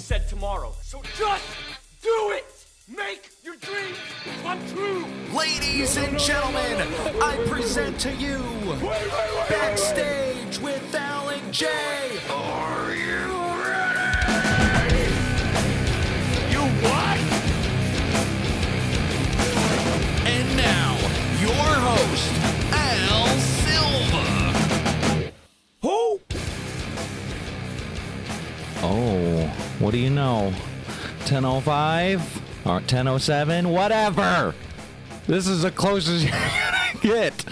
said tomorrow. So just do it! Make your dreams come true! Ladies and gentlemen, I present to you Backstage with Alec J. Are you ready? You what? And now, your host, Al Silva. Who? Oh, what do you know? 10:05 or 10:07, whatever. This is the closest you're gonna get.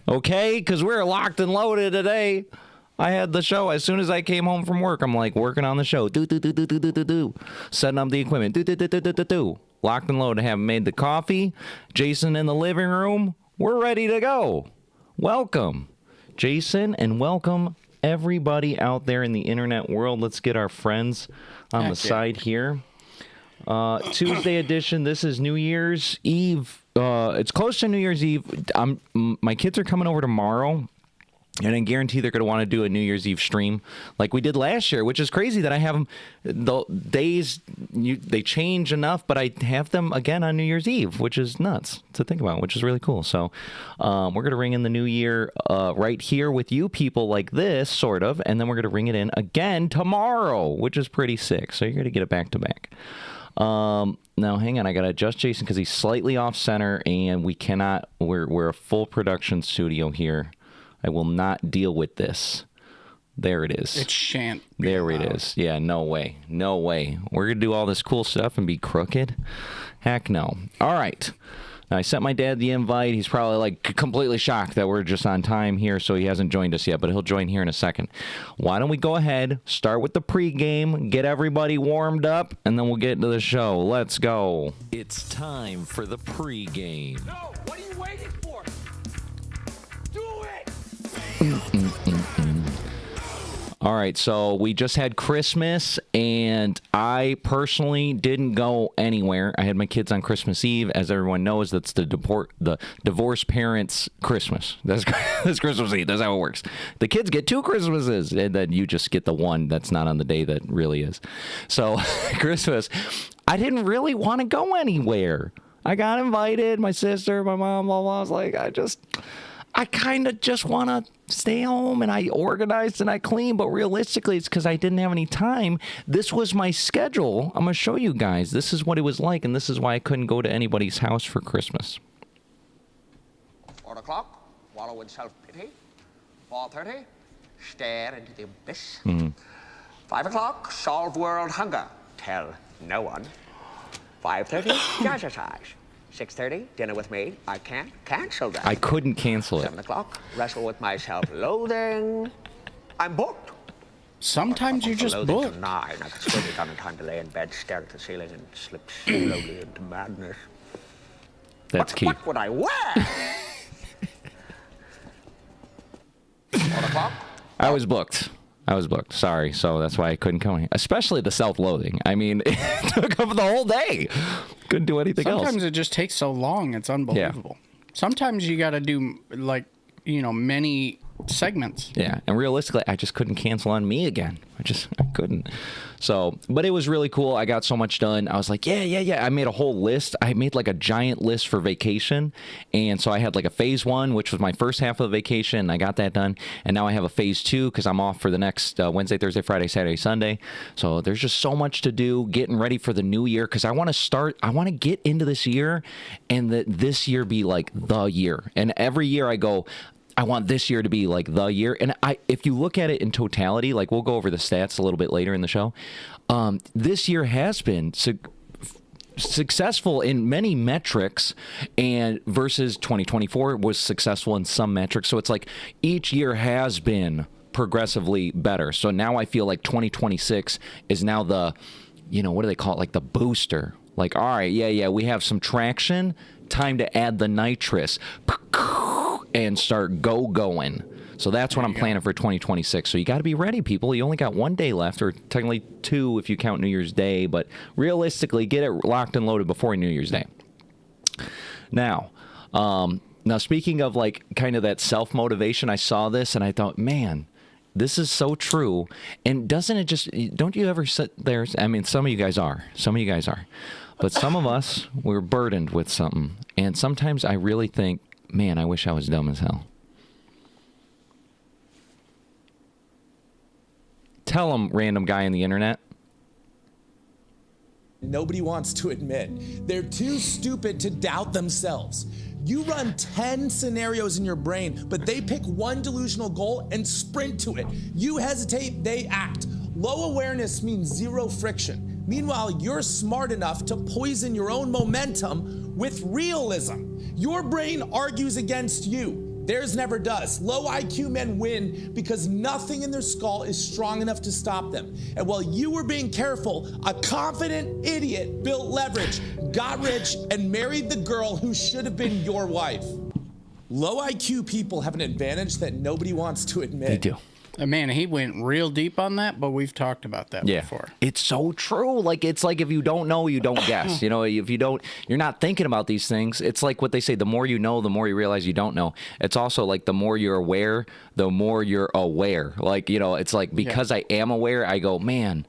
Okay, because we're locked and loaded today. I had the show as soon as I came home from work. I'm like working on the show. Setting up the equipment. Locked and loaded. Haven't made the coffee. Jason in the living room. We're ready to go. Welcome, Jason, and welcome everybody out there in the internet world. Let's get our friends on the side here. Tuesday edition. This is New Year's Eve. It's close to New Year's Eve. My kids are coming over tomorrow, and I guarantee they're going to want to do a New Year's Eve stream like we did last year, which is crazy that I have them. The days, they change enough, but I have them again on New Year's Eve, which is nuts to think about, which is really cool. So we're going to ring in the new year right here with you people like this, sort of, and then we're going to ring it in again tomorrow, which is pretty sick. So you're going to get it back to back. Now hang on, I gotta adjust Jason because he's slightly off center, and we cannot. We're a full production studio here. I will not deal with this. There it is. It shan't. There it is. Yeah, no way, no way. We're gonna do all this cool stuff and be crooked. Heck no. All right. Now, I sent my dad the invite. He's probably like completely shocked that we're just on time here, so he hasn't joined us yet, but he'll join here in a second. Why don't we go ahead, start with the pregame, get everybody warmed up, and then we'll get into the show. Let's go. It's time for the pregame. No, what are you waiting for? Do it! All right, so we just had Christmas, and I personally didn't go anywhere. I had my kids on Christmas Eve. As everyone knows, that's the divorced parents' Christmas. That's Christmas Eve. That's how it works. The kids get 2 Christmases, and then you just get the one that's not on the day that really is. So Christmas, I didn't really want to go anywhere. I got invited, my sister, my mom, blah, blah. I was like, I kind of just want to stay home, and I organized and I cleaned, but realistically, it's because I didn't have any time. This was my schedule. I'm going to show you guys. This is what it was like, and this is why I couldn't go to anybody's house for Christmas. 4 o'clock, wallow in self-pity. 4:30, stare into the abyss. 5 o'clock, solve world hunger. Tell no one. 5:30, jazzercise. 6:30, dinner with me. I can't cancel that. I couldn't cancel it. 7 o'clock, wrestle with my self-loathing. I'm booked. Sometimes you're just Loathing booked. till 9. I could swing it on in time to lay in bed, stare at the ceiling, and slip slowly into madness. That's key. What would I wear? 4 o'clock. I was booked. Sorry. So that's why I couldn't come. Especially the self-loathing. I mean, it took up the whole day. Couldn't do anything else. Sometimes it just takes so long. It's unbelievable. Yeah. Sometimes you got to do, like, many segments. Yeah, and realistically, I just couldn't cancel on me again. I couldn't. So, but it was really cool. I got so much done. I was like, yeah. I made a whole list. I made like a giant list for vacation. And so I had like a phase 1, which was my first half of the vacation. And I got that done. And now I have a phase 2 because I'm off for the next Wednesday, Thursday, Friday, Saturday, Sunday. So there's just so much to do, getting ready for the new year. Because I want to get into this year, and that this year be like the year. And every year I go, I want this year to be like the year. And if you look at it in totality, like we'll go over the stats a little bit later in the show. This year has been successful in many metrics, and versus 2024 was successful in some metrics. So it's like each year has been progressively better. So now I feel like 2026 is now the, what do they call it? Like the booster. Like, all right, yeah, we have some traction. Time to add the nitrous and start going. So that's what I'm planning for 2026. So you got to be ready, people. You only got 1 day left, or technically 2 if you count New Year's Day. But realistically, get it locked and loaded before New Year's Day. Now, speaking of like kind of that self-motivation, I saw this and I thought, man, This is so true. And doesn't it just, don't you ever sit there? I mean, some of you guys are. But some of us, we're burdened with something. And sometimes I really think, man, I wish I was dumb as hell. Tell them, random guy on the internet. Nobody wants to admit. They're too stupid to doubt themselves. You run 10 scenarios in your brain, but they pick one delusional goal and sprint to it. You hesitate, they act. Low awareness means zero friction. Meanwhile, you're smart enough to poison your own momentum with realism. Your brain argues against you. Theirs never does. Low IQ men win because nothing in their skull is strong enough to stop them. And while you were being careful, a confident idiot built leverage, got rich, and married the girl who should have been your wife. Low IQ people have an advantage that nobody wants to admit. They do. Man, he went real deep on that, but we've talked about that before. It's so true. Like, it's like if you don't know, you don't guess. You know, if you don't, you're not thinking about these things. It's like what they say, the more you know, the more you realize you don't know. It's also like the more you're aware, the more you're aware. Like, you know, it's like because I am aware, I go, man,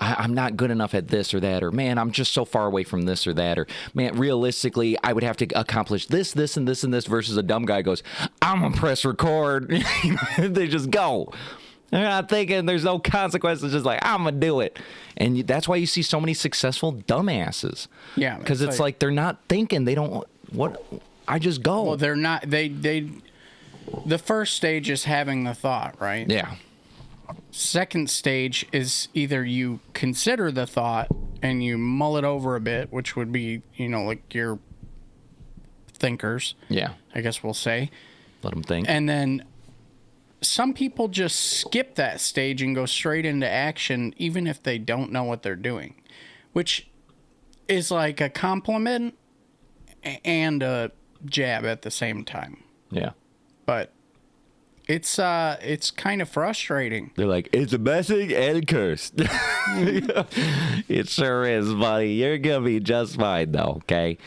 I'm not good enough at this or that, or man, I'm just so far away from this or that, or man, realistically, I would have to accomplish this, this, and this, and this, versus a dumb guy goes, I'm gonna press record. They just go. They're not thinking, there's no consequences, just like, I'm gonna do it. And that's why you see so many successful dumbasses. Yeah. Because it's like they're not thinking, they don't, I just go. Well, they're not, the first stage is having the thought, right? Yeah. Second stage is either you consider the thought and you mull it over a bit, which would be, you know, like your thinkers. Yeah. I guess we'll say. Let them think. And then some people just skip that stage and go straight into action, even if they don't know what they're doing, which is like a compliment and a jab at the same time. Yeah. But it's kind of frustrating. They're like, it's a blessing and a curse. It sure is, buddy. You're gonna be just fine, though. Okay,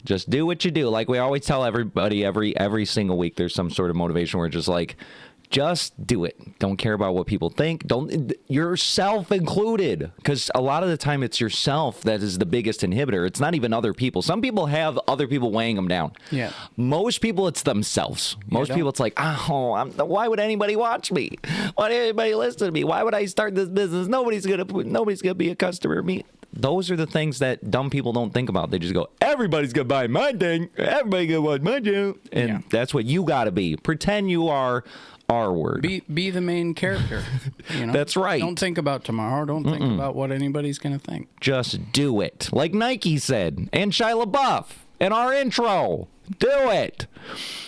just do what you do. Like we always tell everybody, every single week, there's some sort of motivation where it's just like, just do it. Don't care about what people think. Don't, yourself included, because a lot of the time it's yourself that is the biggest inhibitor. It's not even other people. Some people have other people weighing them down. Yeah. Most people, it's themselves. Most people, it's like, oh, why would anybody watch me? Why would anybody listen to me? Why would I start this business? Nobody's gonna be a customer of me. Those are the things that dumb people don't think about. They just go, everybody's gonna buy my thing. Everybody's gonna watch my channel. And that's what you gotta be. Pretend you are R-word. Be the main character. You know? That's right. Don't think about tomorrow. Don't think about what anybody's going to think. Just do it. Like Nike said, and Shia LaBeouf in our intro. Do it.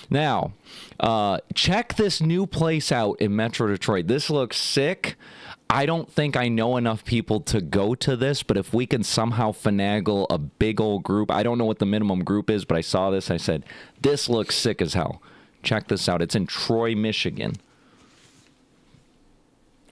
Now, check this new place out in Metro Detroit. This looks sick. I don't think I know enough people to go to this, but if we can somehow finagle a big old group, I don't know what the minimum group is, but I saw this. I said, this looks sick as hell. Check this out. It's in Troy, Michigan.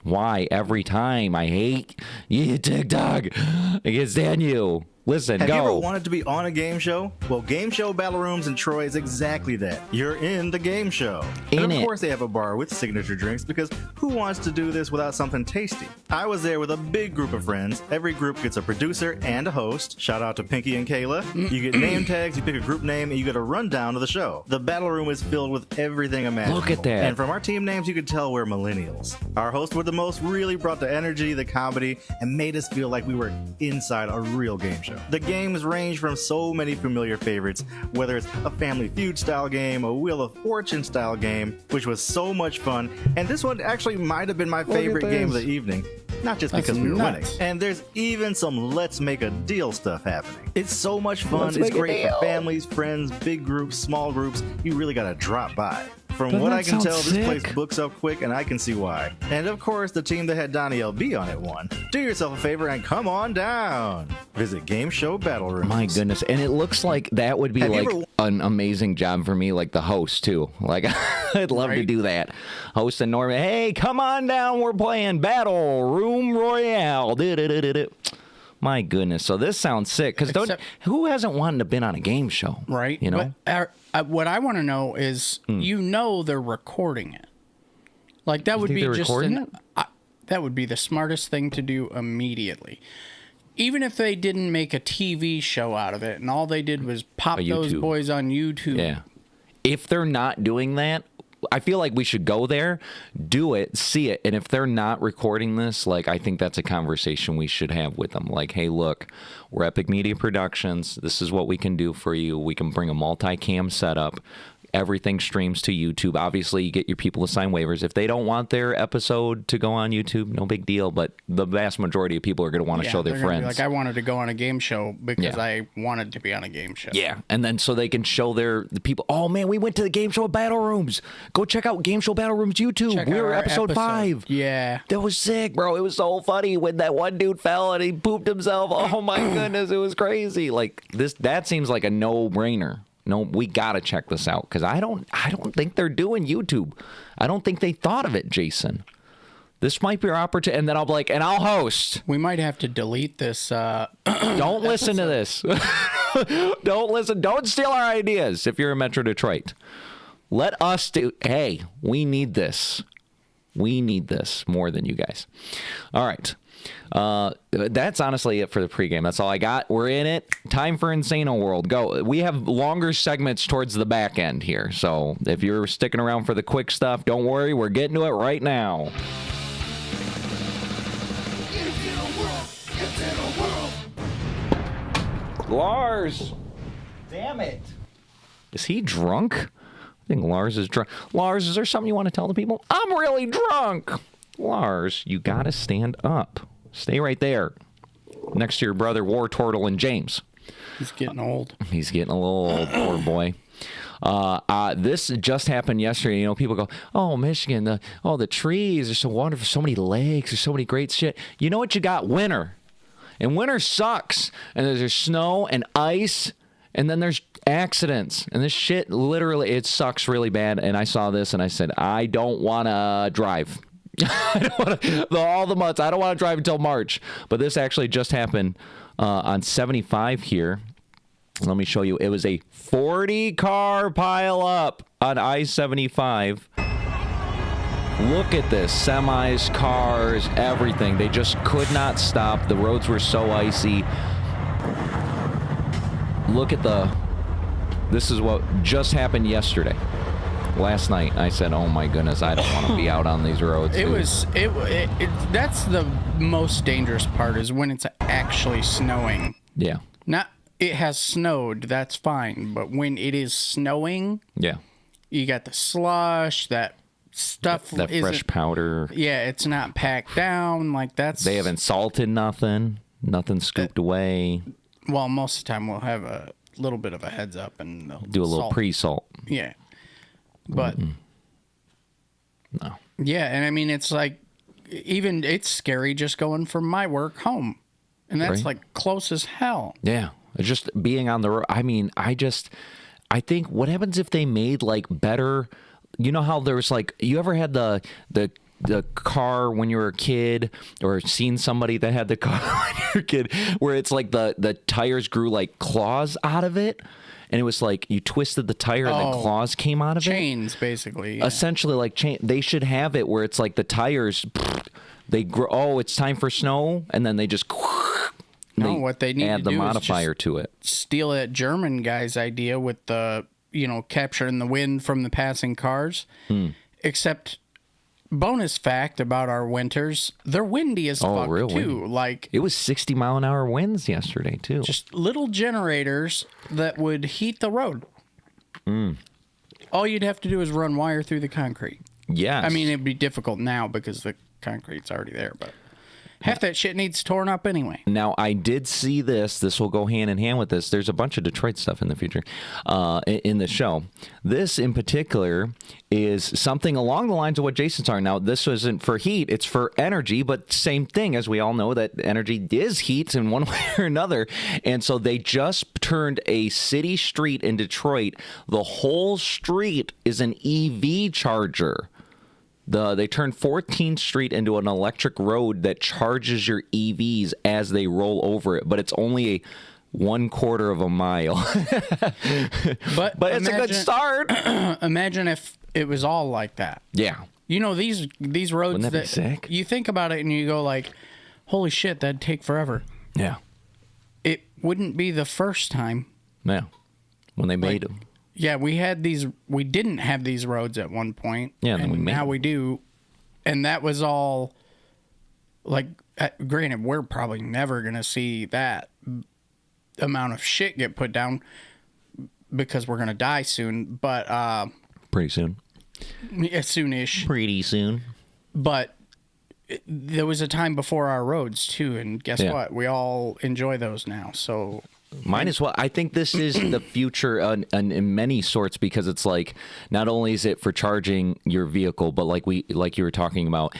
Why? Every time. I hate you, TikTok. I can't stand you. Listen, Have go. you ever wanted to be on a game show? Well, Game Show Battle Rooms in Troy is exactly that. You're in the game show. And of course they have a bar with signature drinks, because who wants to do this without something tasty? I was there with a big group of friends. Every group gets a producer and a host. Shout out to Pinky and Kayla. You get name tags, you pick a group name, and you get a rundown of the show. The battle room is filled with everything imaginable. Look at that. And from our team names, you can tell we're millennials. Our hosts were the most, really brought the energy, the comedy, and made us feel like we were inside a real game show. The games range from so many familiar favorites, whether it's a Family Feud style game, a Wheel of Fortune style game, which was so much fun, and this one actually might have been my favorite game of the evening, not just because we were winning. And there's even some let's make a deal stuff happening. It's so much fun. It's great for families, friends, big groups, small groups. You really gotta drop by. From what I can tell, this place books up quick, and I can see why. And of course, the team that had Donnie LB on it won. Do yourself a favor and come on down. Visit Game Show Battle Rooms. My goodness. And it looks like that would be an amazing job for me, like the host, too. Like, I'd love to do that. Host and Norman, hey, come on down. We're playing Battle Room Royale. My goodness. So this sounds sick. Because who hasn't wanted to been on a game show? Right. You know? But what I want to know is, you know they're recording it. Like that would think be they're just recording that would be the smartest thing to do immediately. Even if they didn't make a TV show out of it and all they did was pop those boys on YouTube. Yeah. If they're not doing that, I feel like we should go there, do it, see it. And if they're not recording this, like, I think that's a conversation we should have with them. Like, hey, look, we're Epic Media Productions. This is what we can do for you. We can bring a multicam setup. Everything streams to YouTube. Obviously, you get your people to sign waivers. If they don't want their episode to go on YouTube, no big deal. But the vast majority of people are going to want to show their friends. Like, I wanted to go on a game show because I wanted to be on a game show. Yeah, and then so they can show the people, oh, man, we went to the Game Show Battle Rooms. Go check out Game Show Battle Rooms YouTube. We were episode 5. Yeah. That was sick, bro. It was so funny when that one dude fell and he pooped himself. Oh, my goodness, it was crazy. Like, that seems like a no-brainer. No, we gotta check this out because I don't think they're doing YouTube. I don't think they thought of it, Jason. This might be our opportunity, and then I'll be like, and I'll host. We might have to delete this. Don't listen to this. Don't listen. Don't steal our ideas. If you're in Metro Detroit, let us do. Hey, we need this. We need this more than you guys. All right. That's honestly it for the pregame. That's all I got. We're in it. Time for Insano World. Go. We have longer segments towards the back end here. So if you're sticking around for the quick stuff, don't worry. We're getting to it right now. Lars. Damn it. Is he drunk? I think Lars is drunk. Lars, is there something you want to tell the people? I'm really drunk. Lars, you got to stand up. Stay right there next to your brother, War Turtle, and James. He's getting old. He's getting a little old, poor boy. This just happened yesterday. You know, people go, oh, Michigan, the trees are so wonderful, so many lakes, there's so many great shit. You know what you got? Winter. And winter sucks. And there's snow and ice, and then there's accidents. And this shit, literally, it sucks really bad. And I saw this, and I said, I don't want to drive. I don't want to, all the months. I don't want to drive until March. But this actually just happened on 75 here. Let me show you. It was a 40-car pile-up on I-75. Look at this. Semis, cars, everything. They just could not stop. The roads were so icy. Look at this is what just happened yesterday. Last night, I said, oh my goodness, I don't want to be out on these roads. That's the most dangerous part is when it's actually snowing. Yeah. Not, it has snowed, that's fine. But when it is snowing, yeah, you got the slush, that stuff. That fresh powder. Yeah, it's not packed down. Like that's. They haven't salted nothing. Nothing scooped away. Well, most of the time we'll have a little bit of a heads up and they'll do a little pre-salt. Yeah. But no. Yeah, and I mean it's like even it's scary just going from my work home. And that's like close as hell. Yeah. Just being on the road. I mean, I think what happens if they made like better, you know how there's like, you ever had the car when you were a kid or seen somebody that had the car when you were a kid where it's like the tires grew like claws out of it? And it was like you twisted the tire and the claws came out of chains, basically. Yeah. Essentially like chain. They should have it where it's like the tires, they grow. Oh, it's time for snow. And then they just... No, what they need add to the do modifier is just to it. Steal that German guy's idea with the, capturing the wind from the passing cars. Except... Bonus fact about our winters, they're windy as fuck, real too. windy. Like it was 60-mile-an-hour winds yesterday, too. Just little generators that would heat the road. All you'd have to do is run wire through the concrete. Yes. I mean, it'd be difficult now because the concrete's already there, but half that shit needs torn up anyway. Now, I did see this. This will go hand in hand with this. There's a bunch of Detroit stuff in the future in the show. This, in particular, is something along the lines of what Jason's talking. Now, this isn't for heat. It's for energy, but same thing. As we all know, that energy is heat in one way or another. And so they just turned a city street in Detroit. The whole street is an EV charger. They turned 14th Street into an electric road that charges your EVs as they roll over it, but it's only 1/4 of a mile. but it's a good start. Imagine if it was all like that. Yeah. You know, these roads Wouldn't that be sick? You think about it and you go like, holy shit, that'd take forever. Yeah. It wouldn't be the first time. Yeah. When they made them. Yeah, we didn't have these roads at one point. Yeah, and and we made now them. we do. And that was all, like, granted, we're probably never going to see that amount of shit get put down because we're going to die soon. But, Pretty soon. yeah, soonish. Pretty soon. But there was a time before our roads, too. And guess Yeah. what? We all enjoy those now. So Mine as well. I think this is the future in many sorts, because it's like not only is it for charging your vehicle, but like you were talking about,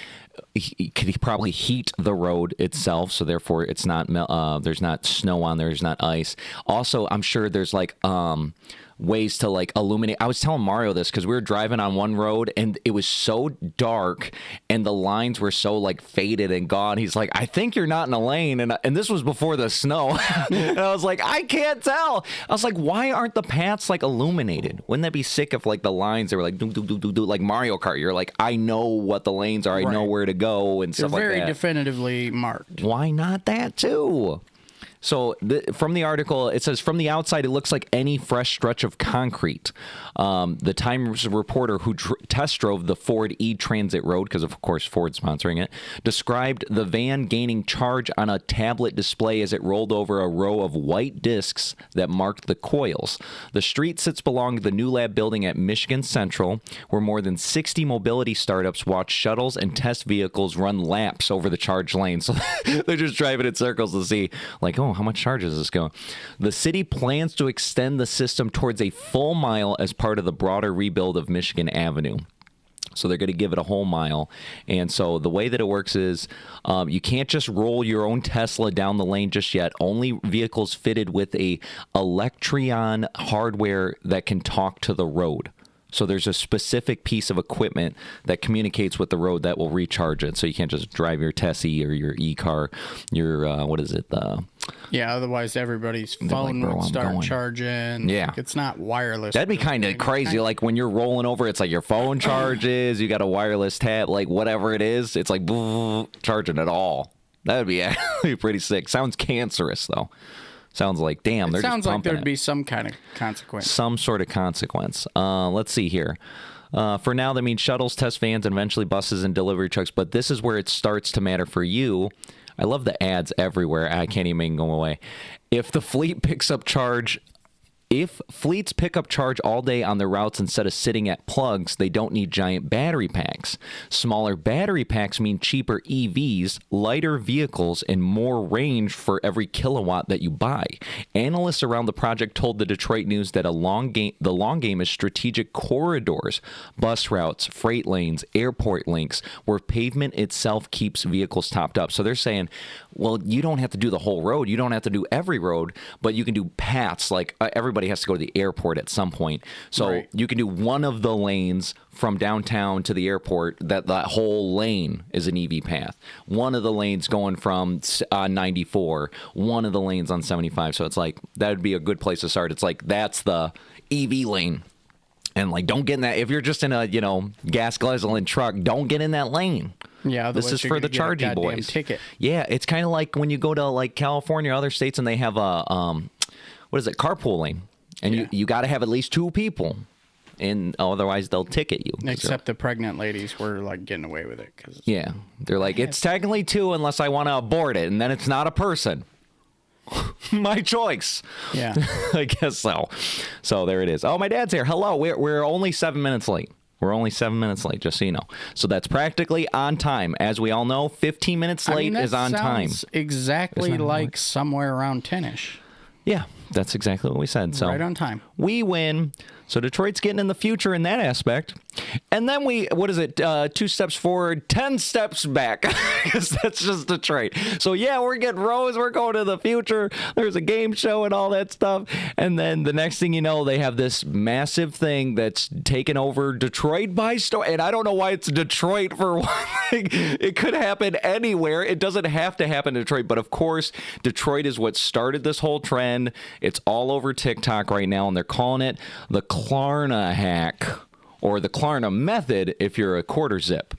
could he probably heat the road itself, so therefore it's not there's not snow on there, there's not ice. Also, I'm sure there's like ways to like illuminate. I was telling Mario this because we were driving on one road and it was so dark and the lines were so like faded and gone. He's like, I think you're not in a lane, and this was before the snow. And I was like, I can't tell. I was like, why aren't the paths like illuminated? Wouldn't that be sick if like the lines they were like do do do do do like Mario Kart? You're like, I know what the lanes are, I know Right. where to go and they're stuff like that. very definitively marked. Why not that too? So from the article, it says, from the outside, it looks like any fresh stretch of concrete. The Times reporter who test drove the Ford E-Transit Road, because of course Ford's sponsoring it, described the van gaining charge on a tablet display as it rolled over a row of white discs that marked the coils. The street sits along the New Lab building at Michigan Central, where more than 60 mobility startups watch shuttles and test vehicles run laps over the charged lane. So they're just driving in circles to see, like, oh, how much charge is this going? The city plans to extend the system towards a full mile as part of the broader rebuild of Michigan Avenue. So they're going to give it a whole mile. And so the way that it works is you can't just roll your own Tesla down the lane just yet. Only vehicles fitted with a Electron hardware that can talk to the road. So there's a specific piece of equipment that communicates with the road that will recharge it. So you can't just drive your Tessie or your e-car, your, what is it? Yeah, otherwise everybody's phone like, bro, would I'm start going. charging. Yeah. Like, it's not wireless. That'd be kind of crazy. Like when you're rolling over, it's like your phone charges, you got a wireless tab, like whatever it is, it's like charging it all. That'd be actually pretty sick. Sounds cancerous though. Sounds like, damn, they're Sounds just like pumping there'd it. be some kind of consequence. Some sort of consequence. Let's see here. For now, that means shuttles, test vans, and eventually buses and delivery trucks. But this is where it starts to matter for you. I love the ads everywhere. I can't even make them go away. If fleets pick up charge all day on their routes instead of sitting at plugs, they don't need giant battery packs. Smaller battery packs mean cheaper EVs, lighter vehicles, and more range for every kilowatt that you buy. Analysts around the project told the Detroit News that the long game is strategic corridors, bus routes, freight lanes, airport links, where pavement itself keeps vehicles topped up. So they're saying, well, you don't have to do the whole road. You don't have to do every road, but you can do paths. Like everybody has to go to the airport at some point. So Right. you can do one of the lanes from downtown to the airport. That whole lane is an EV path. One of the lanes going from 94. One of the lanes on 75. So it's like, that would be a good place to start. It's like, that's the EV lane. And like, don't get in that. If you're just in a, gas guzzling truck, don't get in that lane. Yeah, This otherwise is you're for gonna the get a charging goddamn boys. ticket. Yeah, it's kind of like when you go to like California or other states and they have a what is it, carpooling, and you got to have at least two people, and otherwise they'll ticket you. Except the pregnant ladies were like getting away with it because Yeah, they're like, it's technically two unless I want to abort it, and then it's not a person. My choice. yeah. I guess so. So there it is. Oh, my dad's here. Hello. We're only 7 minutes late. We're only 7 minutes late, just so you know. So that's practically on time. As we all know, 15 minutes late is on time. Exactly Isn't that like somewhere around 10ish. Yeah, that's exactly what we said. So Right on time. We win. So Detroit's getting in the future in that aspect. And then 2 steps forward, 10 steps back. Because that's just Detroit. So yeah, we're getting Rose. We're going to the future. There's a game show and all that stuff. And then the next thing you know, they have this massive thing that's taken over Detroit by storm. And I don't know why it's Detroit for one thing. It could happen anywhere. It doesn't have to happen in Detroit. But of course, Detroit is what started this whole trend. It's all over TikTok right now. And they're calling it the Klarna Hack. or the Klarna method if you're a quarter zip.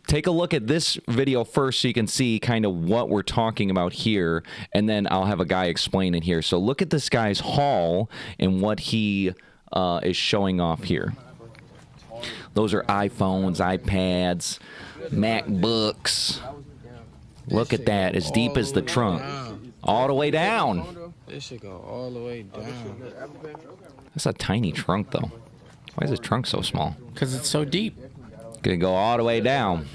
Take a look at this video first so you can see kind of what we're talking about here, and then I'll have a guy explain it here. So look at this guy's haul and what he is showing off here. Those are iPhones, iPads, MacBooks. Look at that, as deep as the trunk. All the way down. This should go all the way down. That's a tiny trunk, though. Why is the trunk so small? Because it's so deep. Gonna go all the way down.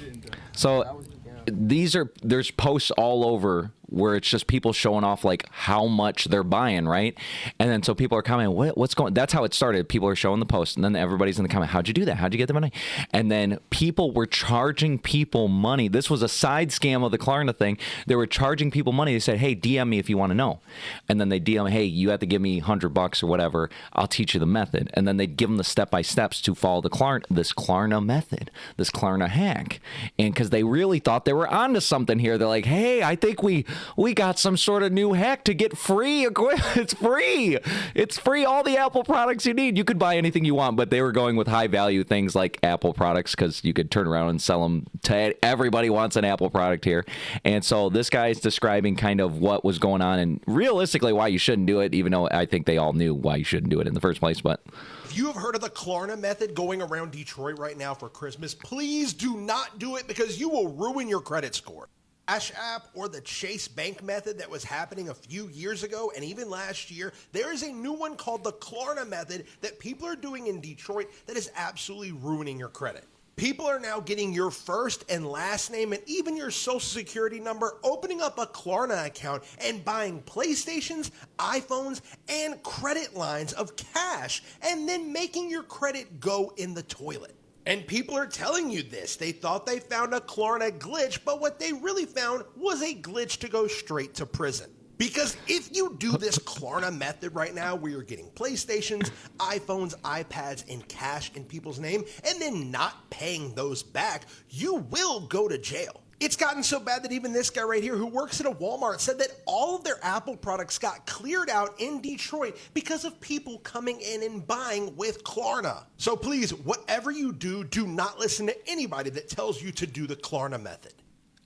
So there's posts all over where it's just people showing off like how much they're buying, right? And then so people are commenting, what's going? That's how it started. People are showing the post, and then everybody's in the comment, how'd you do that? How'd you get the money? And then people were charging people money. This was a side scam of the Klarna thing. They were charging people money. They said, hey, DM me if you want to know. And then they DM, hey, you have to give me $100 or whatever. I'll teach you the method. And then they'd give them the step-by-steps to follow this Klarna method, this Klarna hack. And because they really thought they were onto something here. They're like, hey, I think we got some sort of new hack to get free equipment. It's free. It's free. All the Apple products you need. You could buy anything you want, but they were going with high value things like Apple products because you could turn around and sell them to everybody wants an Apple product here. And so this guy is describing kind of what was going on and realistically why you shouldn't do it, even though I think they all knew why you shouldn't do it in the first place. But if you have heard of the Klarna method going around Detroit right now for Christmas, please do not do it because you will ruin your credit score. Cash App or the Chase Bank method that was happening a few years ago and even last year, there is a new one called the Klarna method that people are doing in Detroit that is absolutely ruining your credit. People are now getting your first and last name and even your social security number, opening up a Klarna account and buying PlayStations, iPhones, and credit lines of cash, and then making your credit go in the toilet. And people are telling you this. They thought they found a Klarna glitch, but what they really found was a glitch to go straight to prison. Because if you do this Klarna method right now, where you're getting PlayStations, iPhones, iPads, and cash in people's name, and then not paying those back, you will go to jail. It's gotten so bad that even this guy right here who works at a Walmart said that all of their Apple products got cleared out in Detroit because of people coming in and buying with Klarna. So please, whatever you do, do not listen to anybody that tells you to do the Klarna method.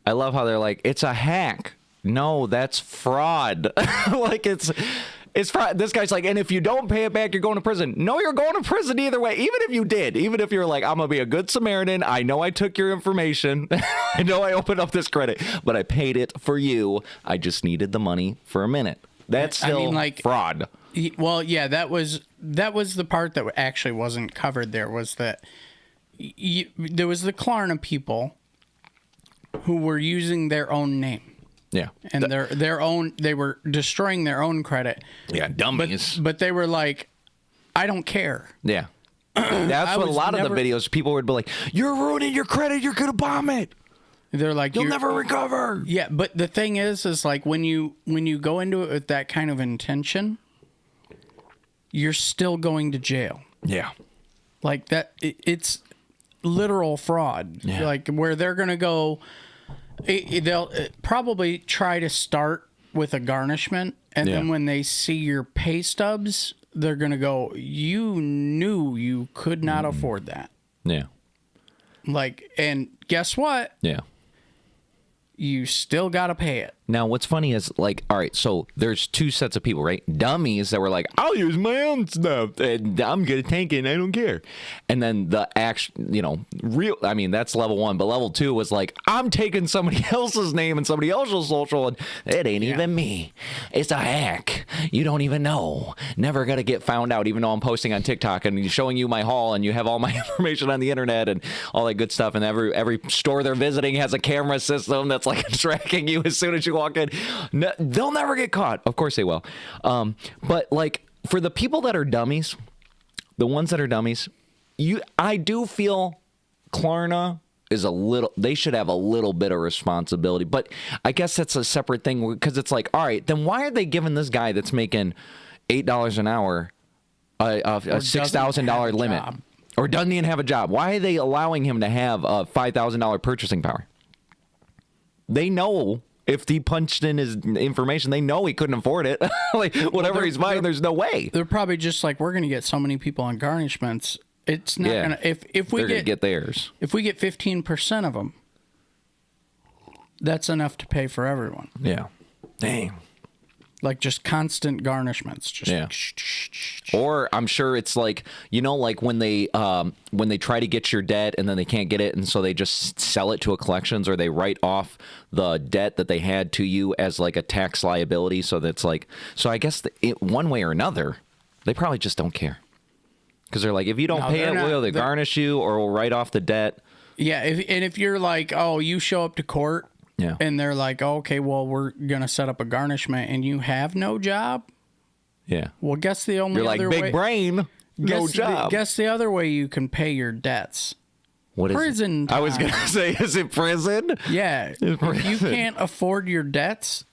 I love how they're like, it's a hack. No, that's fraud. Like it's fraud. This guy's like, and if you don't pay it back, you're going to prison. No, you're going to prison either way. Even if you did, even if you're like, I'm going to be a good Samaritan. I know I took your information. I know I opened up this credit, but I paid it for you. I just needed the money for a minute. That's still fraud. Well, yeah, that was the part that actually wasn't covered there was that there was the Klarna people who were using their own name. Yeah. And they were destroying their own credit. Yeah, dummies. But they were like, I don't care. Yeah. That's what a lot of the videos, people would be like, you're ruining your credit, you're going to bomb it. They're like, you'll never recover. Yeah, but the thing is like when you go into it with that kind of intention, you're still going to jail. Yeah. Like that, it's literal fraud. Yeah. Like where they're going to go... They'll probably try to start with a garnishment, and then when they see your pay stubs, they're going to go, you knew you could not afford that. Yeah. Like, and guess what? Yeah. You still got to pay it. Now, what's funny is, like, all right, so there's two sets of people, right? Dummies that were like, I'll use my own stuff, and I'm going to tank it, and I don't care. And then the real, I mean, that's level one, but level two was like, I'm taking somebody else's name and somebody else's social, and it ain't even me. It's a hack. You don't even know. Never going to get found out, even though I'm posting on TikTok and showing you my haul, and you have all my information on the internet and all that good stuff, and every store they're visiting has a camera system that's, like, tracking you as soon as you walk in. No, they'll never get caught. Of course they will. But like for the people that are dummies, the ones that are dummies, I do feel Klarna is they should have a little bit of responsibility, but I guess that's a separate thing because it's like, all right, then why are they giving this guy that's making $8 an hour a $6,000 limit or doesn't even have a job? Why are they allowing him to have a $5,000 purchasing power? They know if he punched in his information, they know he couldn't afford it. Like whatever he's buying, there's no way. They're probably just like, we're going to get so many people on garnishments. It's not gonna. If we they're gonna get theirs. If we get 15% of them, that's enough to pay for everyone. Yeah. Dang. Like just constant garnishments. Just Yeah. Or I'm sure it's like, you know, like when they try to get your debt and then they can't get it, and so they just sell it to a collections, or they write off the debt that they had to you as like a tax liability. So that's like, so I guess one way or another, they probably just don't care, because they're like, if you don't pay it, will they garnish you, or we'll write off the debt. Yeah, if you're like, oh, you show up to court. Yeah. And they're like, oh, okay, well, we're going to set up a garnishment and you have no job? Yeah. Well, guess the only You're other like, way... big brain, no job. Guess the other way you can pay your debts. What is prison it? I was going to say, is it prison? Yeah. If you can't afford your debts,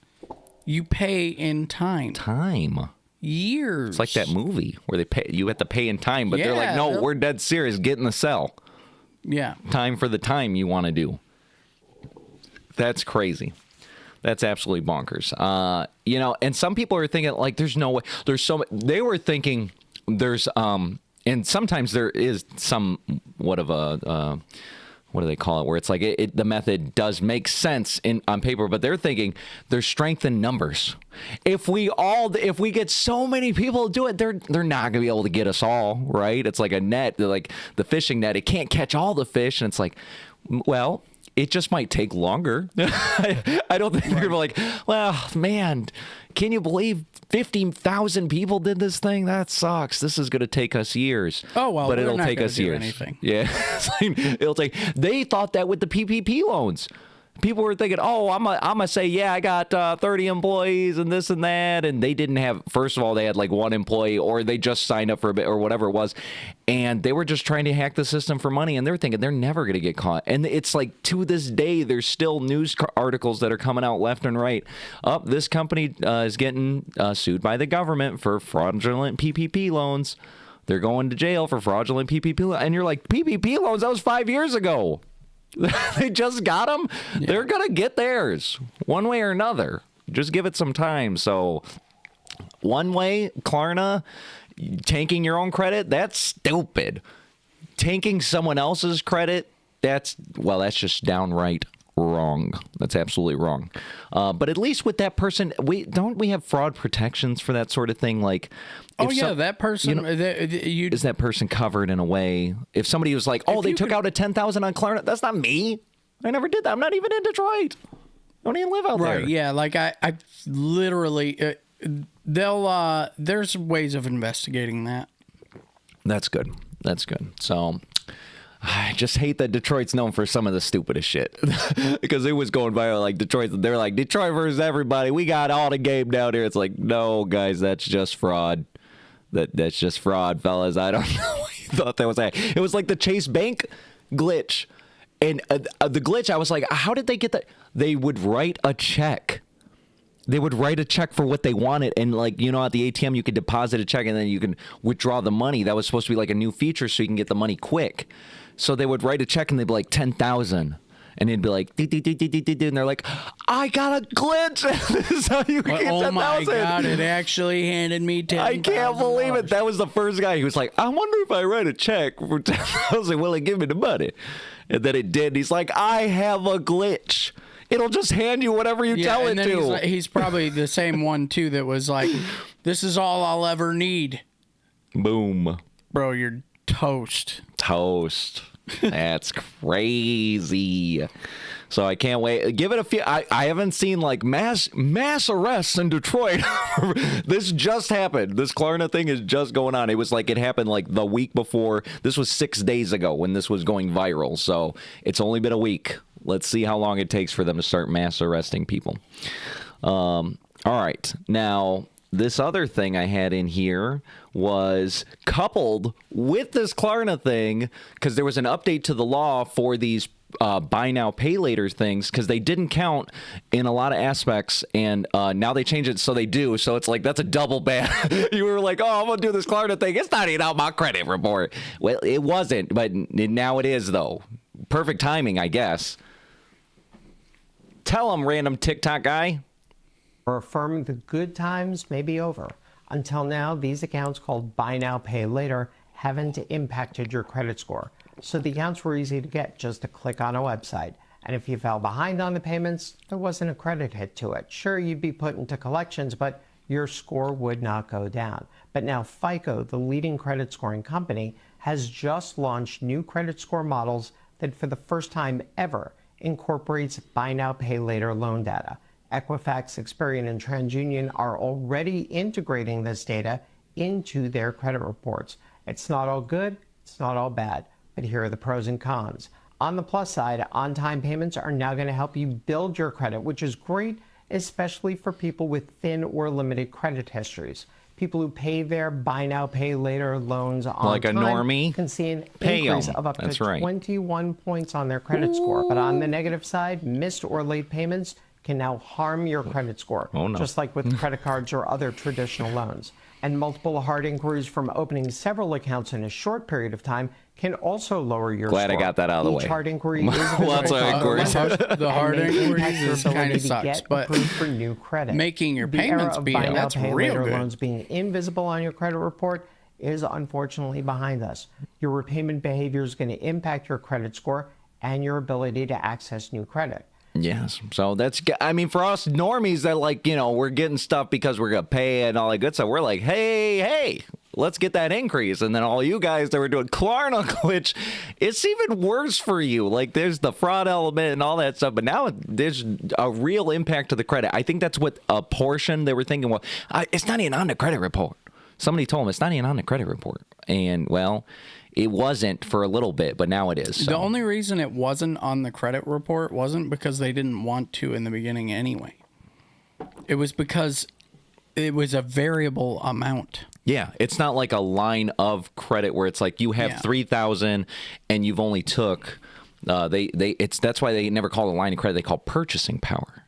you pay in time. Time. Years. It's like that movie where they pay, you have to pay in time, but they're like, no, we're dead serious. Get in the cell. Yeah. Time for the time you want to do. That's crazy. That's absolutely bonkers. You know, and some people are thinking like, there's no way. There's so. They were thinking there's and sometimes there is somewhat of a what do they call it? Where it's like the method does make sense on paper, but they're thinking there's strength in numbers. If we get so many people to do it, they're not gonna be able to get us all, right? It's like a net, like the fishing net. It can't catch all the fish, and it's like, well, it just might take longer. I don't think they're like, well, man, can you believe 50,000 people did this thing? That sucks. This is going to take us years. Oh, well, but we're it'll not take gonna us do years. anything. Yeah. It'll take. They thought that with the PPP loans. People were thinking, oh, I'm gonna say, yeah, I got 30 employees and this and that, and they didn't have. First of all, they had like one employee, or they just signed up for a bit, or whatever it was, and they were just trying to hack the system for money, and they're thinking they're never gonna get caught. And it's like, to this day, there's still news articles that are coming out left and right. This company is getting sued by the government for fraudulent PPP loans. They're going to jail for fraudulent PPP loans, and you're like, PPP loans? That was 5 years ago. They just got them. Yeah. They're going to get theirs one way or another. Just give it some time. So one way, Klarna, tanking your own credit, that's stupid. Tanking someone else's credit, that's just downright wrong. That's absolutely wrong. But at least with that person, we have fraud protections for that sort of thing. Like, that person, is that person covered in a way? If somebody was like, oh, they took out a 10,000 on Klarna, that's not me. I never did that. I'm not even in Detroit. I don't even live out there. Right? Yeah. Like I literally, there's ways of investigating that. That's good. That's good. So. I just hate that Detroit's known for some of the stupidest shit, because it was going viral. Like they're like, Detroit versus everybody. We got all the game down here. It's like, no, guys, that's just fraud. That's just fraud, fellas. I don't know what you thought that was. It was like the Chase Bank glitch, and the glitch. I was like, how did they get that? They would write a check. They would write a check for what they wanted, and like, you know, at the ATM you could deposit a check and then you can withdraw the money. That was supposed to be like a new feature so you can get the money quick. So they would write a check and they'd be like 10,000, and it'd be like, and they're like, I got a glitch. This is how you get 10,000. Oh my God, it actually handed me 10,000. I can't believe it. That was the first guy. He was like, I wonder if I write a check for 10,000, will it give me the money? And then it did. He's like, I have a glitch. It'll just hand you whatever you tell it to. He's probably the same one too that was like, this is all I'll ever need. Boom. Bro, you're toast. Toast. That's crazy. So I can't wait. Give it a few. I haven't seen like mass arrests in Detroit. This just happened. This Klarna thing is just going on. It was like, it happened like the week before. This was 6 days ago when this was going viral. So it's only been a week. Let's see how long it takes for them to start mass arresting people. All right. Now, this other thing I had in here was coupled with this Klarna thing, because there was an update to the law for these buy now, pay later things, because they didn't count in a lot of aspects, and now they changed it so they do. So it's like, that's a double ban. You were like, oh, I'm going to do this Klarna thing. It's not even out my credit report. Well, it wasn't, but now it is, though. Perfect timing, I guess. Tell them, random TikTok guy. Or affirming the good times may be over. Until now, these accounts called Buy Now, Pay Later haven't impacted your credit score. So the accounts were easy to get, just to click on a website. And if you fell behind on the payments, there wasn't a credit hit to it. Sure, you'd be put into collections, but your score would not go down. But now FICO, the leading credit scoring company, has just launched new credit score models that for the first time ever incorporates buy now, pay later loan data. Equifax, Experian, and TransUnion are already integrating this data into their credit reports. It's not all good, it's not all bad, but here are the pros and cons. On the plus side, on-time payments are now going to help you build your credit, which is great, especially for people with thin or limited credit histories. People who pay their buy now, pay later loans on like time a normie, can see an pay increase 'em. of up That's to right. 21 points on their credit score. But on the negative side, missed or late payments can now harm your credit score, Oh, no. just like with credit cards or other traditional loans. And multiple hard inquiries from opening several accounts in a short period of time can also lower your Glad score. I got that out of the way. Each hard inquiry is Lots of inquiries. The hard inquiries is kind of sucks, get but approved for new credit. making your The era payments of be buy now, that's pay real later good. loans being invisible on your credit report is unfortunately behind us. Your repayment behavior is going to impact your credit score and your ability to access new credit. Yes. So that's, I mean, for us normies that like, you know, we're getting stuff because we're going to pay and all that good stuff. We're like, hey, let's get that increase. And then all you guys that were doing Klarna, which it's even worse for you. Like there's the fraud element and all that stuff. But now there's a real impact to the credit. I think that's what a portion they were thinking, well, it's not even on the credit report. Somebody told them it's not even on the credit report. And well, it wasn't for a little bit, but now it is. So. The only reason it wasn't on the credit report wasn't because they didn't want to in the beginning anyway. It was because it was a variable amount. Yeah, it's not like a line of credit where it's like you have 3,000 and you've only took that's why they never call it a line of credit, they call purchasing power.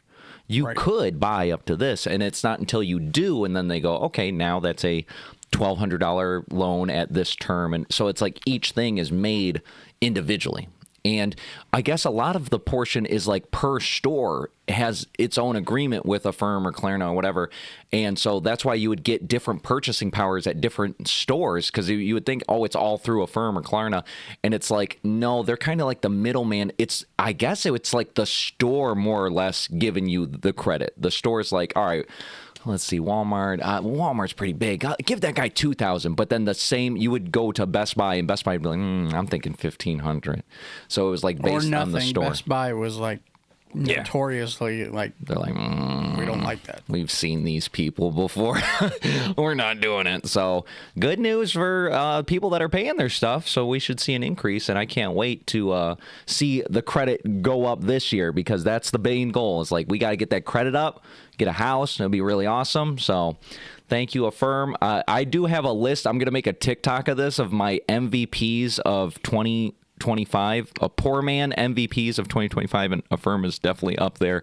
You could buy up to this, and it's not until you do, and then they go, okay, now that's a $1,200 loan at this term. And so it's like each thing is made individually. And I guess a lot of the portion is like per store has its own agreement with a firm or Klarna or whatever. And so that's why you would get different purchasing powers at different stores, because you would think, oh, it's all through a firm or Klarna. And it's like, no, they're kind of like the middleman. I guess it's like the store more or less giving you the credit. The store's like, all right, let's see, Walmart. Walmart's pretty big. Give that guy $2,000. But then the same, you would go to Best Buy, and Best Buy would be like, I'm thinking $1,500. So it was like based on the store. Best Buy was like notoriously like, they're like, we don't like that. We've seen these people before. We're not doing it. So good news for people that are paying their stuff. So we should see an increase, and I can't wait to see the credit go up this year, because that's the main goal. It's like we got to get that credit up, get a house, and it'll be really awesome. So thank you, Affirm. I do have a list. I'm going to make a TikTok of this, of my MVPs of 2025, a poor man MVPs of 2025, and Affirm is definitely up there.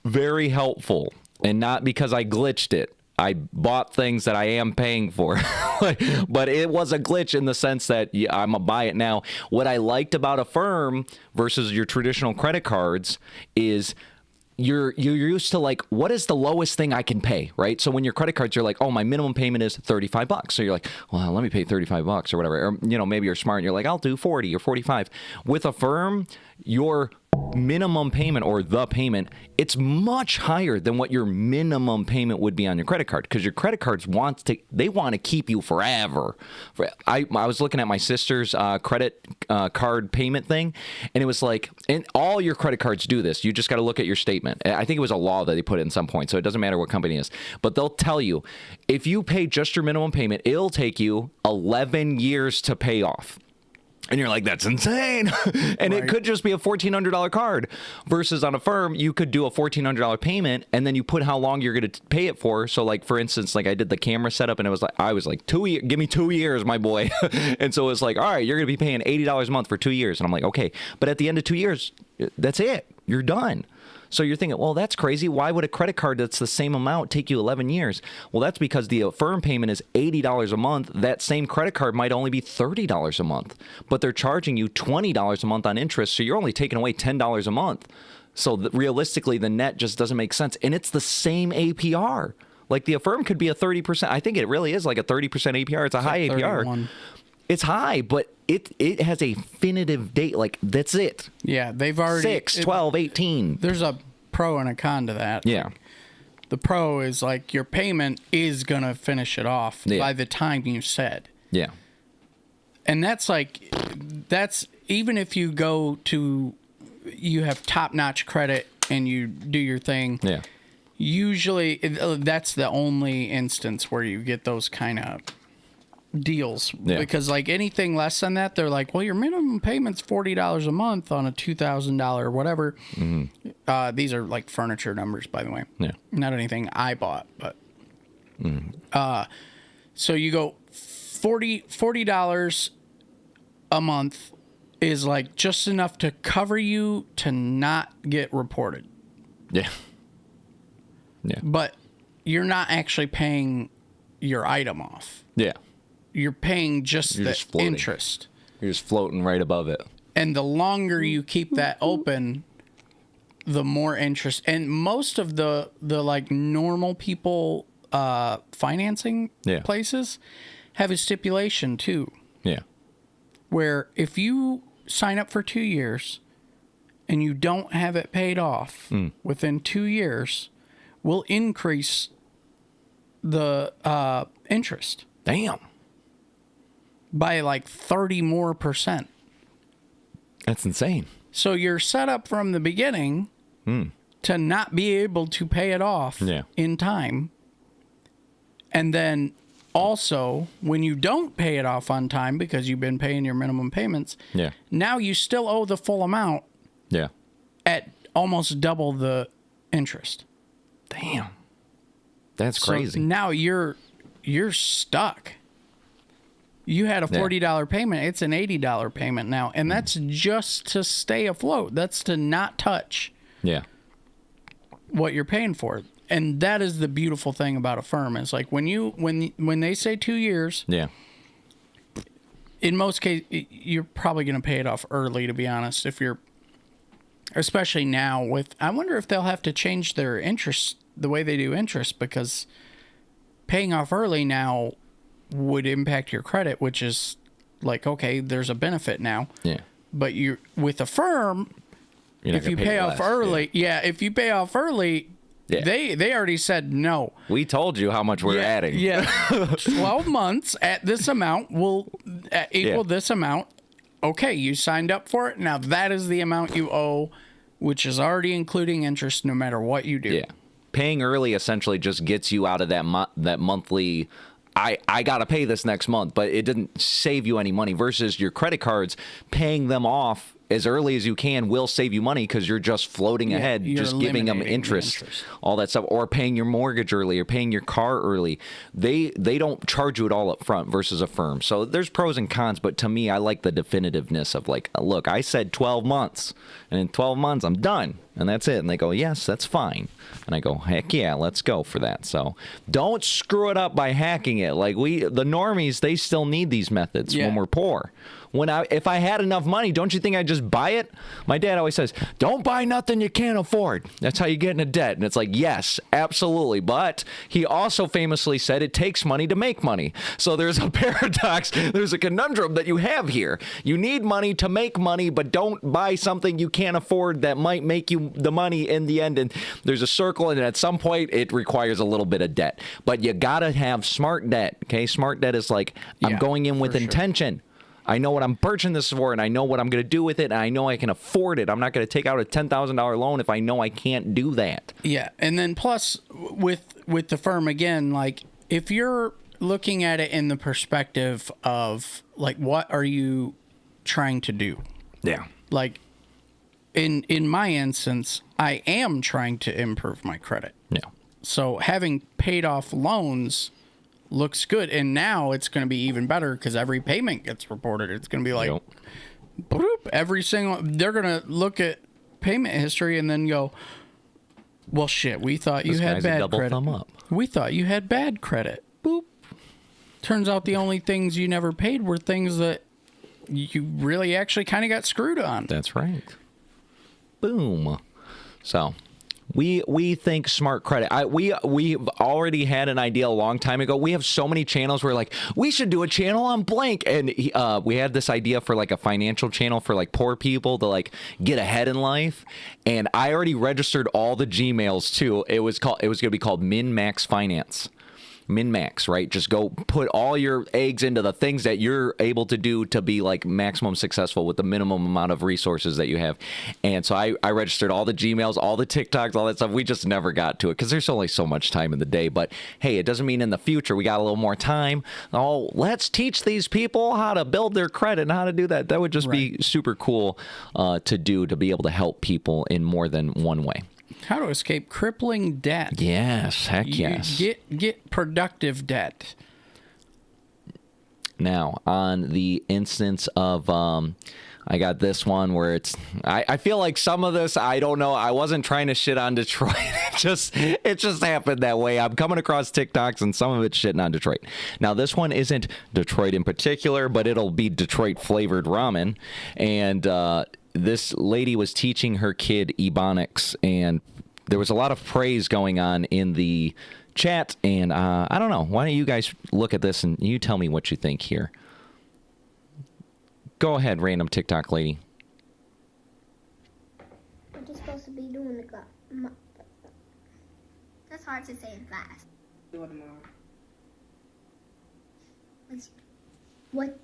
Very helpful, and not because I glitched it. I bought things that I am paying for, but it was a glitch in the sense that I'm going to buy it now. What I liked about Affirm versus your traditional credit cards is you're used to like, what is the lowest thing I can pay, right? So when your credit cards, you're like, oh, my minimum payment is $35. So you're like, well, let me pay $35 or whatever. Or, you know, maybe you're smart and you're like, I'll do 40 or 45. With Affirm, your minimum payment, or the payment, it's much higher than what your minimum payment would be on your credit card, because your credit cards want to keep you forever. I was looking at my sister's credit card payment thing, and it was like, and all your credit cards do this. You just got to look at your statement. I think it was a law that they put in some point, so it doesn't matter what company it is, but they'll tell you if you pay just your minimum payment, it'll take you 11 years to pay off. And you're like, that's insane. And it could just be a $1,400 card, versus on Affirm, you could do a $1,400 payment, and then you put how long you're going to pay it for. So like, for instance, like I did the camera setup, and I was like 2 years, give me 2 years, my boy. And so it's like, all right, you're going to be paying $80 a month for 2 years. And I'm like, okay, but at the end of 2 years, that's it. You're done. So you're thinking, well, that's crazy. Why would a credit card that's the same amount take you 11 years? Well, that's because the Affirm payment is $80 a month. That same credit card might only be $30 a month, but they're charging you $20 a month on interest. So you're only taking away $10 a month. So realistically, the net just doesn't make sense. And it's the same APR. Like the Affirm could be a 30%. I think it really is like a 30% APR. It's a high APR. 31. It's high, but it has a definitive date. Like, that's it. Yeah, they've already 6, 12, 18. There's a pro and a con to that. Yeah. The pro is like your payment is going to finish it off by the time you said. Yeah. And that's even if you you have top-notch credit and you do your thing. Yeah. Usually that's the only instance where you get those kind of deals. Yeah. Because like anything less than that, they're like, well, your minimum payment's $40 a month on a $2,000 or whatever. Mm-hmm. These are like furniture numbers, by the way. Yeah. Not anything I bought, but so you go $40 a month is like just enough to cover you to not get reported. Yeah. Yeah. But you're not actually paying your item off. Yeah. You're paying just the interest. You're just floating right above it. And the longer you keep that open, the more interest. And most of the like normal people financing places have a stipulation too. Yeah. Where if you sign up for 2 years and you don't have it paid off within 2 years, we'll increase the interest. Damn. By like 30 more %. That's insane. So you're set up from the beginning to not be able to pay it off in time. And then also, when you don't pay it off on time because you've been paying your minimum payments, now you still owe the full amount at almost double the interest. Damn. That's crazy. So now you're stuck. You had a $40 payment. It's an $80 payment now. And that's just to stay afloat. That's to not touch what you're paying for. And that is the beautiful thing about Affirm. Is like when they say 2 years, in most cases, you're probably going to pay it off early, to be honest. If you're, especially now I wonder if they'll have to change their interest, the way they do interest, because paying off early now would impact your credit, which is like, okay, there's a benefit now. Yeah. But you with Affirm, if you pay off early, if you pay off early, they already said no. We told you how much we're adding. Yeah. 12 months at this amount will equal this amount. Okay, you signed up for it. Now that is the amount you owe, which is already including interest no matter what you do. Yeah. Paying early essentially just gets you out of that monthly, I got to pay this next month, but it didn't save you any money versus your credit cards. Paying them off as early as you can will save you money because you're just floating ahead, just giving them interest, all that stuff, or paying your mortgage early or paying your car early. They don't charge you it all up front versus Affirm. So there's pros and cons, but to me, I like the definitiveness of like, look, I said 12 months, and in 12 months, I'm done. And that's it. And they go, yes, that's fine. And I go, heck yeah, let's go for that. So don't screw it up by hacking it. Like the normies, they still need these methods when we're poor. If I had enough money, don't you think I'd just buy it? My dad always says, don't buy nothing you can't afford. That's how you get into debt. And it's like, yes, absolutely. But he also famously said it takes money to make money. So there's a paradox. There's a conundrum that you have here. You need money to make money, but don't buy something you can't afford that might make you the money in the end. And there's a circle, and at some point, it requires a little bit of debt. But you got to have smart debt. Okay, smart debt is like, I'm going in with intention. I know what I'm purchasing this for, and I know what I'm going to do with it, and I know I can afford it. I'm not going to take out a $10,000 loan if I know I can't do that. Yeah, and then plus with the Affirm, again, like if you're looking at it in the perspective of like what are you trying to do? Yeah. Like in my instance, I am trying to improve my credit. Yeah. So having paid off loans looks good, and now it's going to be even better because every payment gets reported. It's going to be like, boop, every single. They're going to look at payment history and then go, "Well, shit, we thought you had bad credit. Thumb up. We thought you had bad credit. Boop. Turns out the only things you never paid were things that you really actually kind of got screwed on." That's right. Boom. So We think smart credit. We've already had an idea a long time ago. We have so many channels where like we should do a channel on blank, and we had this idea for like a financial channel for like poor people to like get ahead in life. And I already registered all the Gmails too. It was going to be called Min Max Finance. Min-max, right? Just go put all your eggs into the things that you're able to do to be like maximum successful with the minimum amount of resources that you have. And so I registered all the Gmails, all the TikToks, all that stuff. We just never got to it because there's only so much time in the day. But hey, it doesn't mean in the future we got a little more time. Oh, let's teach these people how to build their credit and how to do that. That would just be super cool to do, to be able to help people in more than one way. How to escape crippling debt. Yes, heck yes. Get productive debt. Now, on the instance of, I got this one where it's, I feel like some of this, I don't know, I wasn't trying to shit on Detroit. It just happened that way. I'm coming across TikToks and some of it's shitting on Detroit. Now, this one isn't Detroit in particular, but it'll be Detroit flavored ramen. And this lady was teaching her kid Ebonics, and there was a lot of praise going on in the chat, and I don't know. Why don't you guys look at this and you tell me what you think here? Go ahead, random TikTok lady. What you supposed to be doing to go? That's hard to say fast. Do it tomorrow. What?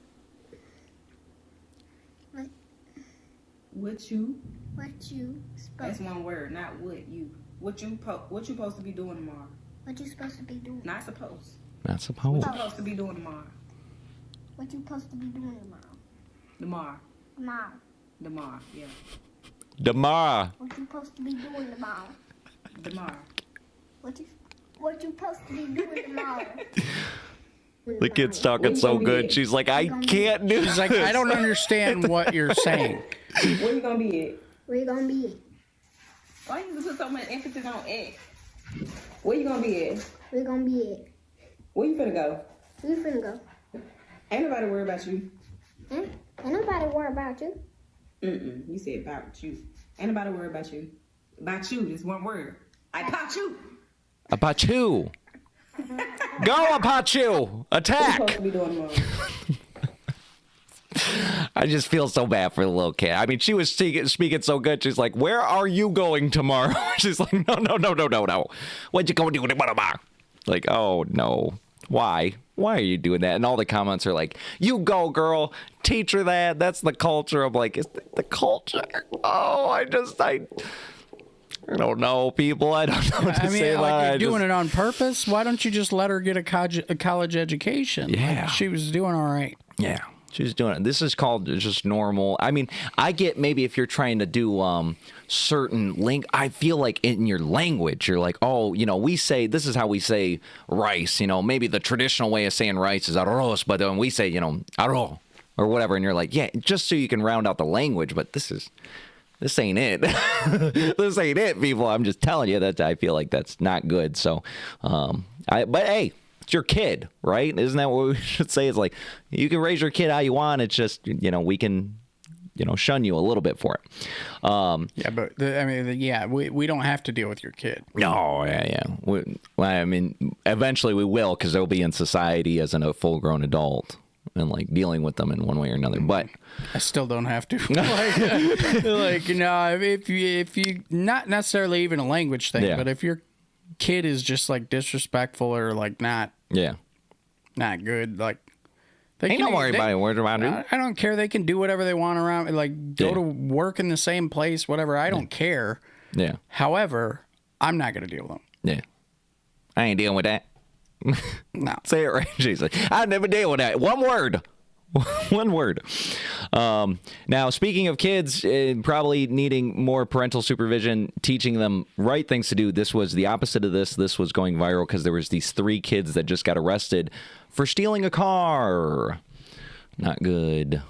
What you? What you supposed? That's one word, not what you. What you supposed to be doing tomorrow? What you supposed to be doing? Not supposed. Not supposed. What you supposed to be doing tomorrow? What you supposed to be doing tomorrow? Tomorrow. Tomorrow. Tomorrow, yeah. Tomorrow. What you supposed to be doing tomorrow? Tomorrow. What you supposed to be doing tomorrow? The kid's talking so good. She's like, I can't do this. She's like, I don't understand what you're saying. Where you gonna be at? Where you gonna be at? Why you put so much emphasis on at? Where you gonna be at? Where you gonna be at? Where you finna go? Where you finna go? Ain't nobody worried about you. Ain't nobody worried about you. You said about you. Ain't nobody worried about you. About you, just one word. I about you. About you. Go, about you. Attack. What you supposed to be doing tomorrow? I just feel so bad for the little kid. I mean, she was speaking so good. She's like, where are you going tomorrow? She's like, no. What you going to do tomorrow? Like, oh, no. Why? Why are you doing that? And all the comments are like, you go, girl. Teach her that. That's the culture. I'm like, it's the culture. Oh, I don't know, people. I don't know what to say about like it. You're doing it on purpose. Why don't you just let her get a college education? Yeah. Like, she was doing all right. Yeah. She's doing it. This is called just normal. I mean, I get maybe if you're trying to do certain I feel like in your language, you're like, oh, we say, this is how we say rice. Maybe the traditional way of saying rice is arroz, but then we say, arroz or whatever. And you're like, yeah, just so you can round out the language. But this ain't it. This ain't it, people. I'm just telling you that I feel like that's not good. So, but hey. It's your kid, right? Isn't that what we should say? It's like, you can raise your kid how you want. It's just, we can, shun you a little bit for it. Yeah, but we don't have to deal with your kid. No, yeah. Eventually we will, because they'll be in society as a full-grown adult and like dealing with them in one way or another. But I still don't have to. If you not necessarily even a language thing, but if your kid is just like disrespectful or like not good, like they ain't no worry about it. Worried about it. I don't care. They can do whatever they want around, like go to work in the same place, whatever. I don't care. Yeah. However, I'm not gonna deal with them. Yeah. I ain't dealing with that. No. Say it right. She's like, I never deal with that. One word. One word. Now, speaking of kids probably needing more parental supervision, teaching them right things to do, this was the opposite of this. This was going viral because there was these 3 kids that just got arrested for stealing a car. Not good.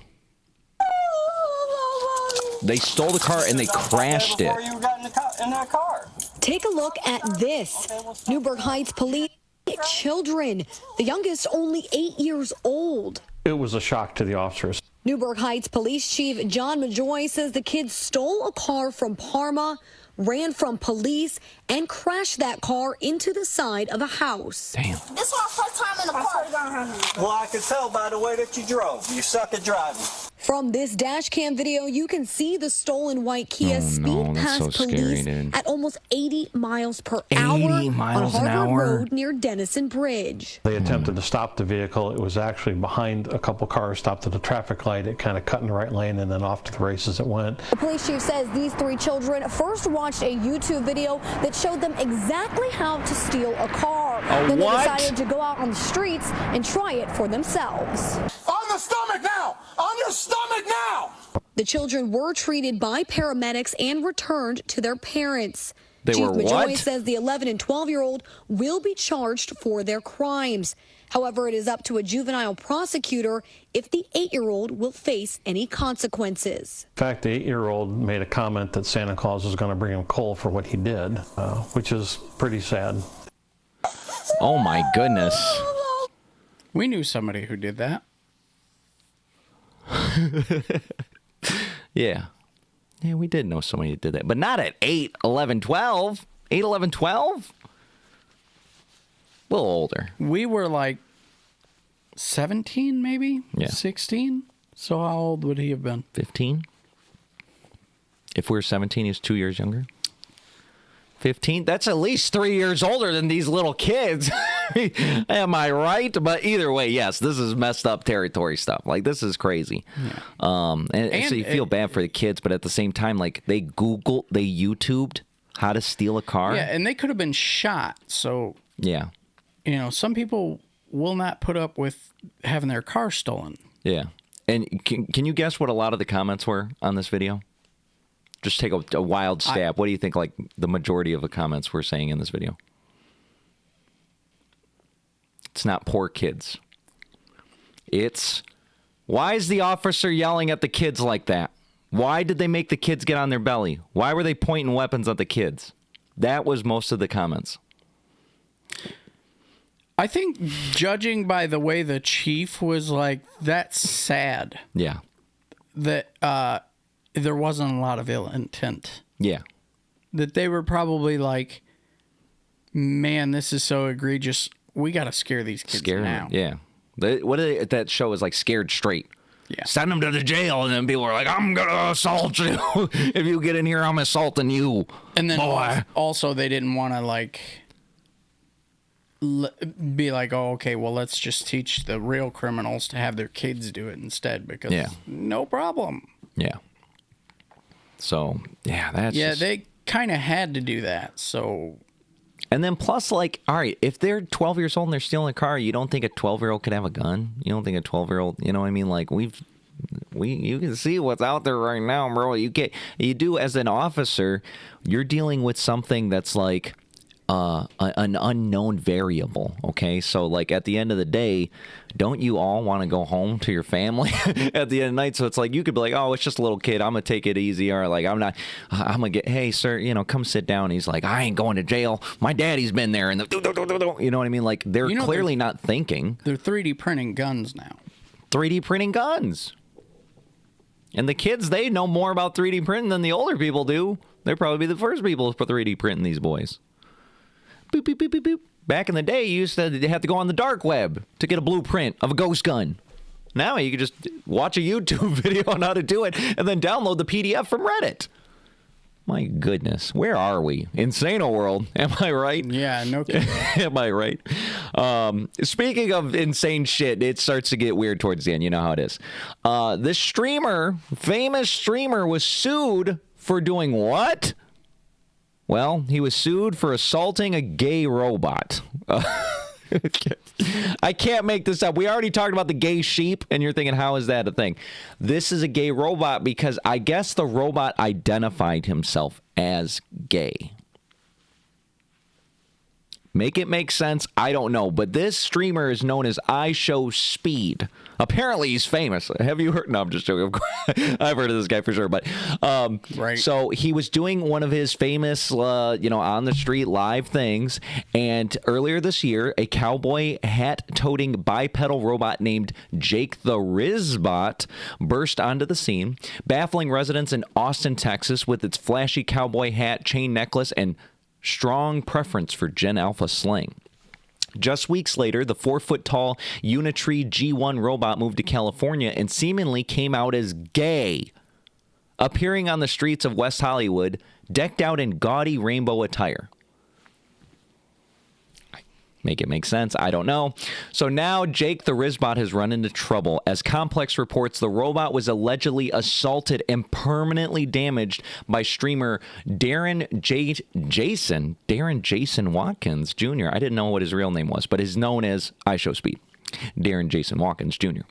They stole the car and they crashed it. You got in that car. Take a look at this. Newburgh Heights police children. The youngest only 8 years old. It was a shock to the officers. Newburgh Heights Police Chief John Majoy says the kids stole a car from Parma, ran from police and crashed that car into the side of a house. Damn. This is my first time in the park. Well, I can tell by the way that you drove. You suck at driving. From this dash cam video, you can see the stolen white Kia speed past so police scary, at almost 80 miles per 80 hour miles on an Harvard hour. Road near Denison Bridge. They attempted to stop the vehicle. It was actually behind a couple cars, stopped at a traffic light. It kind of cut in the right lane and then off to the races it went. The police chief says these 3 children first watched a YouTube video that showed them exactly how to steal a car. Then what? they decided to go out on the streets and try it for themselves. On the stomach now! On your stomach now! The children were treated by paramedics and returned to their parents. They Chief were Majoy what? says the 11 and 12-year-old will be charged for their crimes. However, it is up to a juvenile prosecutor if the 8-year-old will face any consequences. In fact, the 8-year-old made a comment that Santa Claus was going to bring him coal for what he did, which is pretty sad. Oh my goodness. We knew somebody who did that. Yeah. Yeah, we did know somebody who did that. But not at 8, 11, 12. 8, 11, 12? A little older. We were like 17, maybe? Yeah. 16? So how old would he have been? 15? If we were 17, he was 2 years younger. 15? That's at least 3 years older than these little kids. Am I right? But either way, yes, this is messed up territory stuff. Like, this is crazy. Yeah. And so you feel bad for the kids, but at the same time, like, they YouTubed how to steal a car. Yeah, and they could have been shot. So, yeah. You know, some people will not put up with having their car stolen. Yeah. And can you guess what a lot of the comments were on this video? Just take a wild stab. What do you think, like, the majority of the comments were saying in this video? It's not poor kids. It's, why is the officer yelling at the kids like that? Why did they make the kids get on their belly? Why were they pointing weapons at the kids? That was most of the comments. I think judging by the way the chief was like, that's sad. Yeah. That there wasn't a lot of ill intent. Yeah. That they were probably like, man, this is so egregious. We got to scare these kids now. Yeah. That show is like Scared Straight. Yeah. Send them to the jail, and then people are like, I'm going to assault you. If you get in here, I'm assaulting you. And then boy. Also they didn't want to like be like, oh, okay, well, let's just teach the real criminals to have their kids do it instead because no problem. Yeah. So, yeah, that's they kind of had to do that. So, and then plus, like, all right, if they're 12 years old and they're stealing a car, you don't think a 12-year-old could have a gun? You don't think a 12-year-old, you know what I mean? Like, you can see what's out there right now, bro. You do as an officer, you're dealing with something that's like an unknown variable, okay? So, like, at the end of the day, don't you all want to go home to your family at the end of the night? So it's like, you could be like, oh, it's just a little kid. I'm going to take it easy. Or like, I'm going to get, hey, sir, come sit down. He's like, I ain't going to jail. My daddy's been there. And you know what I mean? Like, they're clearly not thinking. They're 3D printing guns now. 3D printing guns. And the kids, they know more about 3D printing than the older people do. They'll probably be the first people to 3D printing these boys. Boop, boop, boop, boop, boop. Back in the day, you used to have to go on the dark web to get a blueprint of a ghost gun. Now you can just watch a YouTube video on how to do it and then download the PDF from Reddit. My goodness. Where are we? Insano World. Am I right? Yeah, no kidding. Am I right? Speaking of insane shit, it starts to get weird towards the end. You know how it is. This famous streamer, was sued for doing what? Well, he was sued for assaulting a gay robot. I can't make this up. We already talked about the gay sheep, and you're thinking, how is that a thing? This is a gay robot because I guess the robot identified himself as gay. Make it make sense? I don't know. But this streamer is known as iShowSpeed. Apparently, he's famous. Have you heard? No, I'm just joking. I've heard of this guy for sure. But right. So he was doing one of his famous, on the street live things. And earlier this year, a cowboy hat-toting bipedal robot named Jake the Rizbot burst onto the scene, baffling residents in Austin, Texas, with its flashy cowboy hat, chain necklace, and strong preference for Gen Alpha slang. Just weeks later, the 4-foot-tall Unitree G1 robot moved to California and seemingly came out as gay, appearing on the streets of West Hollywood, decked out in gaudy rainbow attire. Make it make sense? I don't know. So now Jake the Rizbot has run into trouble. As Complex reports, the robot was allegedly assaulted and permanently damaged by streamer Darren Jason Watkins Jr. I didn't know what his real name was, but is known as iShowSpeed. Darren Jason Watkins Jr.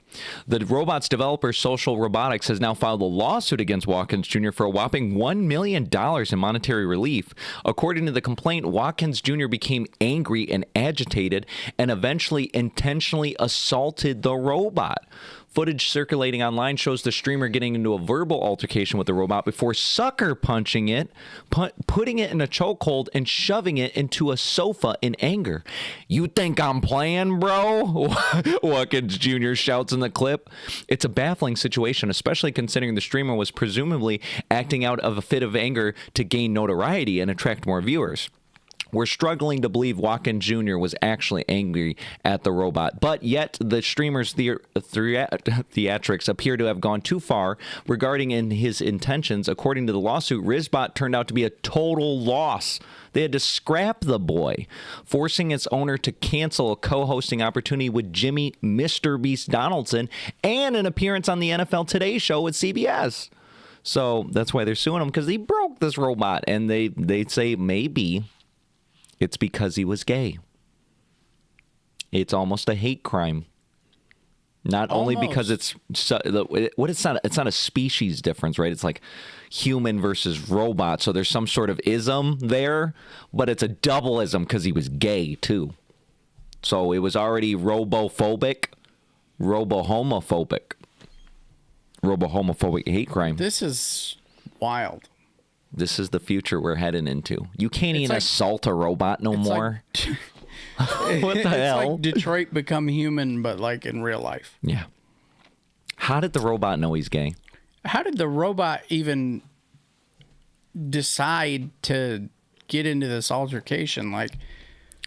The robot's developer, Social Robotics, has now filed a lawsuit against Watkins Jr. for a whopping $1 million in monetary relief. According to the complaint, Watkins Jr. became angry and agitated and eventually intentionally assaulted the robot. Footage circulating online shows the streamer getting into a verbal altercation with the robot before sucker punching it, putting it in a chokehold, and shoving it into a sofa in anger. "You think I'm playing, bro?" Watkins Jr. shouts in the clip. It's a baffling situation, especially considering the streamer was presumably acting out of a fit of anger to gain notoriety and attract more viewers. We're struggling to believe Watkins Jr. was actually angry at the robot, but yet the streamer's theatrics appear to have gone too far regarding his intentions. According to the lawsuit, Rizbot turned out to be a total loss. They had to scrap the boy, forcing its owner to cancel a co-hosting opportunity with Jimmy Mr. Beast Donaldson and an appearance on the NFL Today show with CBS. So that's why they're suing him, because he broke this robot, and they say maybe it's because he was gay. It's almost a hate crime. Not only because it's not a species difference, right? It's like human versus robot. So there's some sort of ism there, but it's a double ism because he was gay too. So it was already robo-homophobic hate crime. This is wild. This is the future we're heading into. You can't even assault a robot no more. What the hell? It's like Detroit become human, but like in real life. Yeah. How did the robot know he's gay? How did the robot even decide to get into this altercation? Like,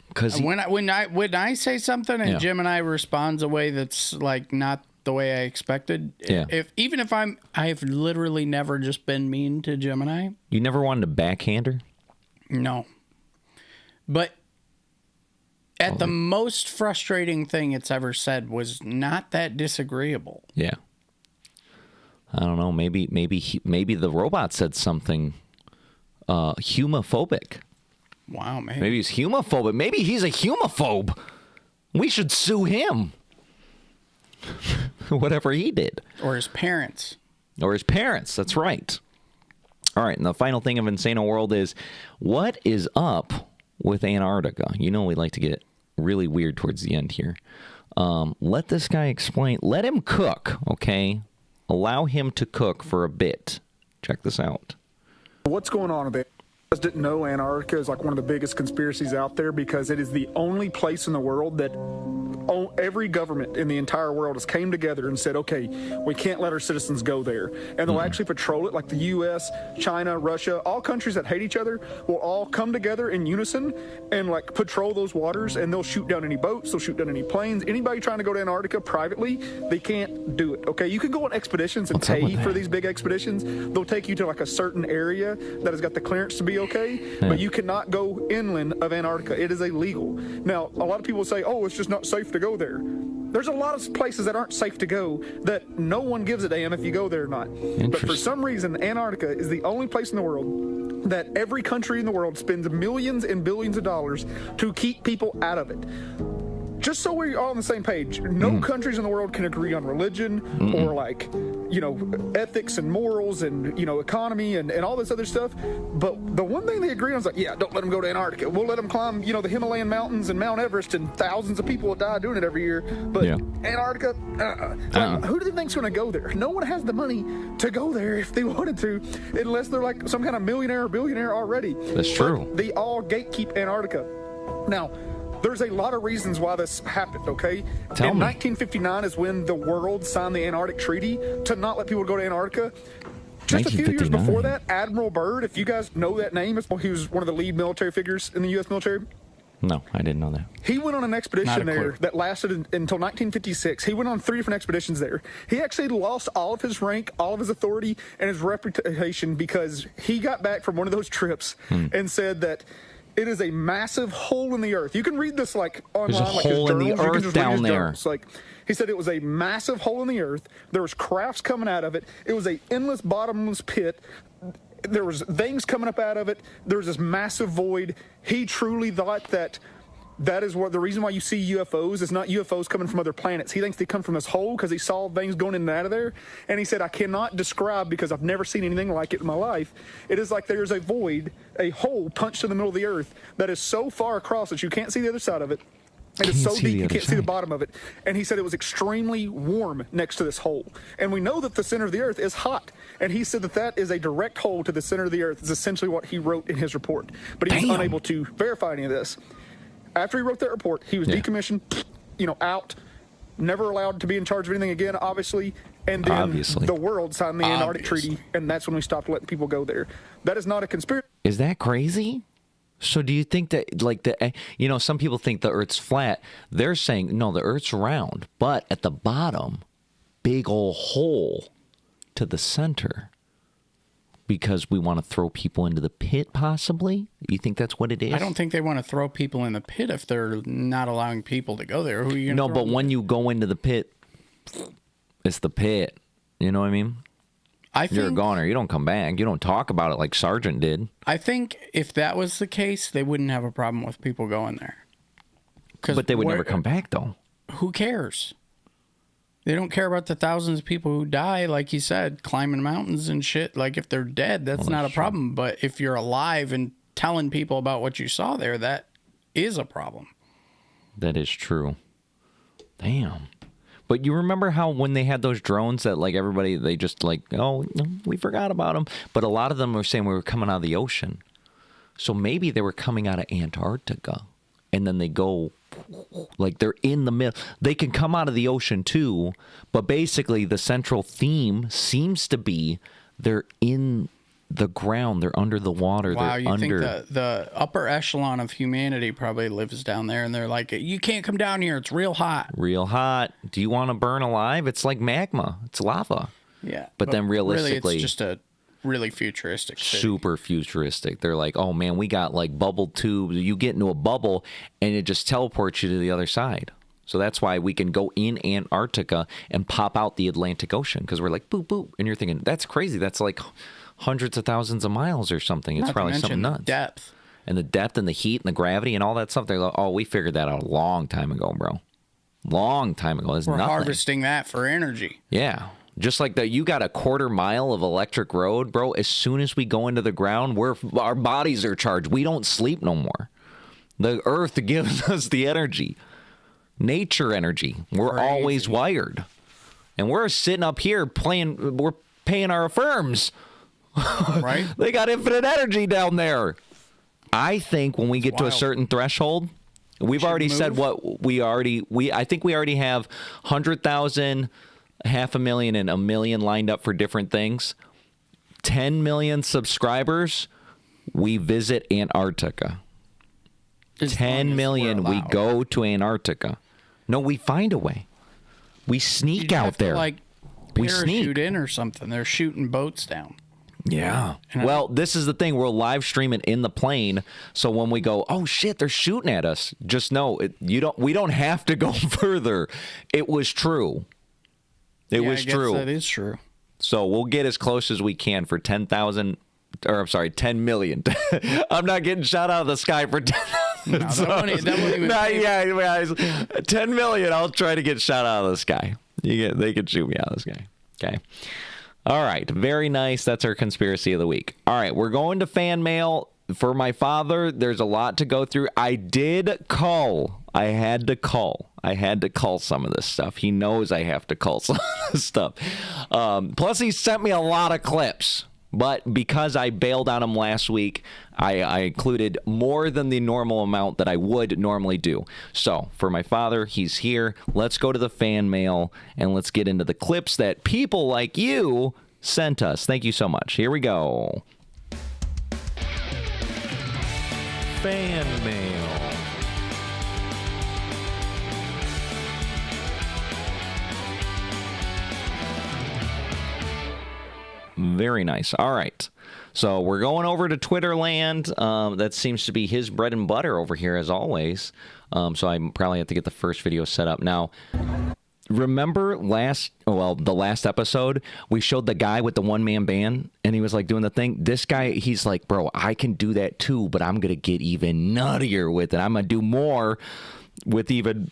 because when I say something and Gemini responds a way that's like not the way I expected. Yeah. If I've literally never just been mean to Gemini. You never wanted to backhand her? No. But the most frustrating thing it's ever said was not that disagreeable. Yeah. I don't know. Maybe the robot said something humophobic. Wow, man. Maybe he's humophobic. Maybe he's a humophobe. We should sue him. Whatever he did. Or his parents. That's right. All right, and the final thing of Insano World is, what is up with Antarctica? You know we like to get really weird towards the end here. Let this guy explain. Let him cook, okay? Allow him to cook for a bit. Check this out. What's going on with it? I just didn't know Antarctica is like one of the biggest conspiracies out there, because it is the only place in the world that every government in the entire world has came together and said, okay, we can't let our citizens go there. And they'll actually patrol it, like the U.S., China, Russia, all countries that hate each other will all come together in unison and like patrol those waters, and they'll shoot down any boats, they'll shoot down any planes. Anybody trying to go to Antarctica privately, they can't do it, okay? You can go on expeditions and pay for these big expeditions. They'll take you to like a certain area that has got the clearance to be okay, but you cannot go inland of Antarctica. It is illegal. Now, a lot of people say, oh, it's just not safe to go there. There's a lot of places that aren't safe to go that no one gives a damn if you go there or not. But for some reason, Antarctica is the only place in the world that every country in the world spends millions and billions of dollars to keep people out of it. just so we're all on the same page, no countries in the world can agree on religion or like, ethics and morals and, economy and all this other stuff. But the one thing they agree on is like, yeah, don't let them go to Antarctica. We'll let them climb, the Himalayan mountains and Mount Everest, and thousands of people will die doing it every year. But Antarctica, who do they think's going to go there? No one has the money to go there if they wanted to, unless they're like some kind of millionaire or billionaire already. That's true. But they all gatekeep Antarctica. Now, there's a lot of reasons why this happened, okay? Tell me. 1959 is when the world signed the Antarctic Treaty to not let people go to Antarctica. Just a few years before that, Admiral Byrd, if you guys know that name, he was one of the lead military figures in the U.S. military. No, I didn't know that. He went on an expedition there that lasted until 1956. He went on 3 different expeditions there. He actually lost all of his rank, all of his authority, and his reputation because he got back from one of those trips and said that it is a massive hole in the earth. You can read this like online. There's a hole in the earth down there. Like, he said it was a massive hole in the earth. There was crafts coming out of it. It was a endless bottomless pit. There was things coming up out of it. There was this massive void. He truly thought that is what the reason why you see UFOs is not UFOs coming from other planets. He thinks they come from this hole because he saw things going in and out of there. And he said, I cannot describe because I've never seen anything like it in my life. It is like there's a void, a hole punched in the middle of the earth that is so far across that you can't see the other side of it. And it's so deep you can't see the bottom of it. And he said it was extremely warm next to this hole. And we know that the center of the earth is hot. And he said that is a direct hole to the center of the earth. It's essentially what he wrote in his report. But he was unable to verify any of this. After he wrote that report, he was decommissioned, out, never allowed to be in charge of anything again, obviously. And then the world signed the Antarctic Treaty, and that's when we stopped letting people go there. That is not a conspiracy. Is that crazy? So do you think that, some people think the Earth's flat. They're saying, no, the Earth's round, but at the bottom, big old hole to the center. Because we want to throw people into the pit, possibly? You think that's what it is? I don't think they want to throw people in the pit if they're not allowing people to go there. Who are you gonna throw but when you go into the pit, it's the pit. You know what I mean? You're a goner. You don't come back. You don't talk about it like Sargent did. I think if that was the case, they wouldn't have a problem with people going there. But they would never come back, though. Who cares? They don't care about the thousands of people who die, like you said, climbing mountains and shit. Like, if they're dead, that's not a problem. But if you're alive and telling people about what you saw there, that is a problem. That is true. Damn. But you remember how when they had those drones that, everybody, they just, we forgot about them. But a lot of them were saying we were coming out of the ocean. So maybe they were coming out of Antarctica. And then they go... they're in the middle. They can come out of the ocean too, but basically the central theme seems to be they're in the ground. They're under the water. Wow, they're you under... think the upper echelon of humanity probably lives down there, and they're like, you can't come down here. It's real hot. Real hot. Do you want to burn alive? It's like magma. It's lava. Yeah. But then realistically... Really, it's just a really futuristic city. Super futuristic. They're like, oh man, we got bubble tubes. You get into a bubble and it just teleports you to the other side. So that's why we can go in Antarctica and pop out the Atlantic Ocean, because we're like, boop, boop. And you're thinking, that's crazy. That's like hundreds of thousands of miles or something. It's probably something nuts. Depth. And the depth and the heat and the gravity and all that stuff. They're like, oh, we figured that out a long time ago, bro. Long time ago. We're harvesting that for energy. Yeah. Just like that, you got a quarter mile of electric road, bro. As soon as we go into the ground, our bodies are charged. We don't sleep no more. The earth gives us the energy. Nature energy. We're always wired. And we're sitting up here we're paying our firms. Right? They got infinite energy down there. I think when we get to a certain threshold, we've already said what I think we already have 100,000, 500,000 and 1 million lined up for different things. 10 million subscribers, we visit Antarctica. 10 million, we go to Antarctica. No, we find a way. We sneak out there. We parachute in or something. They're shooting boats down. Yeah. Well, this is the thing. We'll live stream it in the plane. So when we go, oh shit, they're shooting at us. Just know we don't have to go further. It was true. It was true. That is true. So we'll get as close as we can for 10 million. I'm not getting shot out of the sky for 10,000 that wouldn't even yeah, guys, 10 million. I'll try to get shot out of this guy. They can shoot me out of this guy. Okay. All right. Very nice. That's our conspiracy of the week. All right. We're going to fan mail. For my father, there's a lot to go through. I did call. I had to call some of this stuff. He knows I have to call some of this stuff. Plus, he sent me a lot of clips. But because I bailed on him last week, I included more than the normal amount that I would normally do. So, for my father, he's here. Let's go to the fan mail, and let's get into the clips that people like you sent us. Thank you so much. Here we go. Fan mail. Very nice. All right. So we're going over to Twitter land. That seems to be his bread and butter over here, as always. So I probably have to get the first video set up. Now, remember the last episode, we showed the guy with the one-man band, and he was like doing the thing. This guy, he's like, bro, I can do that too, but I'm going to get even nuttier with it. I'm going to do more with even...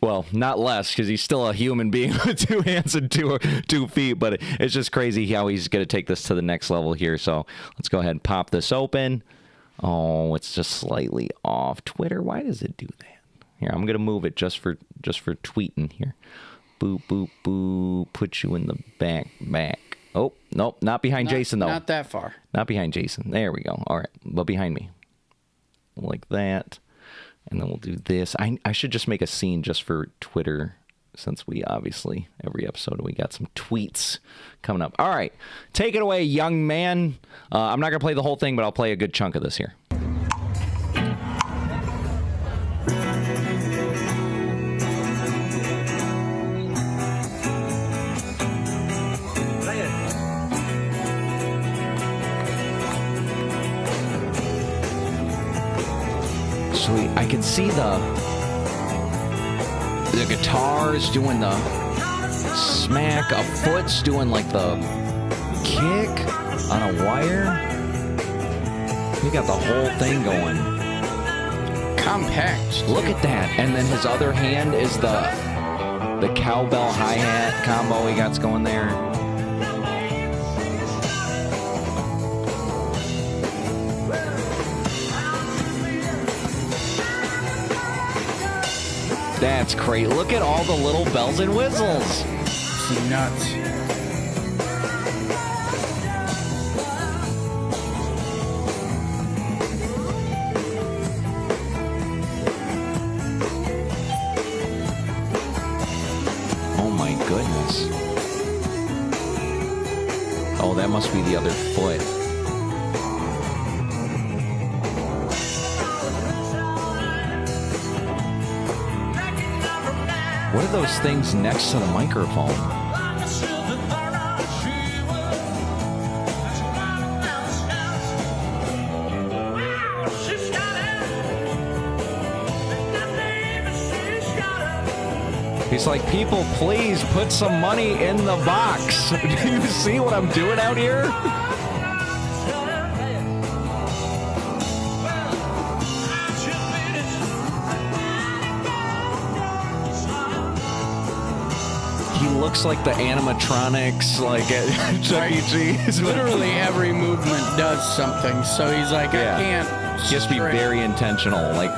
Well, not less, because he's still a human being with 2 hands and two feet, but it's just crazy how he's going to take this to the next level here. So let's go ahead and pop this open. Oh, it's just slightly off. Twitter, why does it do that? Here, I'm going to move it just for tweeting here. Boop, boop, boop. Put you in the back. Oh, nope, not behind Jason, though. Not that far. Not behind Jason. There we go. All right, but behind me. Like that. And then we'll do this. I should just make a scene just for Twitter, since we obviously, every episode, we got some tweets coming up. All right. Take it away, young man. I'm not going to play the whole thing, but I'll play a good chunk of this here. Sweet. I can see the guitars doing the smack, a foot's doing like the kick on a wire. He got the whole thing going. Compact. Look at that. And then his other hand is the cowbell hi-hat combo he got going there. That's great. Look at all the little bells and whistles. Nuts. Oh my goodness. Oh, that must be the other foot. What are those things next to the microphone? He's like, people, please put some money in the box. Do you see what I'm doing out here? Looks like the animatronics, like at Chuck E. Cheese. Literally every movement does something. So he's like, I can't. Just be very intentional. Like,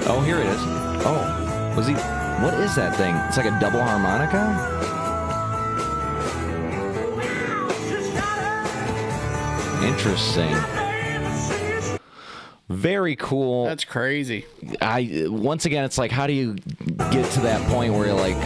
oh, here it is. Oh, was he? What is that thing? It's like a double harmonica. Interesting. Very cool. That's crazy. Once again, it's like, how do you get to that point where you're like,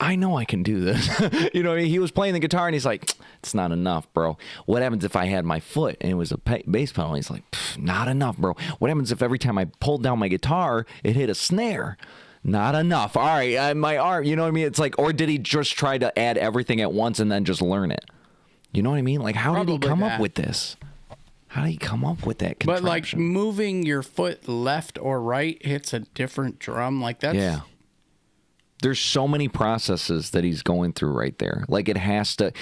I know I can do this. You know what I mean? He was playing the guitar and he's like, it's not enough, bro. What happens if I had my foot and it was a bass pedal? He's like, not enough, bro. What happens if every time I pulled down my guitar, it hit a snare? Not enough. All right, my arm, you know what I mean? It's like, or did he just try to add everything at once and then just learn it? You know what I mean? Like, how did he come up with this? How did he come up with that contraption? But like moving your foot left or right hits a different drum. Like that's There's so many processes that he's going through right there. Like he has to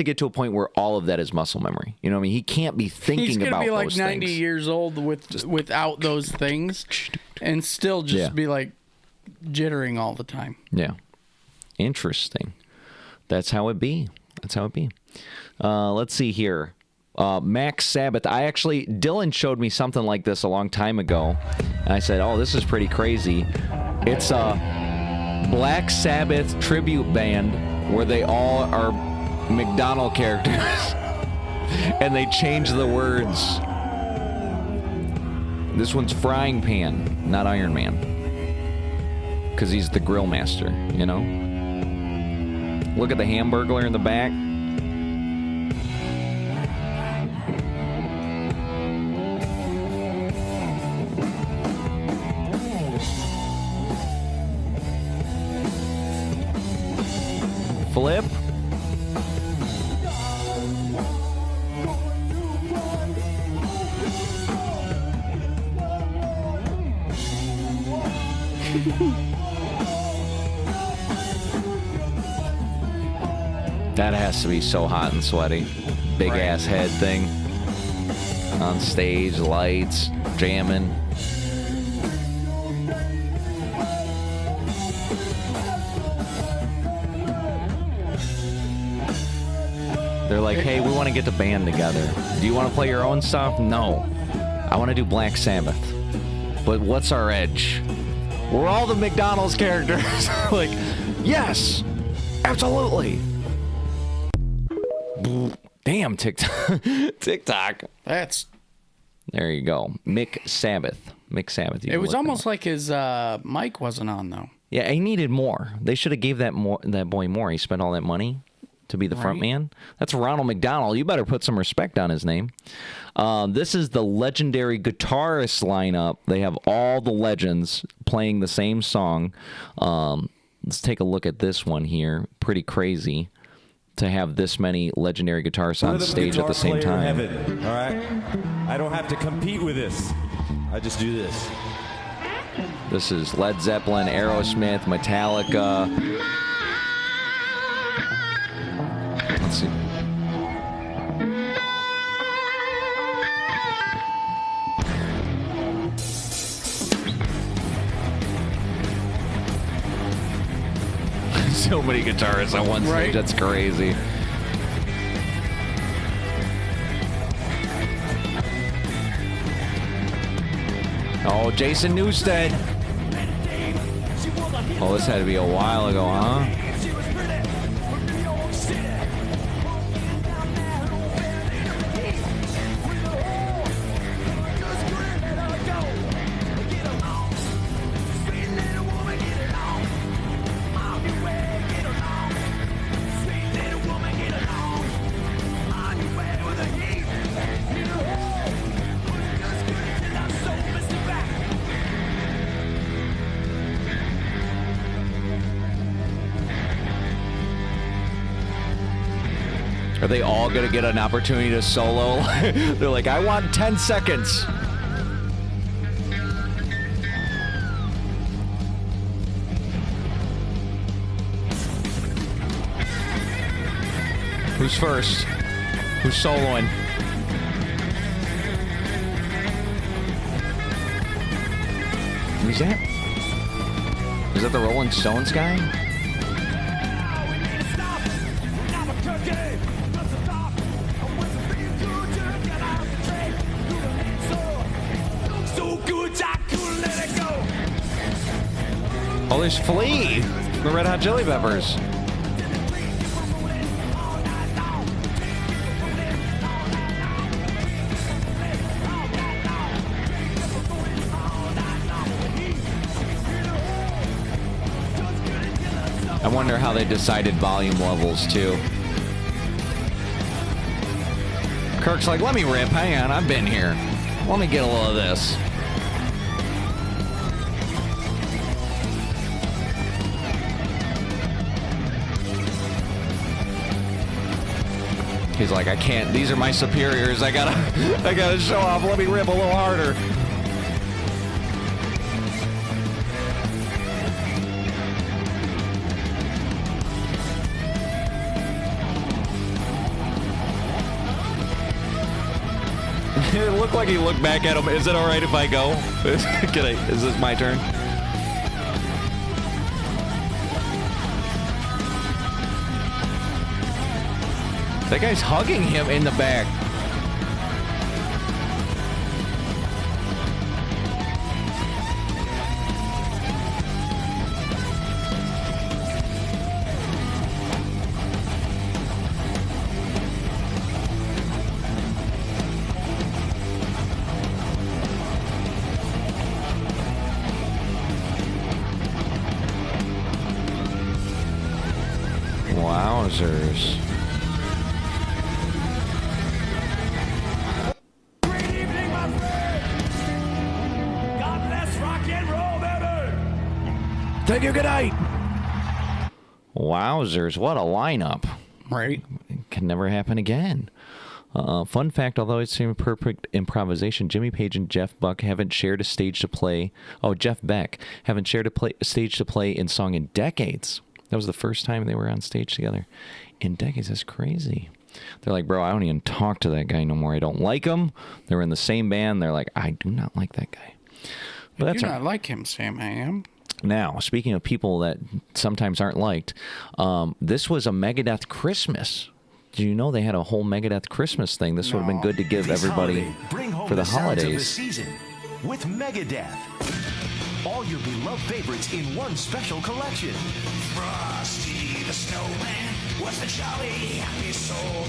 get to a point where all of that is muscle memory. You know what I mean? He can't be thinking about those things. He's going to be like 90 years old without those things and still just be like jittering all the time. Yeah. Interesting. That's how it be. Let's see here. Mac Sabbath. Dylan showed me something like this a long time ago. And I said, oh, this is pretty crazy. It's a Black Sabbath tribute band where they all are McDonald characters. And they change the words. This one's Frying Pan, not Iron Man. Because he's the grill master, you know? Look at the Hamburglar in the back. Flip. That has to be so hot and sweaty. Big ass head thing. On stage, lights, jamming. They're like, hey, we want to get the band together. Do you want to play your own stuff? No. I want to do Black Sabbath. But what's our edge? We're all the McDonald's characters. Like, yes, absolutely. Damn, TikTok. TikTok. There you go. Mick Sabbath. It was almost like his mic wasn't on, though. Yeah, he needed more. They should have gave that boy more. He spent all that money to be the front man. That's Ronald McDonald. You better put some respect on his name. This is the legendary guitarist lineup. They have all the legends playing the same song. Let's take a look at this one here. Pretty crazy to have this many legendary guitarists on stage at the same time. Heaven, all right? I don't have to compete with this. I just do this. This is Led Zeppelin, Aerosmith, Metallica. Let's see. So many guitarists on one stage. That's crazy. Oh, Jason Newsted. Oh, this had to be a while ago, huh? Are they all going to get an opportunity to solo? They're like, I want 10 seconds. Who's first? Who's soloing? Who's that? Is that the Rolling Stones guy? Oh, there's Flea, the Red Hot Chili Peppers. I wonder how they decided volume levels, too. Kirk's like, let me rip, hang on, I've been here. Let me get a little of this. He's like, I can't. These are my superiors. I gotta show off. Let me rip a little harder. It looked like he looked back at him. Is it all right if I go? Is this my turn? That guy's hugging him in the back. Wowzers. Thank you, good night. Wowzers, what a lineup. Right. It can never happen again. Fun fact, although it seemed perfect improvisation, Jimmy Page and Jeff Beck haven't shared a stage to play. Oh, Jeff Beck haven't shared a stage to play in song in decades. That was the first time they were on stage together in decades. That's crazy. They're like, bro, I don't even talk to that guy no more. I don't like him. They were in the same band. They're like, I do not like that guy. But I do not like him, Sam. I am. Now, speaking of people that sometimes aren't liked, this was a Megadeth Christmas. Do you know they had a whole Megadeth Christmas thing? This would have been good to give everybody for the holidays. Season with Megadeth. All your beloved favorites in one special collection. Frosty the Snowman was a jolly happy soul.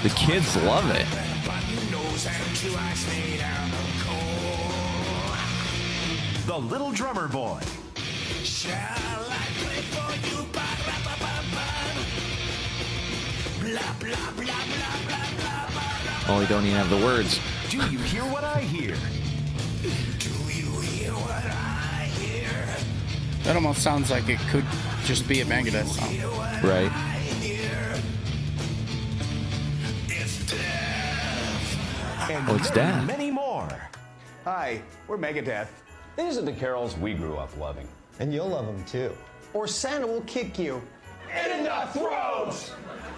The kids love it. The Little Drummer Boy. Shall I play for you? Blah, blah, blah, blah, blah, blah, blah. Oh, we don't even have the words. Do you hear what I hear? Do you hear what I hear? That almost sounds like it could just be a Megadeth song. Right. And it's Death. Many more. Hi, we're Megadeth. These are the carols we grew up loving. And you'll love them too. Or Santa will kick you in the throat!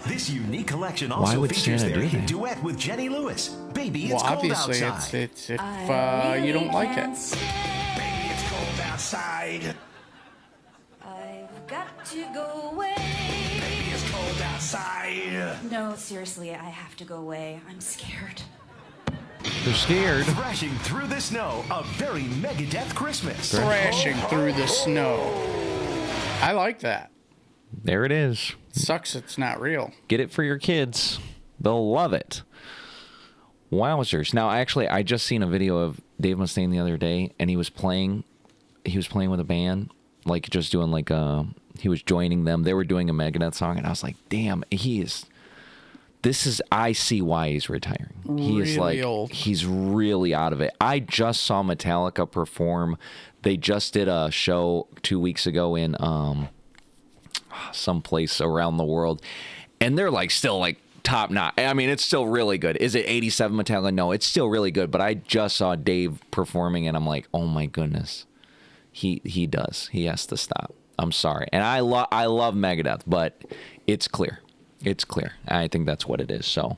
This unique collection Why also would features Santa their do hit that? duet with Jenny Lewis. Baby, Well, it's cold obviously, outside. it's if you don't like it. Baby, it's cold outside. I've got to go away. Baby, it's cold outside. No, seriously, I have to go away. I'm scared. They're scared. Thrashing through the snow, a very Megadeth Christmas. Thrashing through the snow. I like that. There it is. Sucks it's not real. Get it for your kids. They'll love it. Wowzers. Now, actually, I just seen a video of Dave Mustaine the other day, and he was playing with a band, like just doing like he was joining them. They were doing a Megadeth song, and I was like, damn, I see why he's retiring. He is Really like, old. he's really out of it. I just saw Metallica perform. They just did a show 2 weeks ago in someplace around the world, and they're like still like top notch. I mean, it's still really good. Is it 87 Metallica? No, it's still really good. But I just saw Dave performing, and I'm like, oh my goodness, he has to stop. I'm sorry, and I love Megadeth, but it's clear. I think that's what it is. So,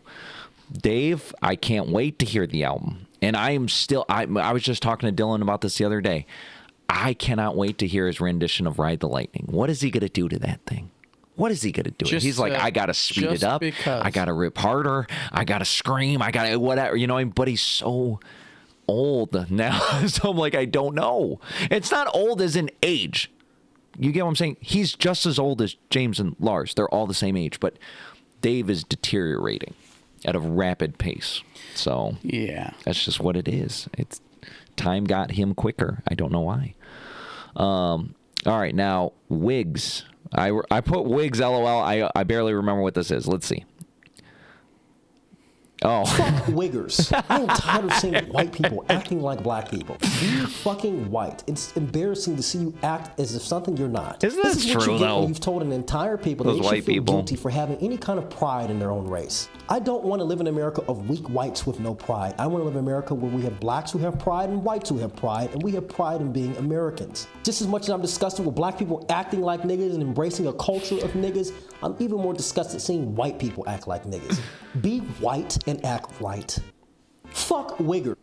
Dave, I can't wait to hear the album, and I was just talking to Dylan about this the other day. I cannot wait to hear his rendition of Ride the Lightning. What is he going to do to that thing? What is he going to do? He's like, I got to speed it up. Because. I got to rip harder. I got to scream. I got to whatever, you know, but he's so old now. So I'm like, I don't know. It's not old as in age. You get what I'm saying? He's just as old as James and Lars. They're all the same age, but Dave is deteriorating at a rapid pace. So yeah, that's just what it is. It's time got him quicker. I don't know why. All right, now wigs. I put wigs. LOL. I barely remember what this is. Let's see. Oh. Fuck wiggers. I am tired of seeing white people acting like black people. Be fucking white. It's embarrassing to see you act as if something you're not. Isn't that this is what true, you get though? when you've told an entire people Those that they white should feel people. guilty for having any kind of pride in their own race. I don't want to live in America of weak whites with no pride. I want to live in America where we have blacks who have pride and whites who have pride, and we have pride in being Americans. Just as much as I'm disgusted with black people acting like niggas and embracing a culture of niggas, I'm even more disgusted seeing white people act like niggas. Be white and act right. Fuck Wigger.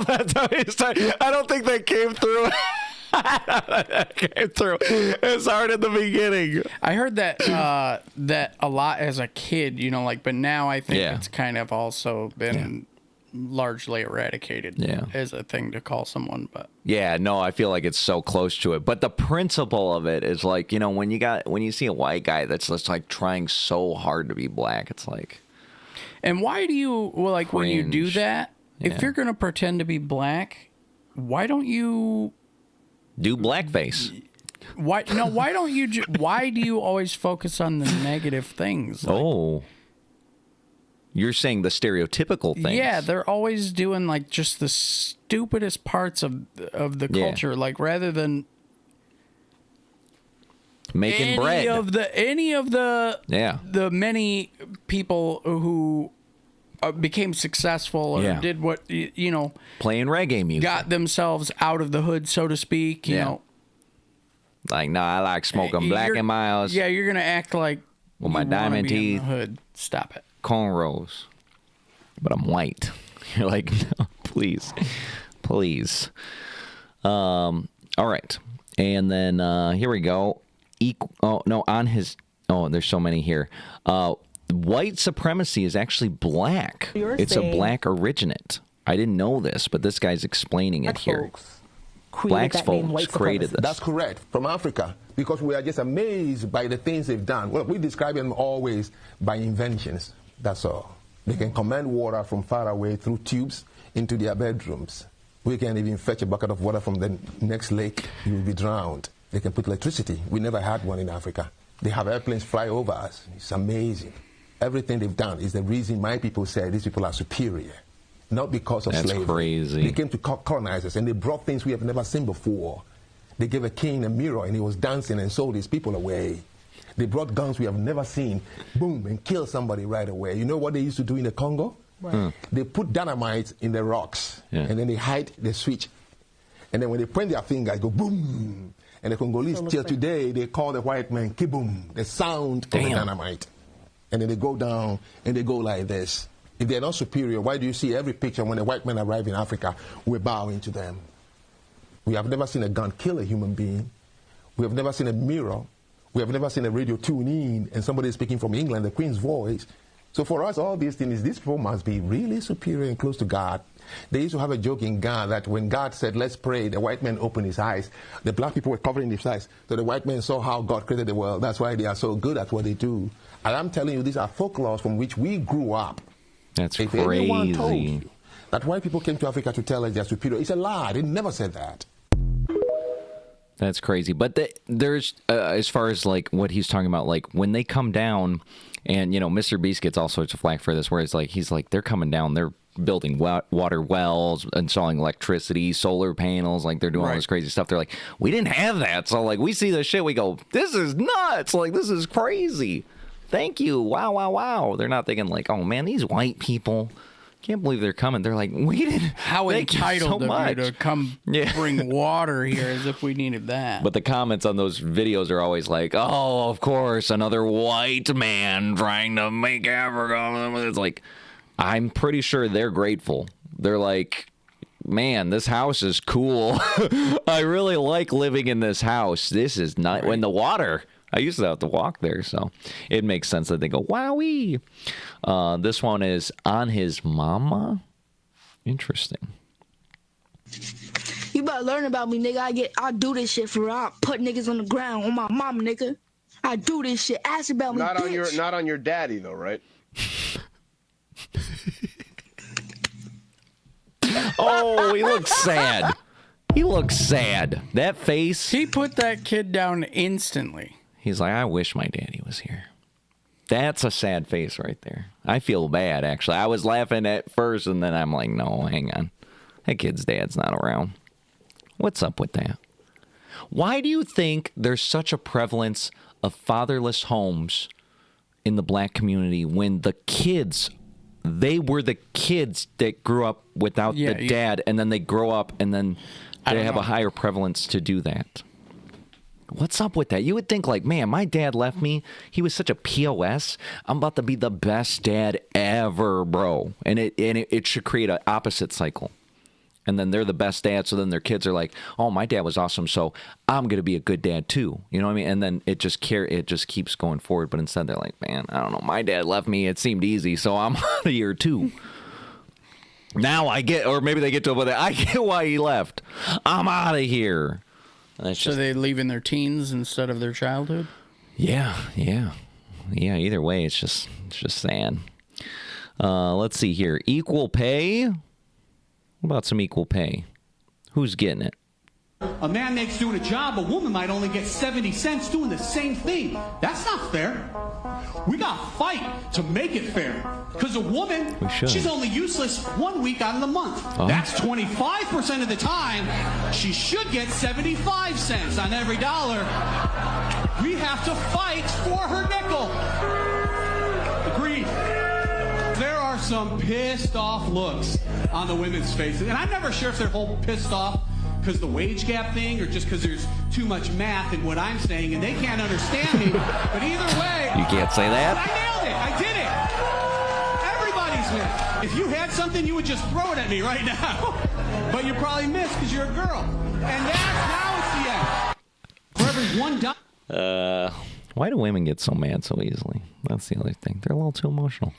That's how he started. I don't think that came through. Came through as hard at the beginning. I heard that that a lot as a kid, you know, like, but now I think it's kind of also been largely eradicated as a thing to call someone. But yeah, no, I feel like it's so close to it. But the principle of it is like, you know, when you see a white guy that's just like trying so hard to be black, it's like. And why do you like when you do that? Yeah. If you're gonna pretend to be black, why don't you do blackface? Why don't you? Why do you always focus on the negative things? Like, you're saying the stereotypical things. Yeah, they're always doing like just the stupidest parts of the culture, like rather than making bread. Any of the the many people who became successful or did what you know, playing reggae music, got themselves out of the hood, so to speak. You know, like no, I like smoking black in my house. Yeah, you're gonna act like with my diamond teeth, in the hood. Stop it. Cornrows, but I'm white. You're like, no, please. All right, and then here we go. There's so many here. White supremacy is actually black. It's a black originate. I didn't know this, but this guy's explaining it here. Black folks created this. That's correct. From Africa. Because we are just amazed by the things they've done. Well, we describe them always by inventions. That's all. They can command water from far away through tubes into their bedrooms. We can even fetch a bucket of water from the next lake. You will be drowned. They can put electricity. We never had one in Africa. They have airplanes fly over us. It's amazing. Everything they've done is the reason my people say these people are superior. Not because of slavery. That's crazy. They came to colonize us, and they brought things we have never seen before. They gave a king a mirror, and he was dancing and sold his people away. They brought guns we have never seen, boom, and killed somebody right away. You know what they used to do in the Congo? They put dynamite in the rocks, and then they hide the switch. And then when they point their finger, it go boom. And the Congolese till today, they call the white man kiboom, the sound of the dynamite. And then they go down, and they go like this. If they're not superior, why do you see every picture when the white men arrive in Africa, we bow into them? We have never seen a gun kill a human being. We have never seen a mirror. We have never seen a radio tune in and somebody speaking from England, the Queen's voice. So for us, all these things, these people must be really superior and close to God. They used to have a joke in Ghana that when God said, let's pray, the white man opened his eyes. The black people were covering his eyes. So the white man saw how God created the world. That's why they are so good at what they do. And I'm telling you, these are folklores from which we grew up. That's if crazy. Anyone told you that white people came to Africa to tell us they're superior, it's a lie. They never said that. That's crazy. But there's, as far as like what he's talking about, like when they come down, and you know, Mr. Beast gets all sorts of flack for this, where it's like, he's like, they're coming down, they're building water wells, installing electricity, solar panels, like they're doing all this crazy stuff. They're like, we didn't have that. So like, we see this shit, we go, this is nuts. Like, this is crazy. Thank you. Wow, wow, wow. They're not thinking like, oh man, these white people, can't believe they're coming. They're like, we didn't. How entitled of you to come bring water here, as if we needed that. But the comments on those videos are always like, oh, of course, another white man trying to make Africa. It's like, I'm pretty sure they're grateful. They're like, man, this house is cool. I really like living in this house. This is not when the water. I used to have to walk there, so it makes sense that they go, wowee. This one is on his mama. Interesting. You better learn about me, nigga. I do this shit for real. I put niggas on the ground on my mama, nigga. I do this shit. Ask about me, bitch. Not on your daddy though, right? Oh, he looks sad. He looks sad. That face. He put that kid down instantly. He's like, I wish my daddy was here. That's a sad face right there. I feel bad, actually. I was laughing at first, and then I'm like, no, hang on. That kid's dad's not around. What's up with that? Why do you think there's such a prevalence of fatherless homes in the black community when the kids, they were the kids that grew up without the dad, and then they grow up, and then they have a higher prevalence to do that? What's up with that? You would think, like, man, my dad left me. He was such a POS. I'm about to be the best dad ever, bro. And it should create an opposite cycle. And then they're the best dad, so then their kids are like, oh, my dad was awesome, so I'm going to be a good dad too. You know what I mean? And then it just keeps going forward. But instead they're like, man, I don't know. My dad left me. It seemed easy, so I'm out of here too. Now I get, or maybe they get to a point that I get why he left. I'm out of here. So they leave in their teens instead of their childhood? Yeah. Either way, it's just sad. Let's see here. Equal pay. What about some equal pay? Who's getting it? A man makes doing a job, a woman might only get 70 cents doing the same thing. That's not fair. We got to fight to make it fair. Because a woman, she's only useless 1 week out of the month. Oh. That's 25% of the time. She should get 75 cents on every dollar. We have to fight for her nickel. Agreed. There are some pissed off looks on the women's faces. And I'm never sure if they're whole pissed off because the wage gap thing or just because there's too much math in what I'm saying and they can't understand me. But either way... You can't say that. I nailed it. I did it. Everybody's win. If you had something, you would just throw it at me right now. But you probably missed because you're a girl. And now it's the end. For every $1... Why do women get so mad so easily? That's the other thing. They're a little too emotional.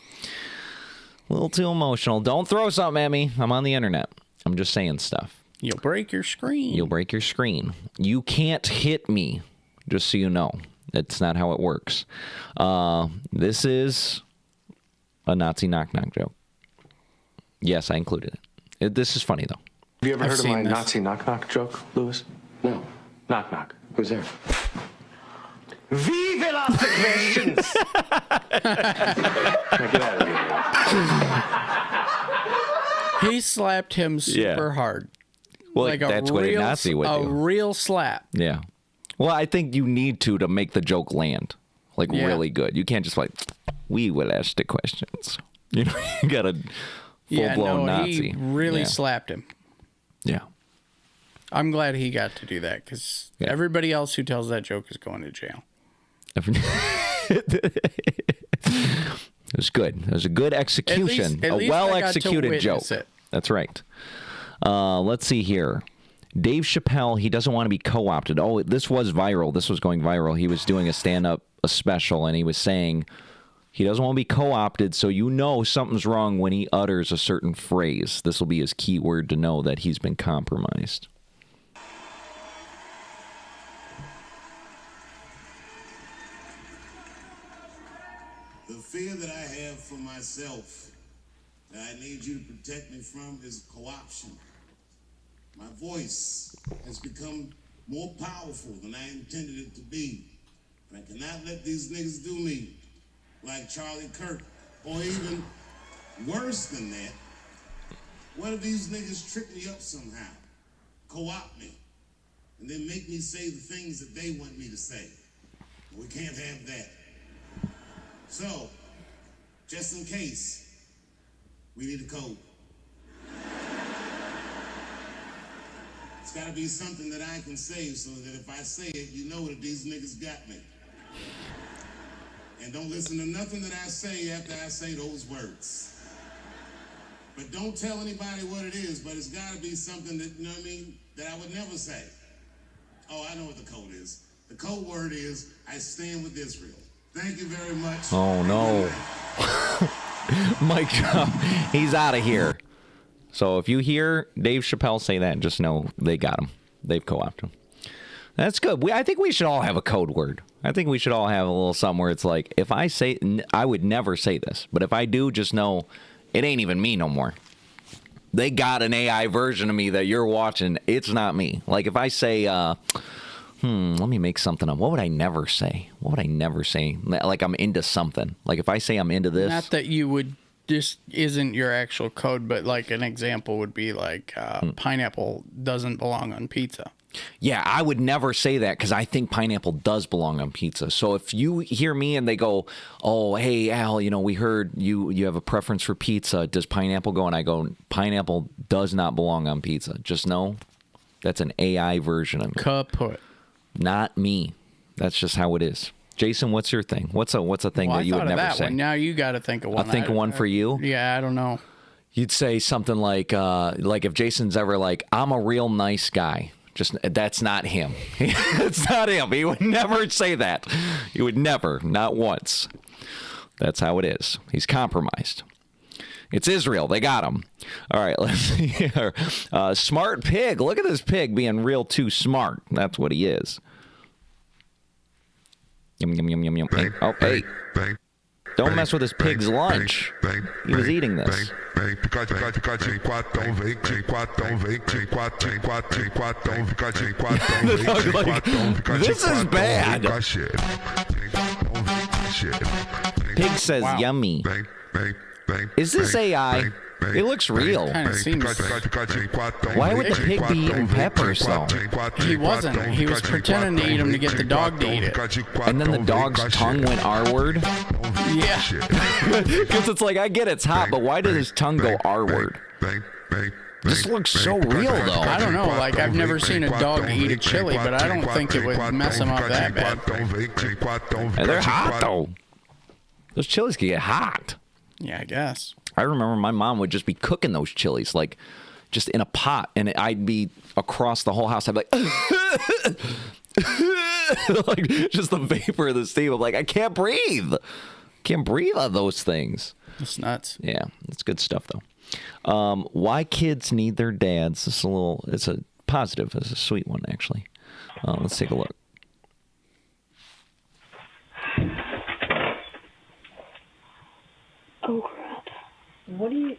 Don't throw something at me. I'm on the internet. I'm just saying stuff. You'll break your screen. You can't hit me, just so you know. That's not how it works. This is a Nazi knock-knock joke. Yes, I included it. This is funny, though. Have you ever heard of my Nazi knock-knock joke, Lewis? No. Knock-knock. Who's there? Vive las questions! Now get out of here. He slapped him super hard. Well, like that's what a Nazi would do. A real slap. Yeah. Well, I think you need to make the joke land. Really good. You can't just we will ask the questions. You know, you got a full-blown Nazi. He really slapped him. Yeah. I'm glad he got to do that because everybody else who tells that joke is going to jail. It was good. It was a good execution. At least a well-executed joke. That's right. Let's see here. Dave Chappelle, he doesn't want to be co-opted. Oh, this was viral. This was going viral. He was doing a stand-up, a special, and he was saying he doesn't want to be co-opted, so you know something's wrong when he utters a certain phrase. This will be his key word to know that he's been compromised. The fear that I have for myself, that I need you to protect me from, is co-option. My voice has become more powerful than I intended it to be. But I cannot let these niggas do me like Charlie Kirk, or even worse than that. What if these niggas trip me up somehow, co-opt me, and then make me say the things that they want me to say? We can't have that. So, just in case, we need a code. It's gotta be something that I can say so that if I say it, you know that these niggas got me. And don't listen to nothing that I say after I say those words. But don't tell anybody what it is, but it's gotta be something that, you know what I mean, that I would never say. Oh, I know what the code is. The code word is, I stand with Israel. Thank you very much. Oh, no. Mike, he's out of here. So if you hear Dave Chappelle say that, just know they got him. They've co-opted him. That's good. I think we should all have a code word. I think we should all have a little something where it's like, if I say, I would never say this, but if I do, just know it ain't even me no more. They got an AI version of me that you're watching. It's not me. Like if I say, let me make something up. What would I never say? Like I'm into something. Like if I say I'm into this. Not that you would, this isn't your actual code, but like an example would be like pineapple doesn't belong on pizza. Yeah, I would never say that because I think pineapple does belong on pizza. So if you hear me and they go, oh, hey, Al, you know, we heard you have a preference for pizza. Does pineapple go? And I go, pineapple does not belong on pizza. Just know that's an AI version of me. Kaput. Not me. That's just how it is. Jason, what's your thing? What's a thing that you would never say? One. Now you got to think of one. I'll think of one for you? Yeah, I don't know. You'd say something like if Jason's ever like, I'm a real nice guy. Just that's not him. It's not him. He would never say that. He would never, not once. That's how it is. He's compromised. It's Israel. They got him. All right, let's see here. Smart pig. Look at this pig being real too smart. That's what he is. Yum, yum, yum, yum, yum. Hey, oh, hey. Don't mess with this pig's lunch. He was eating this. This is bad. Pig says yummy. Is this AI? It looks real. Why would the pig be eating peppers, though? He wasn't. He was pretending to eat them to get the dog to eat it. And then the dog's tongue went R-word? Yeah. Because it's like, I get it's hot, but why does his tongue go R-word? This looks so real, though. I don't know. Like, I've never seen a dog eat a chili, but I don't think it would mess him up that bad. And they're hot, though. Those chilies can get hot. Yeah, I guess. I remember my mom would just be cooking those chilies, like, just in a pot, and I'd be across the whole house. I'd be like, like, just the vapor of the steam. I'm like, I can't breathe. Can't breathe on those things. It's nuts. Yeah, it's good stuff, though. Why kids need their dads. It's a positive. It's a sweet one, actually. Let's take a look. Oh, crap. What do you...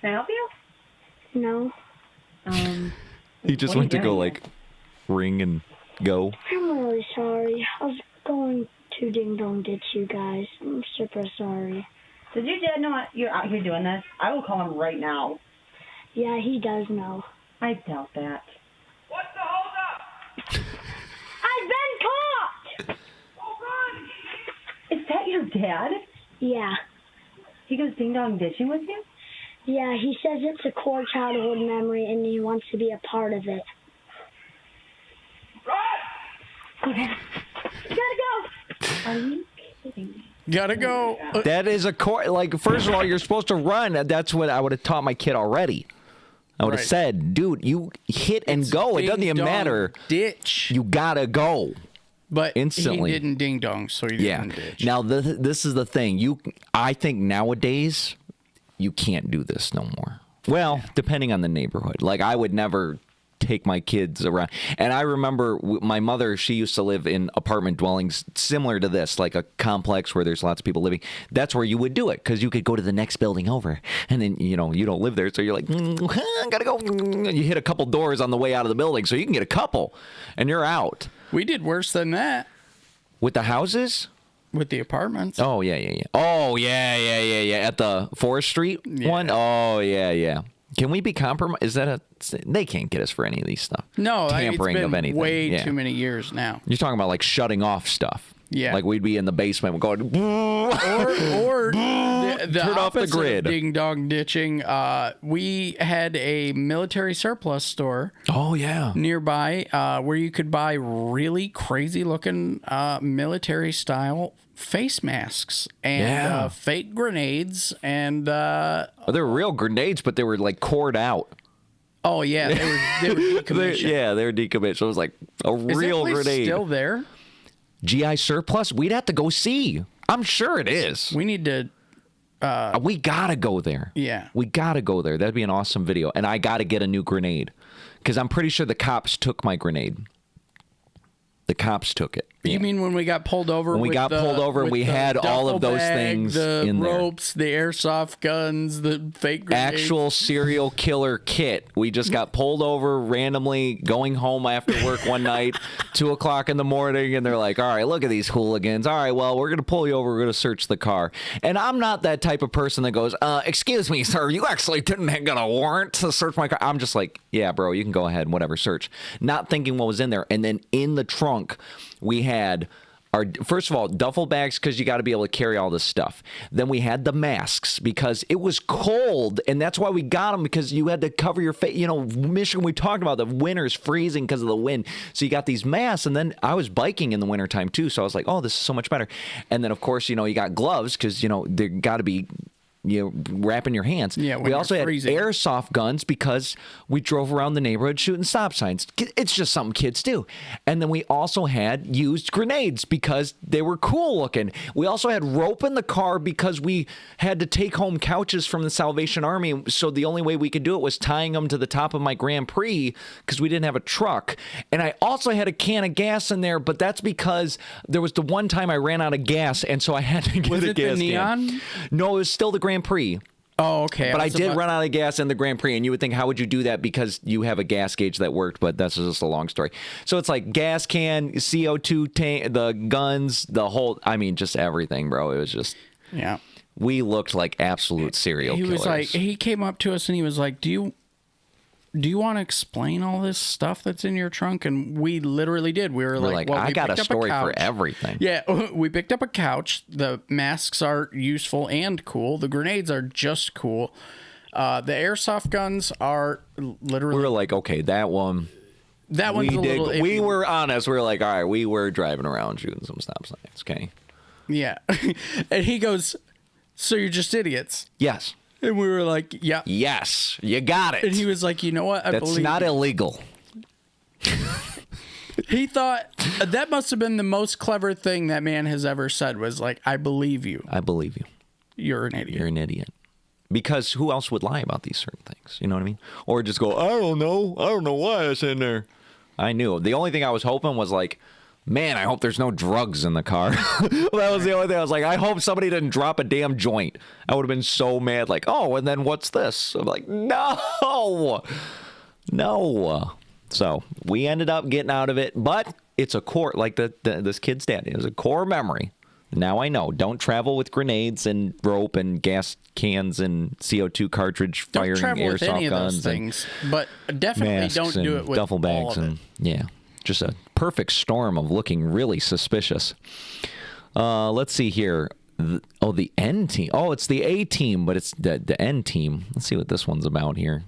Can I help you? No. He just went to go, like, ring and go. I'm really sorry. I was going to ding-dong ditch you guys. I'm super sorry. Did your dad know you're out here doing this? I will call him right now. Yeah, he does know. I doubt that. What's the holdup? I've been caught! Oh, run! Is that your dad? Yeah. He goes ding-dong ditching with you? Yeah, he says it's a core childhood memory and he wants to be a part of it. Run! Okay. Gotta go! Are you kidding me? Gotta go. That is a core. Like, first of all, you're supposed to run. That's what I would have taught my kid already. I would have said, dude, you hit and go. It doesn't even matter. Ditch. You gotta go. But instantly. He didn't ding dong, so he didn't ditch. Now this is the thing. I think nowadays you can't do this no more. Well, depending on the neighborhood. Like, I would never take my kids around. And I remember my mother, she used to live in apartment dwellings similar to this, like a complex where there's lots of people living. That's where you would do it, because you could go to the next building over. And then, you don't live there, so you're like, gotta go. And you hit a couple doors on the way out of the building, so you can get a couple, and you're out. We did worse than that. With the houses? With the apartments. Oh, yeah. Oh, yeah. At the Forest Street one? Oh, yeah. Can we be compromised? Is that they can't get us for any of these stuff. No, tampering it's been of anything. way too many years now. You're talking about like shutting off stuff. Yeah. Like we'd be in the basement going, or the turn off the grid. Ding dong ditching. We had a military surplus store. Oh yeah. Nearby, where you could buy really crazy looking military style face masks and fake grenades and they were real grenades, but they were like cored out. Oh yeah, they were decommissioned. they were decommissioned. So it was like a real grenade. Still there? GI surplus? We'd have to go see. I'm sure it is. We need to. We gotta go there. Yeah, we gotta go there. That'd be an awesome video. And I gotta get a new grenade, because I'm pretty sure the cops took my grenade. The cops took it. You mean when we got pulled over? When we got pulled over and we had all of those things in there. The ropes, the airsoft guns, the fake grenades. Actual serial killer kit. We just got pulled over randomly going home after work one night, 2 o'clock in the morning, and they're like, all right, look at these hooligans. All right, well, we're going to pull you over. We're going to search the car. And I'm not that type of person that goes, excuse me, sir, you actually didn't get a warrant to search my car. I'm just like, yeah, bro, you can go ahead and whatever, search. Not thinking what was in there. And then in the trunk, we had First of all, duffel bags, because you got to be able to carry all this stuff. Then we had the masks because it was cold, and that's why we got them, because you had to cover your face. You know, Michigan, we talked about the winter's freezing because of the wind. So you got these masks, and then I was biking in the wintertime too. So I was like, oh, this is so much better. And then, of course, you know, you got gloves because, you know, they got to be, you know, wrapping your hands. Yeah, we also had airsoft guns because we drove around the neighborhood shooting stop signs. It's just something kids do. And then we also had used grenades because they were cool looking. We also had rope in the car because we had to take home couches from the Salvation Army. So the only way we could do it was tying them to the top of my Grand Prix because we didn't have a truck. And I also had a can of gas in there, but that's because there was the one time I ran out of gas, and so I had to get a gas can. Was it the neon? No, it was still the Grand Prix. Oh, okay. But I did run out of gas in the Grand Prix, and you would think, how would you do that? Because you have a gas gauge that worked, but that's just a long story. So it's like gas can, CO2 tank, the guns, the whole, I mean, just everything, bro. It was just, yeah. We looked like absolute serial killers. He was like, he came up to us and he was like, do you want to explain all this stuff that's in your trunk? And we literally did. We're like, well, I got a story for everything. Yeah, we picked up a couch. The masks are useful and cool. The grenades are just cool. The airsoft guns are literally... We were like, okay, that one's a little... We were honest. We were like, all right, we were driving around shooting some stop signs, okay? Yeah. And he goes, so you're just idiots? Yes. And we were like, yeah. Yes, you got it. And he was like, you know what? That's not illegal. He thought that must have been the most clever thing that man has ever said, was like, I believe you. I believe you. You're an idiot. You're an idiot. Because who else would lie about these certain things? You know what I mean? Or just go, I don't know. I don't know why it's in there. I knew. The only thing I was hoping was like, man, I hope there's no drugs in the car. That was the only thing. I was like, I hope somebody didn't drop a damn joint. I would have been so mad. Like, oh, and then what's this? I'm like, no. So we ended up getting out of it. But it's a core, like this kid's dad. It was a core memory. Now I know. Don't travel with grenades and rope and gas cans and CO2 cartridge firing airsoft guns. Those things, but definitely don't do it with duffel bags all of it. Yeah. Just a perfect storm of looking really suspicious. Let's see here. The N team. Oh, it's the A team, but it's the N team. Let's see what this one's about here.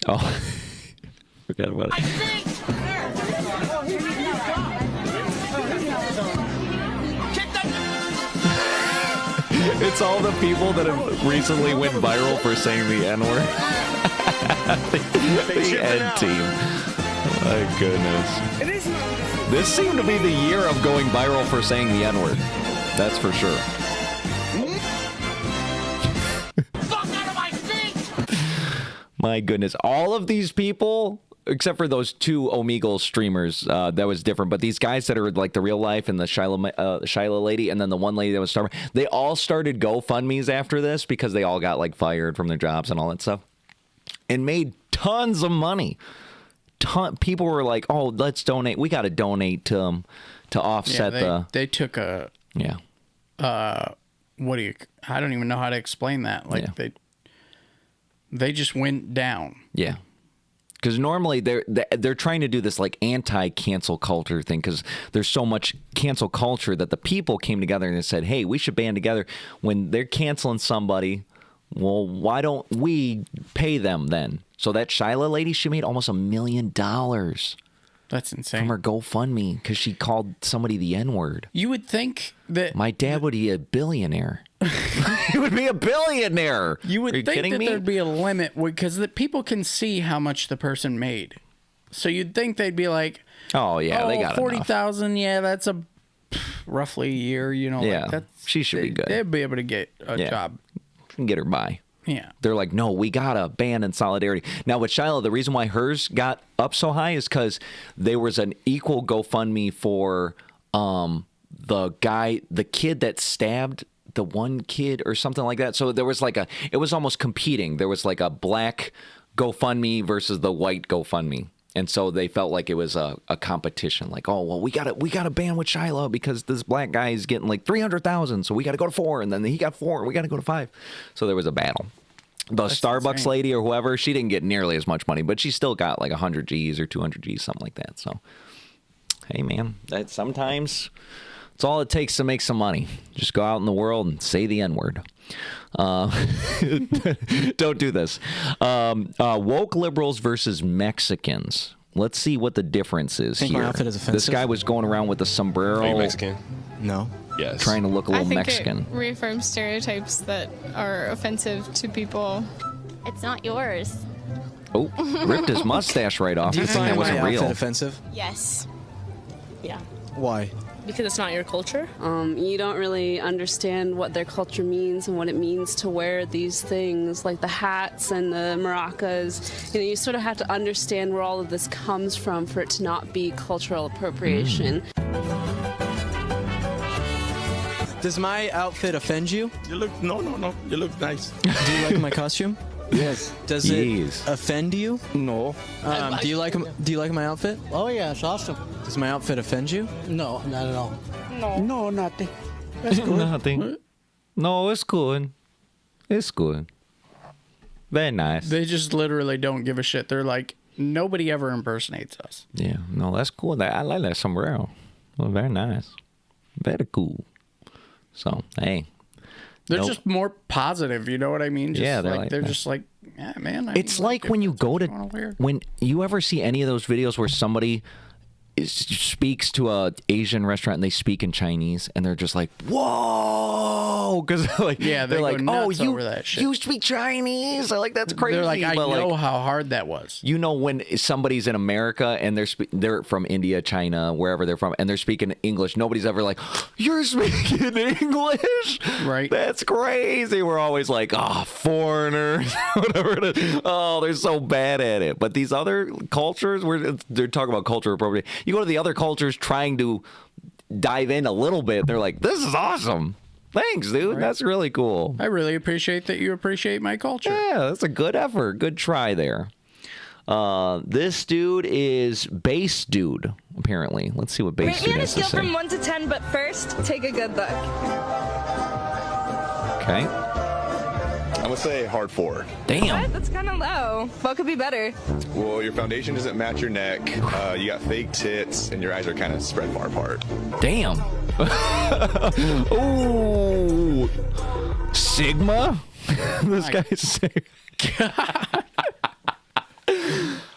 Oh, forgot about it. It's all the people that have recently went viral for saying the N-word. the N team. My goodness. This seemed to be the year of going viral for saying the N-word. That's for sure. Fuck out of my feet! My goodness. All of these people, except for those two Omegle streamers, that was different. But these guys that are like the real life and the Shyla lady, and then the one lady that was starving, they all started GoFundMes after this because they all got like fired from their jobs and all that stuff, and made tons of money. People were like, oh, let's donate. We got to donate to them to offset they took a I don't even know how to explain that. Like they just went down. Yeah. Because normally they're trying to do this like anti-cancel culture thing, because there's so much cancel culture that the people came together and they said, hey, we should band together. When they're canceling somebody, well, why don't we pay them then? So that Shyla lady, she made almost $1 million. That's insane. From her GoFundMe because she called somebody the N-word. You would think that my dad would be a billionaire. He would be a billionaire. You would think that there'd be a limit because the people can see how much the person made. So you'd think they'd be like, oh yeah, they got 40,000. Yeah, that's roughly a year. You know, yeah, like she should be good. They'd be able to get a job. Can get her by. Yeah. They're like, no, we got a band in solidarity. Now with Shyla, the reason why hers got up so high is because there was an equal GoFundMe for the kid that stabbed the one kid or something like that. So there was like it was almost competing. There was like a black GoFundMe versus the white GoFundMe. And so they felt like it was a competition. Like, oh, well, we got to band with Shyla because this black guy is getting like 300,000. So we got to go to 4. And then he got 4. We got to go to 5. So there was a battle. That's Starbucks insane. Lady or whoever, she didn't get nearly as much money, but she still got like 100 G's or 200 G's, something like that. So, hey, man, that sometimes it's all it takes to make some money. Just go out in the world and say the N-word. Don't do this. Woke liberals versus Mexicans. Let's see what the difference is think here. my outfit is offensive. This guy was going around with a sombrero. Are you Mexican? No. Yes. Trying to look a little I think Mexican. it reaffirms stereotypes that are offensive to people. It's not yours. Oh, ripped his mustache right off. Do you I think find that wasn't my outfit real. offensive? Yes. Yeah. Why? Because it's not your culture. You don't really understand what their culture means and what it means to wear these things, like the hats and the maracas. You know, you sort of have to understand where all of this comes from for it to not be cultural appropriation. Does my outfit offend you? You look no. You look nice. Do you like my costume? Yes. Does it offend you? No. Do you like my outfit? Oh yeah, it's awesome. Does my outfit offend you? No, not at all. No, nothing. That's good. Nothing. No, it's good. It's good. Very nice. They just literally don't give a shit. They're like, nobody ever impersonates us. Yeah, no, that's cool. I like that sombrero. Well, very nice. Very cool. So, hey. They're just more positive, you know what I mean? Just Yeah, they're like like they're that. just like, yeah, man. It's like when you go to when you ever see any of those videos where somebody speaks to a Asian restaurant and they speak in Chinese and they're just like, whoa, because like Yeah, they they're go like, nuts oh, over that shit. you speak Chinese? They're like, that's crazy. They're like, I But, know how hard that was. You know, when somebody's in America and they're from India, China, wherever they're from, and they're speaking English, nobody's ever like, you're speaking English? Right. That's crazy. We're always like, oh, foreigners, whatever it is. Oh, they're so bad at it. But these other cultures, they're talking about culture appropriate. You go to the other cultures trying to dive in a little bit, they're like, this is awesome. Thanks, dude. Right. That's really cool. I really appreciate that you appreciate my culture. Yeah, that's a good effort. Good try there. This dude is Bass Dude, apparently. Let's see what Bass Rate me Dude on a has to scale say. from 1 to 10, but first, take a good look. Okay. I'm gonna say hard 4. Damn. What? That's kind of low. What could be better? Well, your foundation doesn't match your neck. You got fake tits, and your eyes are kind of spread far apart. Damn. Ooh. Sigma? This guy's sick.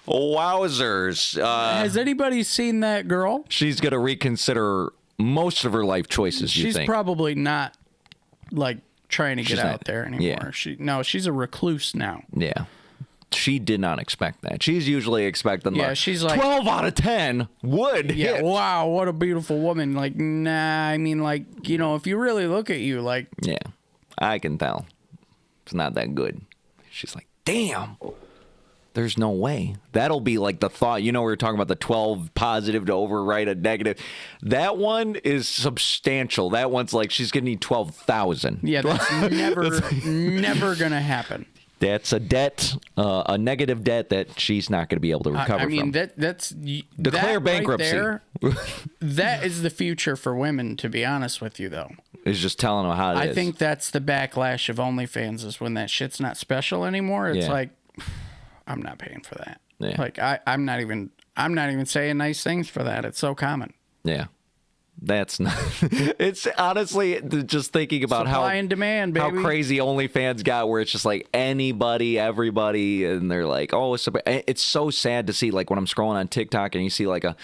Wowzers. Has anybody seen that girl? She's going to reconsider most of her life choices, you She's think? probably not like trying to get She's out not- there anymore. yeah. She's a recluse now. Yeah. She did not expect that. She's usually expecting Yeah, like she's like 12 out of 10 would Yeah, hit. wow, what a beautiful woman. Like, nah, I mean, like, you know, if you really look at you, like, Yeah, I can tell. It's not that good. She's like, damn, there's no way. That'll be like the thought. You know, we were talking about the 12 positive to overwrite a negative. That one is substantial. That one's like, she's going to need 12,000. yeah, that's never gonna happen. That's a debt, a negative debt that she's not going to be able to recover I mean, from. that's Declare that bankruptcy. Right there, that is the future for women, to be honest with you, though. It's just telling them how it is. I think that's the backlash of OnlyFans is when that shit's not special anymore. It's Yeah. like, I'm not paying for that. Yeah. Like I'm not even saying nice things for that. It's so common. Yeah. That's not. It's honestly just thinking about Supply and demand, baby. how crazy OnlyFans got, where it's just like anybody, everybody, and they're like, oh, it's so sad to see. Like when I'm scrolling on TikTok and you see like a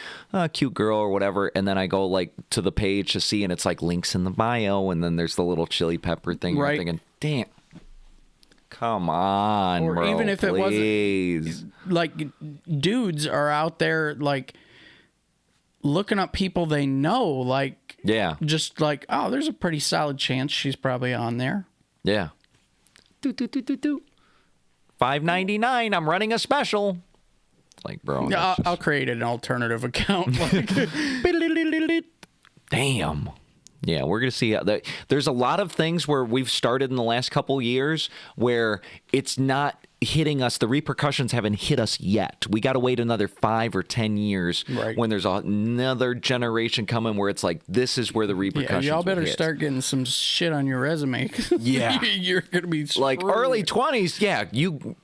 cute girl or whatever, and then I go like to the page to see, and it's like links in the bio, and then there's the little chili pepper thing. Right. You're thinking, damn. Come on, Or bro, even if please. it wasn't, like, dudes are out there like looking up people they know, like, Yeah. just like, oh, there's a pretty solid chance she's probably on there. Yeah. $5.99. I'm running a special. Like, bro. Yeah, I'll create an alternative account. Like, Damn. Yeah, we're going to see. There's a lot of things where we've started in the last couple years where it's not hitting us. The repercussions haven't hit us yet. We got to wait another 5 or 10 years when there's another generation coming where it's like, this is where the repercussions y'all better will hit. start getting some shit on your resume. 'Cause Yeah. you're going to be Like screwed. early 20s, yeah, you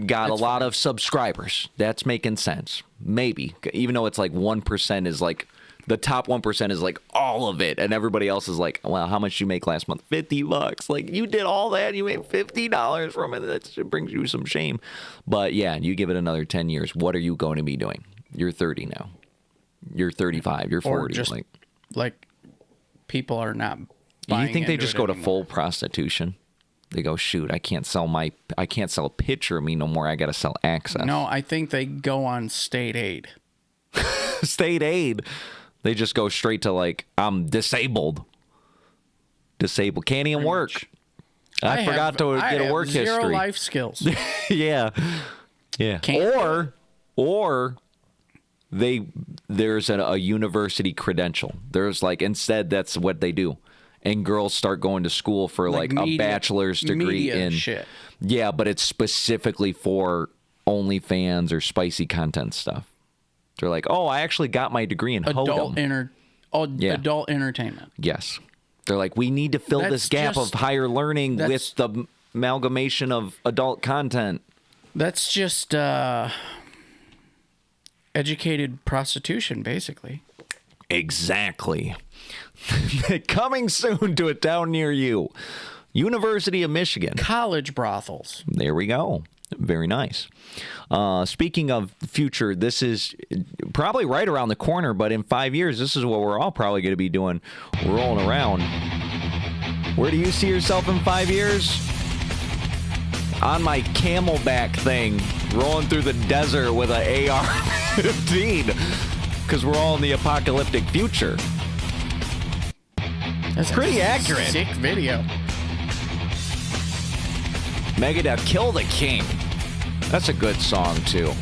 got a lot of subscribers. That's making sense. maybe. Even though it's like 1% is like, the top 1% is like all of it. And everybody else is like, well, how much did you make last month? $50. Like, you did all that. You made $50 from it. That brings you some shame. But yeah, you give it another 10 years. What are you going to be doing? You're 30 now. You're 35. You're 40. Or just like people are not buying. You think they just go anymore. to full prostitution? They go, shoot, I can't sell a picture of me no more. I got to sell access. No, I think they go on state aid. State aid. They just go straight to like, I'm disabled. Disabled. Can't even work. I forgot to get a work history. Zero life skills. Yeah. Yeah. Or there's a university credential. There's like, instead, that's what they do. And girls start going to school for like a bachelor's degree in shit. Yeah, but it's specifically for OnlyFans or spicy content stuff. They're like, oh, I actually got my degree in adult Hodom. Adult entertainment. Yes. They're like, we need to fill this gap of higher learning with the amalgamation of adult content. That's just educated prostitution, basically. Exactly. Coming soon to a town near you. University of Michigan. College brothels. There we go. Very nice. Speaking of future, this is probably right around the corner, but in 5 years, this is what we're all probably going to be doing, rolling around. Where do you see yourself in 5 years? On my camelback thing, rolling through the desert with an AR-15, because we're all in the apocalyptic future. That's pretty accurate. Sick video. Megadeth, Kill the King. That's a good song, too.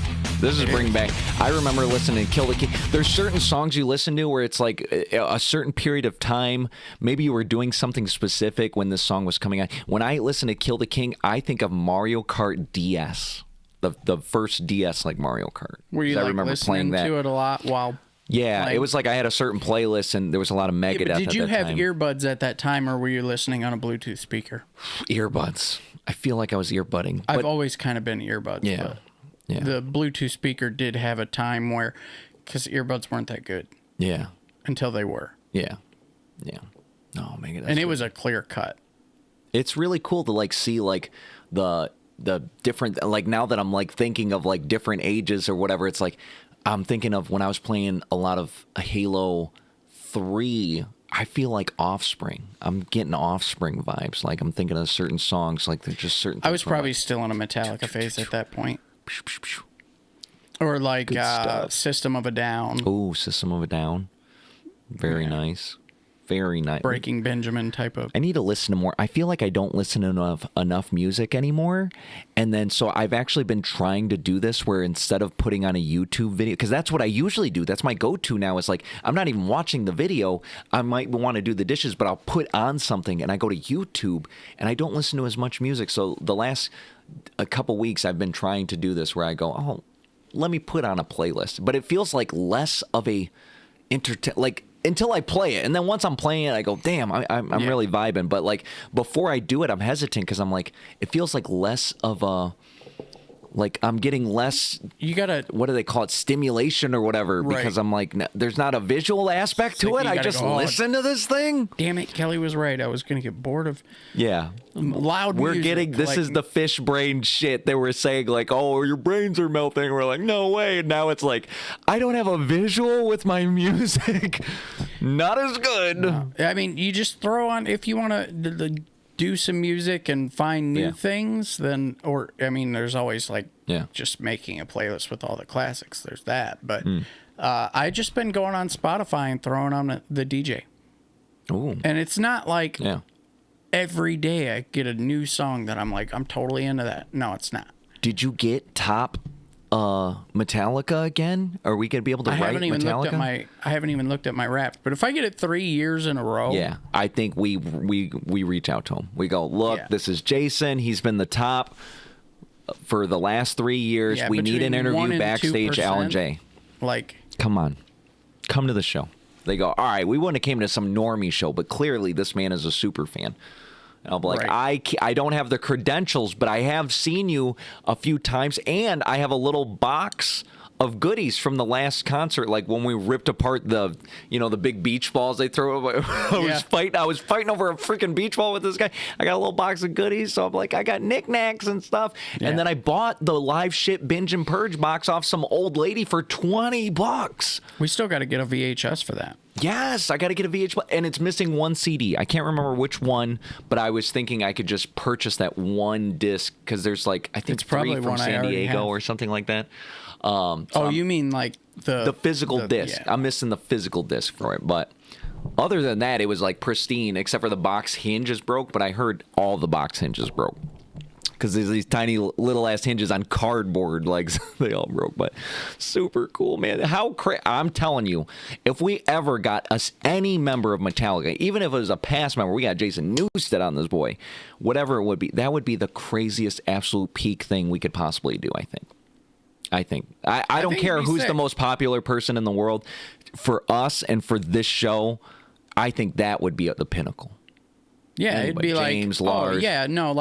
This is bring back... I remember listening to Kill the King. There's certain songs you listen to where it's like a certain period of time. Maybe you were doing something specific when this song was coming out. When I listen to Kill the King, I think of Mario Kart DS. The first DS like Mario Kart. Were you like I remember listening to it a lot while... Yeah, playing? It was like I had a certain playlist and there was a lot of Megadeth but did you at that have time. earbuds at that time, or were you listening on a Bluetooth speaker? Earbuds. I feel like I was earbudding. I've always kind of been earbuds. Yeah. But Yeah. the Bluetooth speaker did have a time where, because earbuds weren't that good. Yeah. Until they were. Yeah. Yeah. No, Megadeth. And it was a clear cut. It's really cool to like see like the different, like now that I'm like thinking of like different ages or whatever, it's like I'm thinking of when I was playing a lot of Halo 3. I feel like Offspring. I'm getting Offspring vibes. Like I'm thinking of certain songs, like they're just certain. I was probably still in a Metallica phase at that point. Or like System of a Down. Oh, System of a Down. Very nice. Very nice. Breaking Benjamin type of. I need to listen to more. I feel like I don't listen to enough music anymore. And then so I've actually been trying to do this where instead of putting on a YouTube video, because that's what I usually do. That's my go-to now is like, I'm not even watching the video. I might want to do the dishes, but I'll put on something and I go to YouTube and I don't listen to as much music. So the last a couple weeks I've been trying to do this where I go, oh, let me put on a playlist. But it feels like less of a until I play it. And then once I'm playing it, I go, damn, I'm really vibing. But like before I do it, I'm hesitant because I'm like, it feels like less of a, like I'm getting less, you gotta, what do they call it? Stimulation or whatever. Right. Because I'm like, there's not a visual aspect to it. I just listen to this thing. Damn it. Kelly was right. I was going to get bored of loud We're music. getting, this is the fish brain shit. They were saying like, oh, your brains are melting. We're like, no way. And now it's like, I don't have a visual with my music. Not as good. No. I mean, you just throw on, if you want to do some music and find new things, then, or, I mean, there's always like just making a playlist with all the classics. There's that. But I just been going on Spotify and throwing on the DJ. Ooh. And it's not like every day I get a new song that I'm like, I'm totally into that. No, it's not. Did you get top Metallica again? Are we gonna be able to write Metallica? I haven't even looked at my rap. But if I get it 3 years in a row, I think we reach out to him. We go, look, this is Jason. He's been the top for the last 3 years. We need an interview backstage, Alan J. Like, come on, come to the show. They go, all right, we wouldn't have came to some normie show, but clearly this man is a super fan. And I'll be like, I don't have the credentials, but I have seen you a few times, and I have a little box of goodies from the last concert, like when we ripped apart the big beach balls they throw. I was fighting over a freaking beach ball with this guy. I got a little box of goodies, so I'm like, I got knickknacks and stuff. Yeah. And then I bought the Live Shit Binge and Purge box off some old lady for $20. We still got to get a VHS for that. Yes, I got to get a VHS, and it's missing one CD. I can't remember which one, but I was thinking I could just purchase that one disc because there's I think it's 3 from San Diego or something like that. You mean like the physical disc? Yeah. I'm missing the physical disc for it, but other than that, it was pristine, except for the box hinges broke. But I heard all the box hinges broke because there's these tiny little ass hinges on cardboard, they all broke. But super cool, man. I'm telling you, if we ever got any member of Metallica, even if it was a past member, we got Jason Newsted on this boy, whatever it would be, that would be the craziest absolute peak thing we could possibly do. I think I don't care who's the most popular person in the world. For us and for this show, I think that would be at the pinnacle. Yeah, it'd be James, Lars. Oh, yeah, no,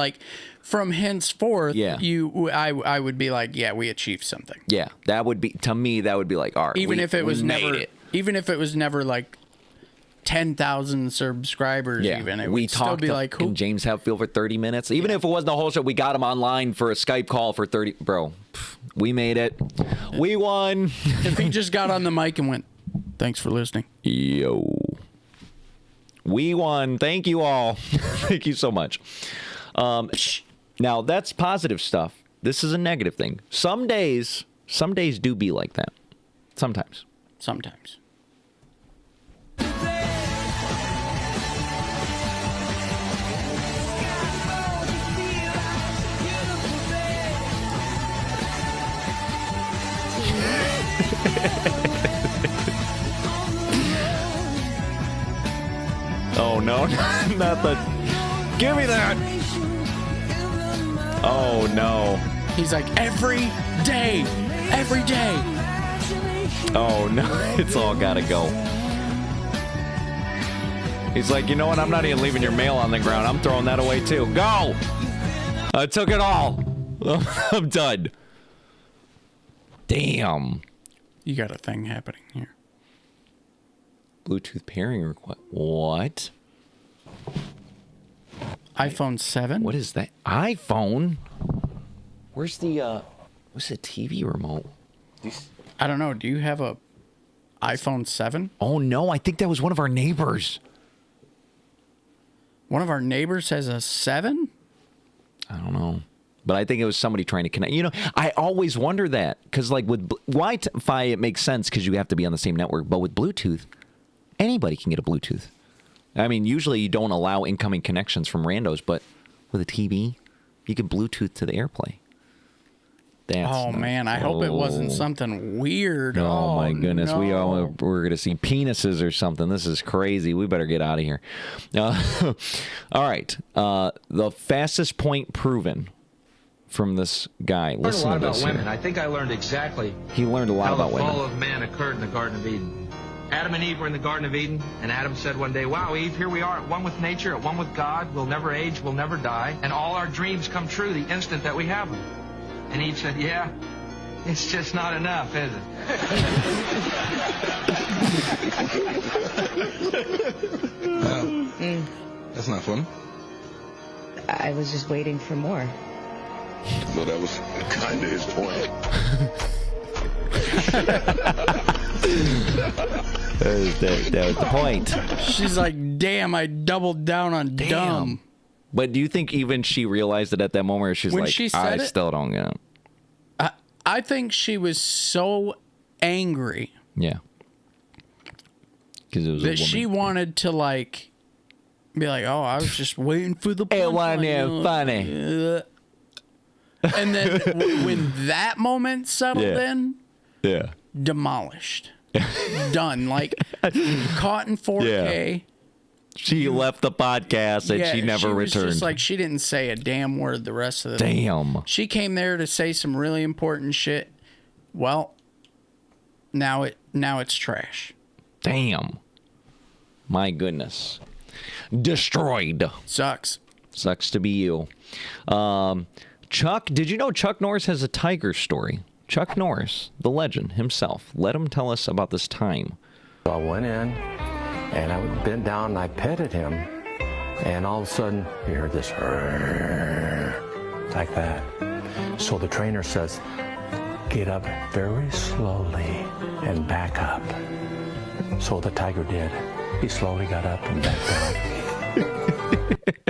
from henceforth, I would be we achieved something. Yeah, that would be, to me, that would be all right. Even if it was never 10,000 subscribers, even it would still be who? And James Hetfield for 30 minutes. Even if it wasn't the whole show, we got him online for a Skype call for 30. Bro, we made it. We won. If he just got on the mic and went, thanks for listening. Yo. We won. Thank you all. Thank you so much. Now, that's positive stuff. This is a negative thing. Some days do be like that. Sometimes. Oh, no, not the... Give me that! Oh, no. He's like, every day! Oh, no, it's all gotta go. He's like, you know what? I'm not even leaving your mail on the ground. I'm throwing that away, too. Go! I took it all. I'm done. Damn. You got a thing happening here. Bluetooth pairing request. What? iPhone 7? What is that? iPhone? Where's the TV remote? I don't know. Do you have a iPhone 7? Oh, no. I think that was one of our neighbors. One of our neighbors has a 7? I don't know. But I think it was somebody trying to connect. I always wonder that. Because, with Wi-Fi, it makes sense because you have to be on the same network. But with Bluetooth, anybody can get a Bluetooth. I mean, usually you don't allow incoming connections from randos. But with a TV, you can Bluetooth to the AirPlay. Man, I hope it wasn't something weird. Oh my goodness. No. We're going to see penises or something. This is crazy. We better get out of here. All right. The fastest point proven from this guy. Listen to this. I learned a lot about women. I think I learned exactly he learned a lot about women. How the fall of man occurred in the Garden of Eden. Adam and Eve were in the Garden of Eden, and Adam said one day, wow, Eve, here we are at one with nature, at one with God. We'll never age, we'll never die, and all our dreams come true the instant that we have them. And Eve said, yeah, it's just not enough, is it? That's not fun. I was just waiting for more. So that was kind of his point. That was the point. She's like, damn, I doubled down on dumb. But do you think even she realized it at that moment, or she's when like, she said still don't get it? I think she was so angry. Yeah. Because it was that she wanted to be like, oh, I was just waiting for the punchline. It wasn't funny. And then when that moment settled in, demolished. Done. Caught in 4K. Yeah. She left the podcast and she never returned. Just she didn't say a damn word the rest of the Damn. She came there to say some really important shit. Well, now it's trash. Damn. My goodness. Destroyed. Sucks to be you. Chuck, did you know Chuck Norris has a tiger story? Chuck Norris, the legend himself, let him tell us about this time. So I went in, and I bent down, and I petted him, and all of a sudden, you heard this, like that. So the trainer says, get up very slowly and back up. So the tiger did. He slowly got up and backed up.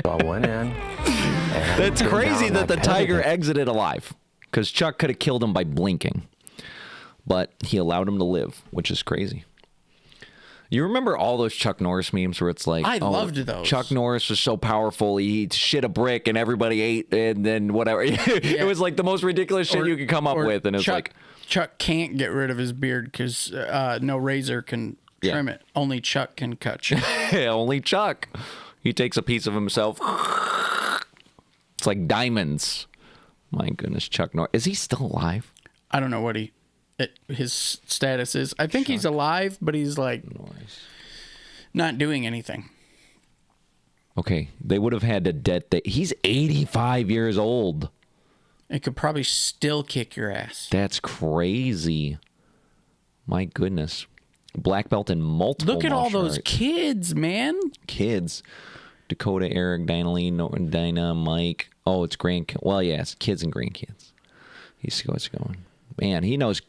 So I went in. And That's crazy that the tiger him. exited alive, because Chuck could have killed him by blinking. But he allowed him to live, which is crazy. You remember all those Chuck Norris memes where it's like, I loved those. Chuck Norris was so powerful, he shit a brick and everybody ate, and then whatever. It was like the most ridiculous shit you could come up with, and it's like Chuck can't get rid of his beard because no razor can trim it. Only Chuck can cut Chuck. Only Chuck. He takes a piece of himself. It's like diamonds. My goodness, Chuck Norris. Is he still alive? I don't know what his status is. I think he's alive, but he's like not doing anything. Okay, they would have had to he's 85 years old. It could probably still kick your ass. That's crazy. My goodness. Black belt in multiple Look at all martial those arts. kids, man. Kids. Dakota, Eric, Dinah, Dinah, Mike. Oh, it's well, yeah, it's kids and grandkids. He's going. Man, he knows.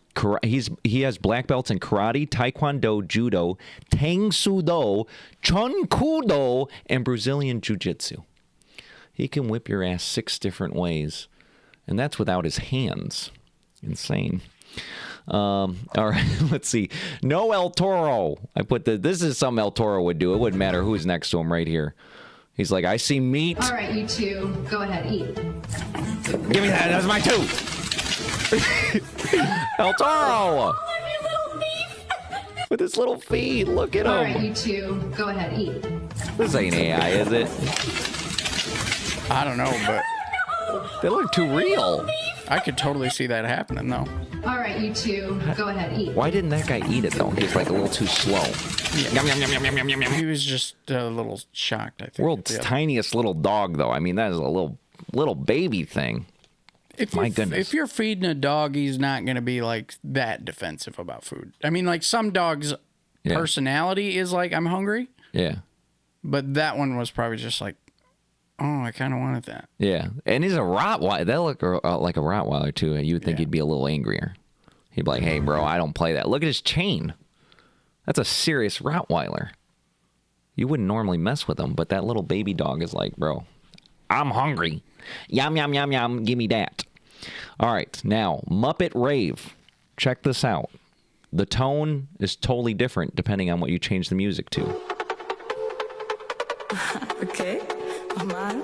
He has black belts in karate, taekwondo, judo, tang soo do, chun kudo, and Brazilian jiu-jitsu. He can whip your ass 6 different ways, and that's without his hands. Insane. All right, let's see. No El Toro. This is something El Toro would do. It wouldn't matter who's next to him right here. He's like, I see meat. All right, you two, go ahead, eat. Give me that. That's my 2. El Toro. With his little feet. Look at him. All right, you two, go ahead, eat. This ain't AI, is it? I don't know, but they look too real. I could totally see that happening, though. All right, you two, go ahead, eat. Why didn't that guy eat it, though? He's like a little too slow. Yum, yum, yum, yum, yum, yum, yum. He was just a little shocked, I think. World's tiniest little dog, though. I mean, that is a little baby thing. My goodness. If you're feeding a dog, he's not going to be like that defensive about food. I mean, like some dogs' personality is like, I'm hungry. Yeah. But that one was probably just like, oh, I kind of wanted that. Yeah. And he's a Rottweiler. They look like a Rottweiler, too. You would think he'd be a little angrier. He'd be like, hey, bro, I don't play that. Look at his chain. That's a serious Rottweiler. You wouldn't normally mess with him, but that little baby dog is like, bro, I'm hungry. Yum, yum, yum, yum. Give me that. All right. Now, Muppet Rave. Check this out. The tone is totally different depending on what you change the music to. Okay. Nochmal.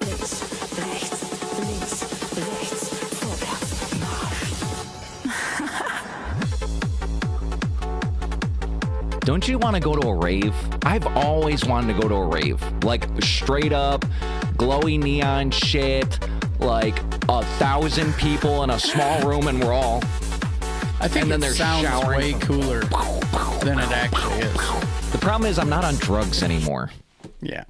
Links, rechts, links, rechts, vorwärts, marsch. Don't you want to go to a rave? I've always wanted to go to a rave. Like, straight up, glowy neon shit, like 1,000 people in a small room, and we're all... I think and then it sounds way cooler than it actually is. The problem is I'm not on drugs anymore. Yeah.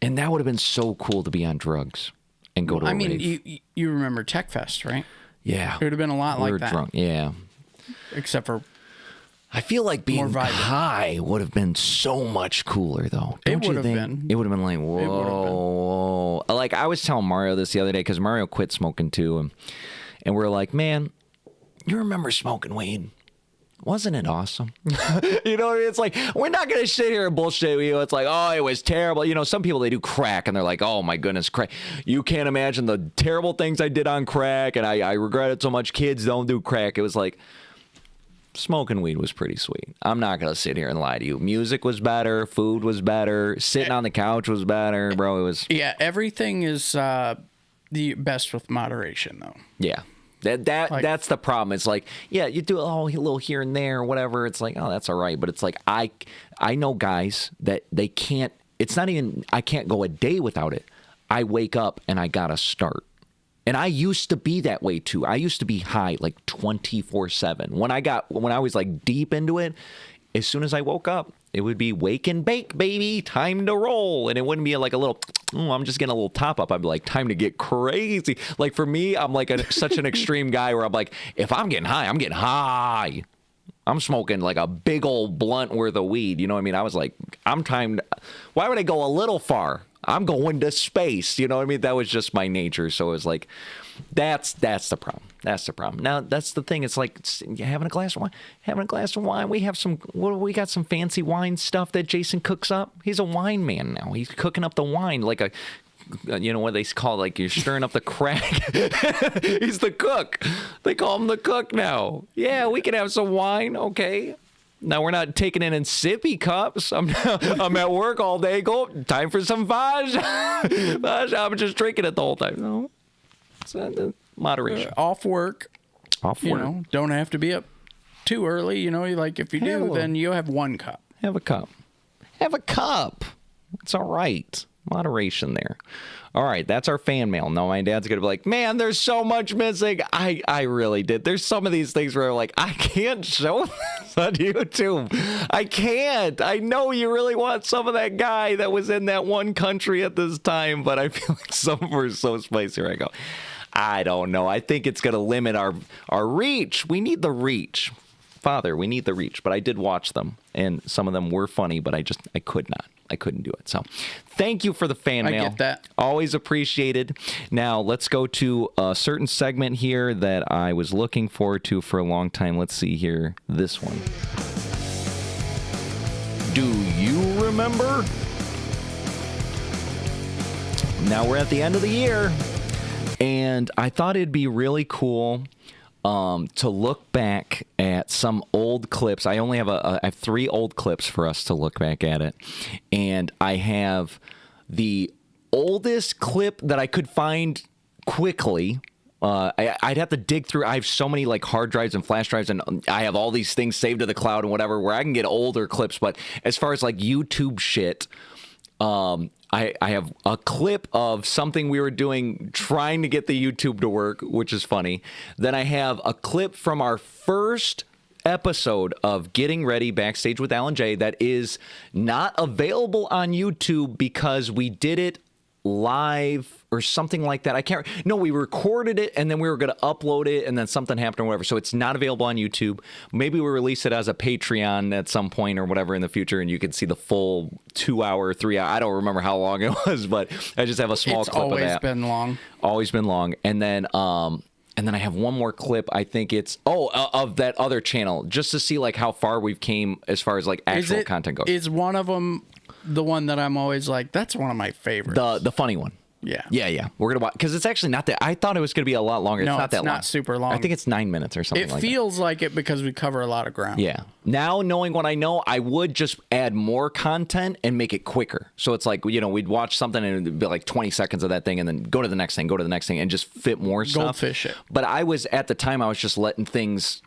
And that would have been so cool to be on drugs and go to a rave. I mean, you remember Tech Fest, right? Yeah. It would have been a lot like that. Drunk. Yeah. Except for... I feel like being high would have been so much cooler, though. Don't you think? It would have been like, whoa. Like, I was telling Mario this the other day, because Mario quit smoking, too. And we're like, man, you remember smoking weed? Wasn't it awesome? You know what I mean? It's like, we're not going to sit here and bullshit with you. It's like, oh, it was terrible. You know, some people, they do crack, and they're like, oh, my goodness, crack. You can't imagine the terrible things I did on crack, and I regret it so much. Kids don't do crack. It was like, smoking weed was pretty sweet. I'm not going to sit here and lie to you. Music was better. Food was better. Sitting on the couch was better, bro. It was... Yeah, everything is the best with moderation, though. Yeah. That's the problem. It's like, yeah, you do a little here and there or whatever. It's like, oh, that's all right. But it's like, I know guys that they can't, it's not even, I can't go a day without it. I wake up and I got to start. And I used to be that way too. I used to be high like 24/7. When I was like deep into it, as soon as I woke up, It would be wake and bake, baby. Time to roll. And it wouldn't be like a little, I'm just getting a little top up. I'd be like, time to get crazy. Like for me, I'm like such an extreme guy where I'm like, if I'm getting high, I'm getting high. I'm smoking like a big old blunt worth of weed. You know what I mean? I was like, why would I go a little far? I'm going to space. You know what I mean? That was just my nature. So it was like, that's the problem. That's the problem. Now, that's the thing. It's like having a glass of wine. We got some fancy wine stuff that Jason cooks up. He's a wine man now. He's cooking up the wine like a, what they call, like you're stirring up the crack. He's the cook. They call him the cook now. Yeah, we can have some wine. Okay. Now we're not taking it in sippy cups. I'm at work all day. Time for some Vaj. I'm just drinking it the whole time. No. Moderation. Off work. Don't have to be up too early. Like if you do, then you have 1 cup. Have a cup. It's all right. Moderation there. All right, that's our fan mail. Now my dad's gonna be like, man, there's so much missing. I really did. There's some of these things where I'm like, I can't show this on YouTube. I can't. I know you really want some of that guy that was in that one country at this time, but I feel like some were so spicy where I go, I don't know. I think it's gonna limit our reach. We need the reach. Father, we need the reach. But I did watch them, and some of them were funny, but I could not. I couldn't do it. So thank you for the fan mail. I get that. Always appreciated. Now let's go to a certain segment here that I was looking forward to for a long time. Let's see here. This one. Do you remember? Now we're at the end of the year, and I thought it'd be really cool to look back at some old clips. I only have I have 3 old clips for us to look back at it. And I have the oldest clip that I could find quickly. I'd have to dig through. I have so many like hard drives and flash drives, and I have all these things saved to the cloud and whatever, where I can get older clips. But as far as like YouTube shit, I have a clip of something we were doing trying to get the YouTube to work, which is funny. Then I have a clip from our first episode of Getting Ready Backstage with Alan J that is not available on YouTube because we did it live or something like that. We recorded it and then we were going to upload it and then something happened or whatever. So it's not available on YouTube. Maybe we'll release it as a Patreon at some point or whatever in the future, and you can see the full 2 hour, 3 hour. I don't remember how long it was, but I just have a small clip of that. It's always been long. Always been long. And then I have one more clip. I think it's of that other channel, just to see like how far we've came as far as like actual content goes. Is one of them the one that I'm always like, that's one of my favorites? The funny one. Yeah. We're gonna watch because it's actually not that. I thought it was gonna be a lot longer. No, it's not that long. It's not super long. I think it's 9 minutes or something. It feels like it because we cover a lot of ground. Yeah. Now knowing what I know, I would just add more content and make it quicker. So it's like we'd watch something and it'd be like 20 seconds of that thing, and then go to the next thing, and just fit more stuff. Goldfish it. But I was at the time I was just letting things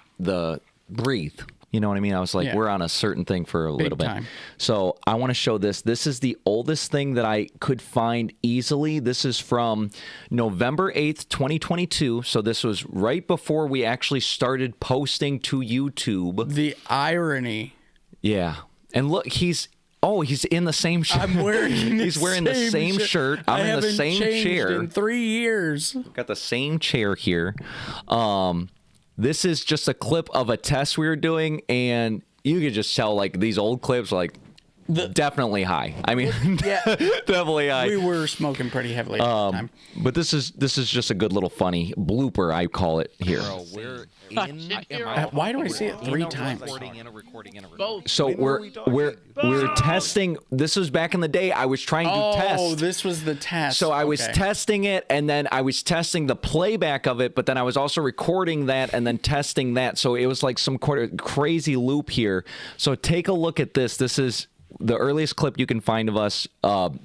breathe. You know what I mean? I was like, we're on a certain thing for a little bit. Time. So I want to show this. This is the oldest thing that I could find easily. This is from November 8th, 2022. So this was right before we actually started posting to YouTube. The irony. Yeah. And look, he's in the same shirt. I'm wearing He's wearing the same shirt. I'm in the same chair. In 3 years. Got the same chair here. This is just a clip of a test we were doing, and you could just tell, like, these old clips, like, definitely high. I mean, definitely high. We were smoking pretty heavily at the time. But this is just a good little funny blooper, I call it here. Why do I see it 3 times? So we're testing. This was back in the day. I was trying to test. Oh, this was the test. So I was testing it, and then I was testing the playback of it, but then I was also recording that and then testing that. So it was like some crazy loop here. So take a look at this. This is the earliest clip you can find of us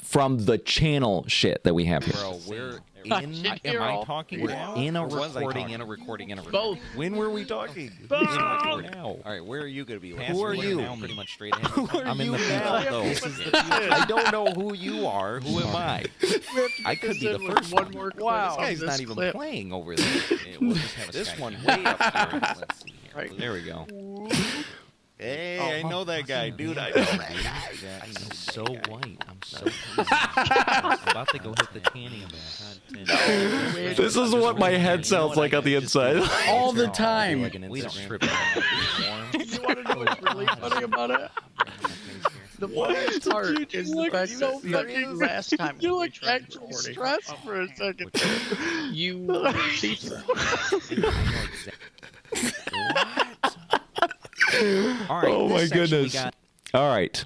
from the channel shit that we have here. Bro, we're am I talking now? In a recording. Both. When were we talking? Both. Now. All right, where are you going to be? Who are you? Now, pretty much straight ahead. I'm in the middle, though. I don't know who you are. Who am I? I could be the first one. Wow. This guy's not even playing over there. We'll just have this one way up here. Let's see here. There we go. Hey, I know that guy, dude. I know that guy. I'm so white. I'm so I'm about to go hit the tanning bed. This is what my head sounds like on the inside. All the time. We don't trip. You want to know what's really funny about it? The funniest part is the fact that the last time you look actually stressed for a second. You pizza. All right, oh my goodness. All right.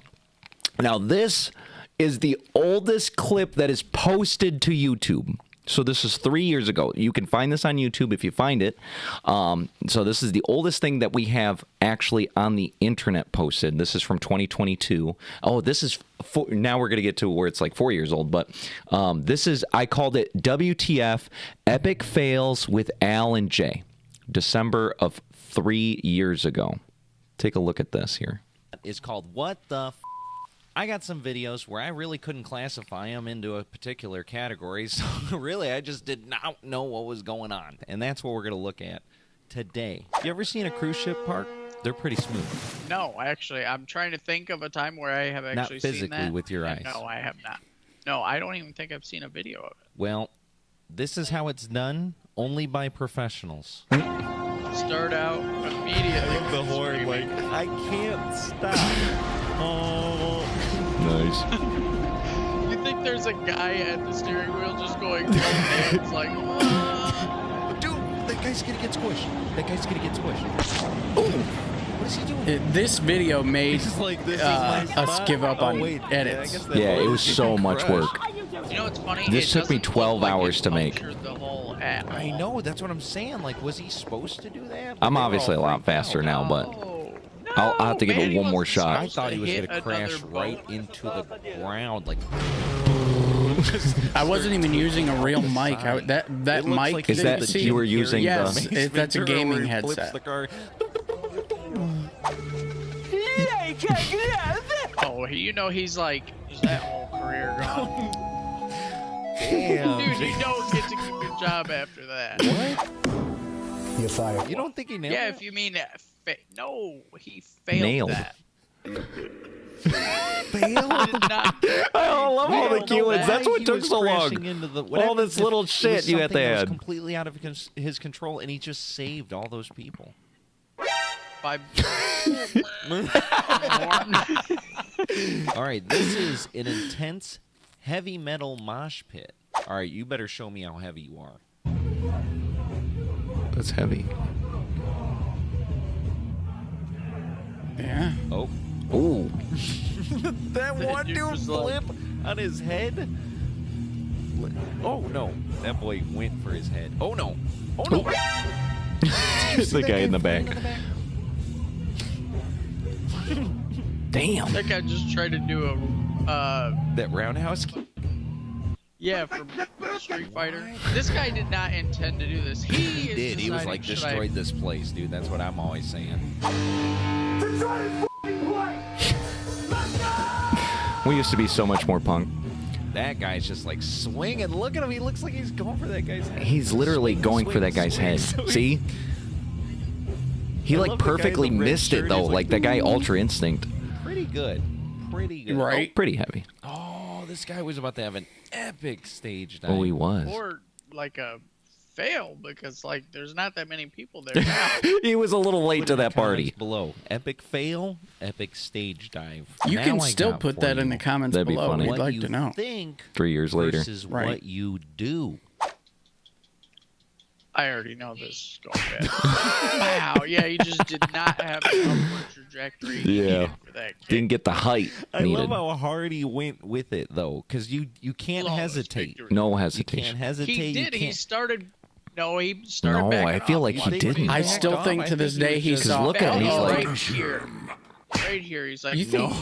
Now this is the oldest clip that is posted to YouTube. So this is 3 years ago. You can find this on YouTube if you find it. So this is the oldest thing that we have actually on the internet posted. This is from 2022. Oh, this is now we're going to get to where it's like 4 years old. But this is, I called it WTF Epic Fails with Al and Jay. December of 3 years ago. Take a look at this here. It's called What the F. I got some videos where I really couldn't classify them into a particular category, so really I just did not know what was going on. And that's what we're going to look at today. You ever seen a cruise ship park? They're pretty smooth. No, actually, I'm trying to think of a time where I have actually seen that. Not physically with your eyes. No, I have not. No, I don't even think I've seen a video of it. Well, this is how it's done, only by professionals. Start out immediately. The horn, like, I can't stop. Oh. Nice. You think there's a guy at the steering wheel just going, it's like, dude, that guy's gonna get squished. That guy's gonna get squished. Oh, what is he doing? This video made like, this is us give up on edits. Yeah, it was so much work. You know what's funny? This took me 12 hours to make. The whole app. I know, that's what I'm saying. Like, was he supposed to do that? I'm obviously a lot faster now, but I'll have to give it one more shot. I thought he was going to crash right into the ground. Like, I wasn't even using a real mic. That mic like is that you were using? Yes, that's a gaming headset. Oh, you know he's like, is that whole career gone? Damn. Dude, you don't get to keep your job after that. What? You're fired. You don't think he nailed it? Yeah, if you mean no, he failed Nailed. that. Failed? I love all the keywords. That's what took so long. All this little shit you had to add. Completely out of his control, and he just saved all those people. By all right, this is an intense heavy metal mosh pit. All right, you better show me how heavy you are. That's heavy. Yeah. Oh. Ooh. That one dude flip on his head. Oh no, that boy went for his head. Oh no. Oh no. There's the guy in the back. Damn. That guy just tried to do a that roundhouse. Yeah, from Street Fighter. This guy did not intend to do this. He did. He was like, destroyed this place, dude. That's what I'm always saying. We used to be so much more punk. That guy's just like swinging. Look at him. He looks like he's going for that guy's head. He's literally going for that guy's head. See? He like perfectly missed it though, like that guy Ultra Instinct. Pretty good. Pretty good. Right? Oh, pretty heavy. Oh, this guy was about to have an epic stage dive. Oh, he was. Or like a fail because like there's not that many people there now. He was a little late to that party. Below. Epic fail, epic stage dive. You now can I still got put for that you. in the comments That'd be below. funny. We'd What like you to know. think 3 years later. versus what you do. I already know this is going bad. Wow, yeah, he just did not have an upward trajectory Yeah. for that kick. Didn't get the height I needed. love how hard he went with it, though, because you can't hesitate. No You hesitation. can't hesitate. He did. You He can't. started. No, he started. No, backing I feel off. like he didn't. I still think to this day he saw. look at him, he's like, right here. Right here, he's like, You think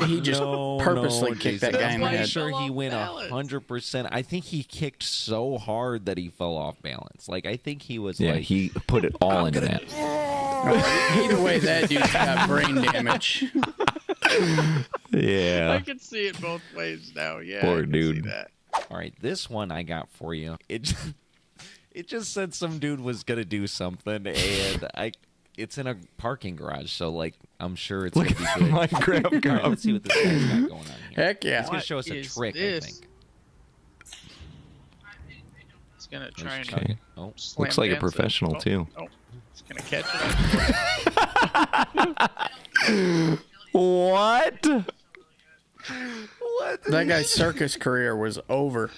he just purposely kicked that guy in the I'm head? sure he went 100%. I think he kicked so hard that he fell off balance. Like I think he was. Yeah, like, he put it all into that. Either way, that dude's got brain damage. Yeah. I can see it both ways now. Yeah, Poor I can dude. See that. All right, this one I got for you. It just said some dude was gonna do something, and it's in a parking garage, so like I'm sure it's Look gonna be at good. my grab All right, gun. let's see what this guy's got going on here. Heck yeah. He's gonna show us a trick, I think. He's gonna try and Okay. Oh, slam Looks like a dance it. professional Oh, too. Oh, he's gonna catch it. What? What? That guy's circus career was over.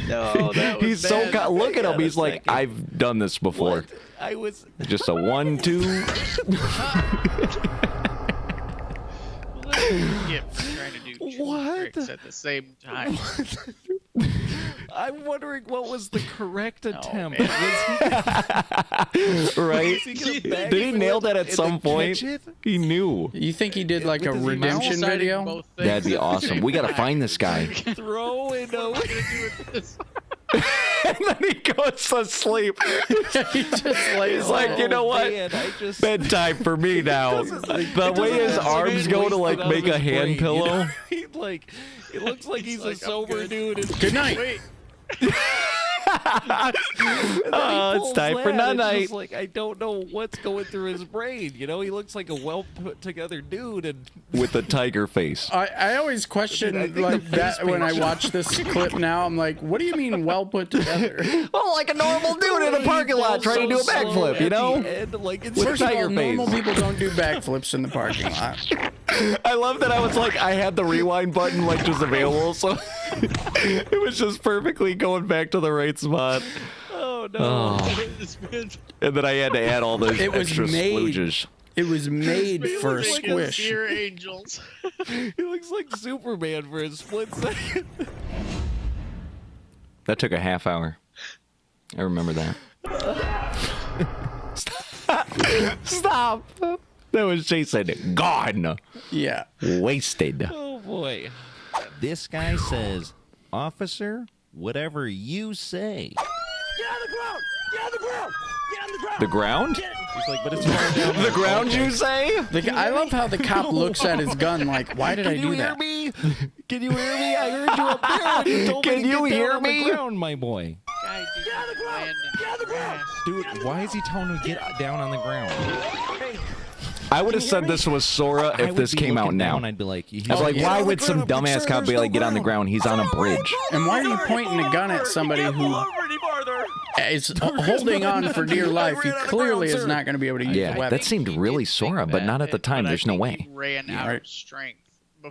No, that was He's so bad. look at him. He's like, I've done this before. I was Just a 1, 2. Get trying to do two tricks at the same time. I'm wondering what was the correct attempt. man. Right? Was he gonna back Did he nail that at in the some point? kitchen? He knew. You think he did like a With his redemption mouse? video? Both things That'd be at the awesome. same We gotta time. find this guy. Throwing What am I gonna do with this? And then he goes to sleep. He just lays He's like, you know what? Man, I just Bedtime for me now. The way his arms go to like make a hand pillow. He like it looks like he's a sober dude. And Good night. Wait. It's time for night night. Like I don't know what's going through his brain. You know, he looks like a well put together dude, and With a tiger face. I always question I think like the that face when I paint- watch this clip now. I'm like, what do you mean well put together? Oh, like a normal dude in a parking lot trying to do a backflip, you know? Like it's With a First of tiger all, normal face. people don't do backflips in the parking lot. I love that I was like, I had the rewind button like just available, so it was just perfectly going back to the right spot. oh no. Oh. And then I had to add all those It was extra made- splooges. It was made for a Like squish. Dear angels. He looks like Superman for a split second. That took a half hour. I remember that. Stop. That was Jason. Gone. Yeah. Wasted. Oh boy. This guy says, "Officer, whatever you say." Get on the ground! Get on the ground! Get on the ground! The ground? He's like, but it's falling down. The ground, you say? I love how the cop looks at his gun like, why did I Can do you hear that? me? Can you hear me? I heard you up there. And you told Can me to you get down hear on the me? ground, my boy. Guy did Get on the ground! land Get on the ground! Dude, why is he telling him to get down on the ground? I would have said this was Sora I if would this be came out looking now. down, I'd be like, he's I was like, get why on the would some ground. I'm dumbass sure cop be there's like, no get on the ground? He's on a bridge. And why are you pointing a gun at somebody who is holding on for dear life? He clearly is not going to be able to use the Yeah, weapon. that seemed really Sora, but not at the time. There's no way. He ran out of strength.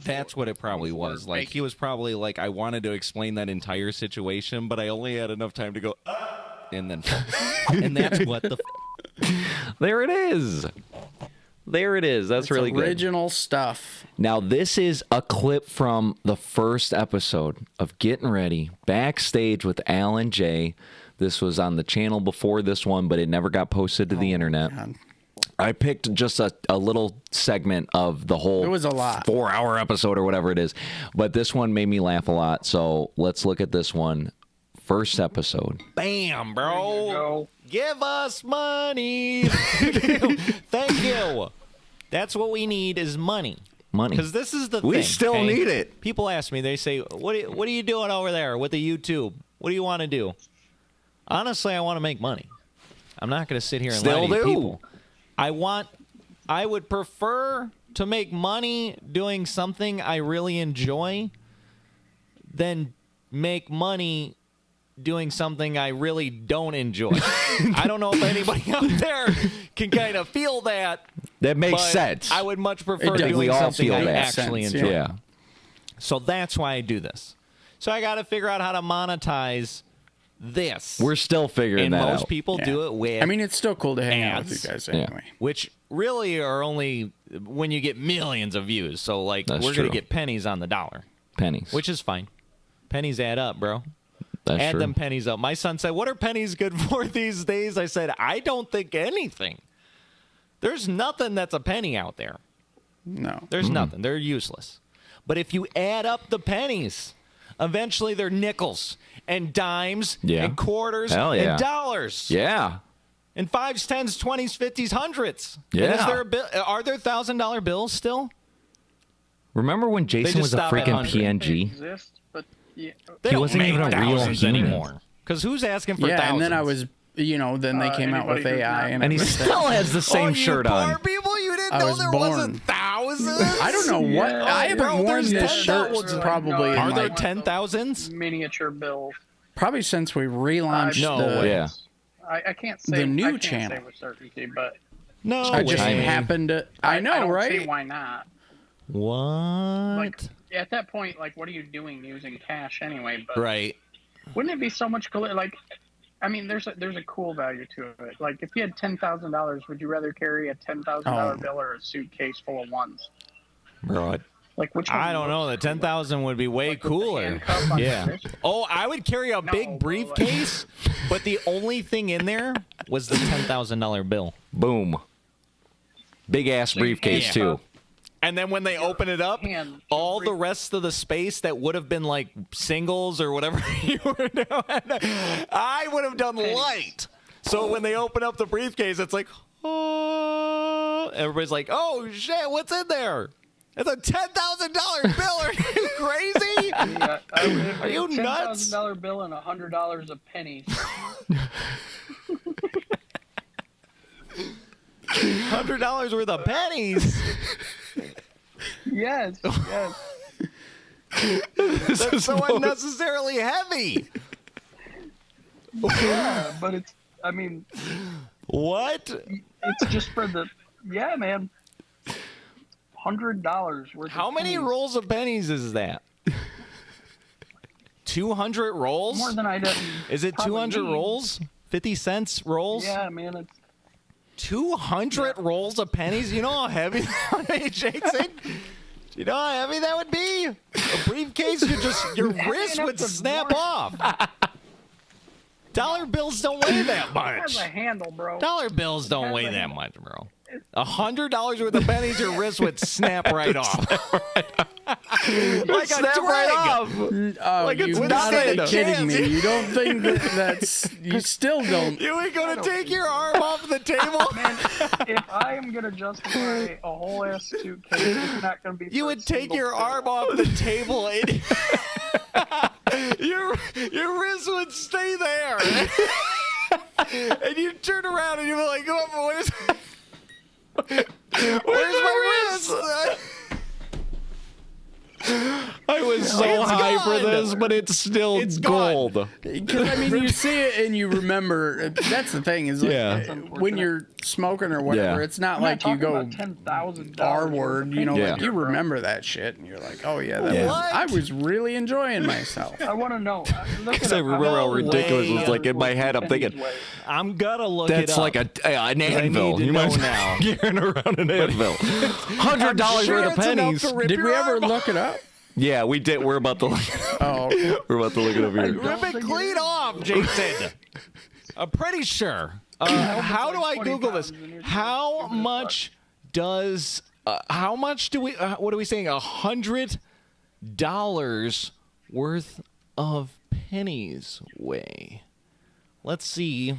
That's what it probably was. Like, he was probably like, I wanted to explain that entire situation, but I only had enough time to go, and then, and that's what the. There it is. There it is. That's It's really good. original stuff. Now, this is a clip from the first episode of Getting Ready, backstage with Alan J. This was on the channel before this one, but it never got posted to the internet. God. I picked just a little segment of the whole It was a lot. 4-hour episode or whatever it is. But this one made me laugh a lot. So let's look at this one. First episode. Bam, bro. Give us money. Thank you. That's what we need is money. Money. Because this is the thing. We still okay? need it. People ask me, they say, what are you doing over there with the YouTube? What do you want to do? Honestly, I want to make money. I'm not going to sit here and Still lie to you do. people. I would prefer to make money doing something I really enjoy than make money doing something I really don't enjoy. I don't know if anybody out there can kind of feel that. That makes but sense. I would much prefer I think doing we all something feel I that. actually Sense, enjoy. Yeah. So that's why I do this. So I got to figure out how to monetize this. We're still figuring and that most out. people do it with I mean, it's still cool to hang out with ads. you guys Yeah. anyway. which really are only when you get millions of views. So like That's we're going true. to get pennies on the dollar, Pennies. which is fine. Pennies add up, bro. That's Add true. them pennies up. My son said, "What are pennies good for these days?" I said, "I don't think anything. There's nothing that's a penny out there. No. There's nothing. They're useless. But if you add up the pennies, eventually they're nickels and dimes Yeah. and quarters Hell yeah. and dollars. Yeah. And 5s, 10s, 20s, 50s, 100s. And Yeah. is there are there $1,000 bills still? Remember when Jason just was a stop at freaking 100. PNG? Exist, but yeah. They He don't wasn't make even a real thousands human. anymore. Because who's asking for Yeah, thousands? and then I was you know, then they came out with AI and he everything. still has the same shirt on. People, you didn't I know was there born. wasn't thousands. I don't know what. I haven't worn this shirt probably. Are in there like, 10,000s? Miniature bills. probably since we relaunched I can't say the new I can't channel. say with certainty, but No, I just happened to. I know, don't right? See why not? What? Like at that point, like, what are you doing using cash anyway? But right. Wouldn't it be so much cooler? Like, I mean, there's a cool value to it. Like, if you had $10,000, would you rather carry a $10,000 bill or a suitcase full of ones? Bro, Like, which one I don't know. The 10,000 would be way cooler. handcuff on your Yeah. wrist? Oh, I would carry a big briefcase, but the only thing in there was the $10,000 bill. Boom. Big ass briefcase too. And then when they open it up, all the rest of the space that would have been like singles or whatever you were doing, I would have done light. So when they open up the briefcase, it's like, oh, everybody's like, oh shit, what's in there? It's a $10,000 bill. Are you crazy? Yeah, Are you nuts? $10,000 bill and $100 of pennies. $100 worth of pennies. Yes, yes. That's so unnecessarily heavy. Yeah, but it's. I mean, what? It's just for the. Yeah, man. $100 worth. How of many pennies. rolls of pennies is that? 200 rolls? More than I did. Is it 200 rolls? 50 cents rolls? Yeah, man. It's 200 rolls of pennies? You know how heavy that would be, Jason? You know how heavy that would be? A briefcase, your wrist would snap off. Dollar bills don't weigh that It much. has a handle, bro. Dollar bills don't weigh that much, bro. $100 worth of pennies, your wrist would snap right off. Like Snap right off. Like it's you gotta be nothing. kidding me. You don't think that's. You still don't. You ain't gonna take your arm off the table? Man, if I am gonna justify a whole ass suitcase, it's not gonna be. You would take your arm off the table and your wrist would stay there. And you'd turn around and you'd be like, oh, where's my wrist? I was so high for this, but it's still gold. Because I mean, you see it and you remember. That's the thing is, like, when you're smoking or whatever, Yeah. it's not I'm like you go $10,000 R word. You know, Yeah. like you remember that shit, and you're like, oh yeah, that Yeah. was, I was really enjoying myself. I want to know. Because I remember how ridiculous it was. Like in my head, I'm thinking, I'm gonna look it that's up. like an anvil. to You know might now. carrying around an anvil. $100 sure worth of it's enough pennies. to rip Did we your ever arm look it up? Yeah, we did. We're about to look. Oh, We're about to look it up here. Rip it clean off, Jason. I'm pretty sure. How do I Google this? How much does? How much do we? What are we saying? $100 worth of pennies weigh? Let's see.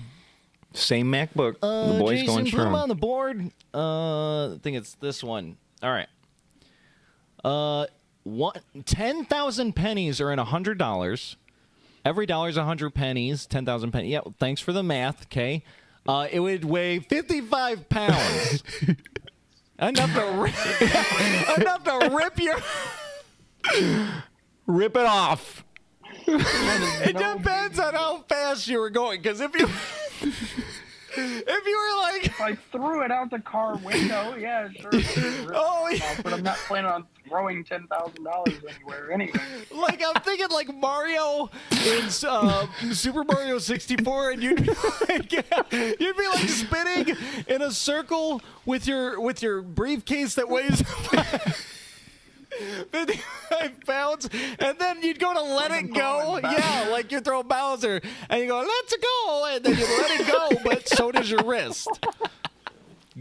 Same MacBook. The boy's Jason, going put them strong. on the board. I think it's this one. All right. 10,000 pennies are in $100. Every dollar is 100 pennies. 10,000 pennies. Yeah, thanks for the math. Okay. It would weigh 55 pounds. enough to rip your. Rip it off. It depends on how fast you were going. Because if you were like, If I threw it out the car window, yeah, sure. Oh, yeah. But I'm not planning on throwing $10,000 anywhere anyway. like I'm thinking like Mario in Super Mario 64, and you'd be like spinning in a circle with your briefcase that weighs 55 pounds, and then you'd go to let it go. Yeah, like you're throwing Bowser, and you go, let's go, and then you let it go, but so does your wrist.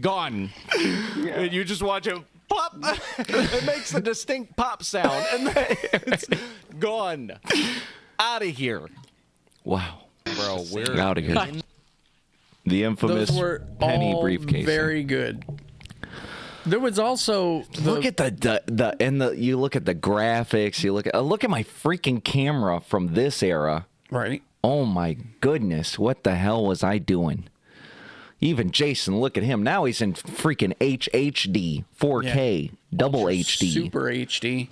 Gone. Yeah. And you just watch it pop. It makes a distinct pop sound, and then it's gone. Out of here. Wow. Bro, we're Out of here. The infamous those were penny all briefcase. very good. There was also Look at the you look at the graphics. You look at my freaking camera from this era. right. Oh my goodness, what the hell was I doing? Even Jason, look at him. Now he's in freaking HHD, 4K, double HD. Super HD.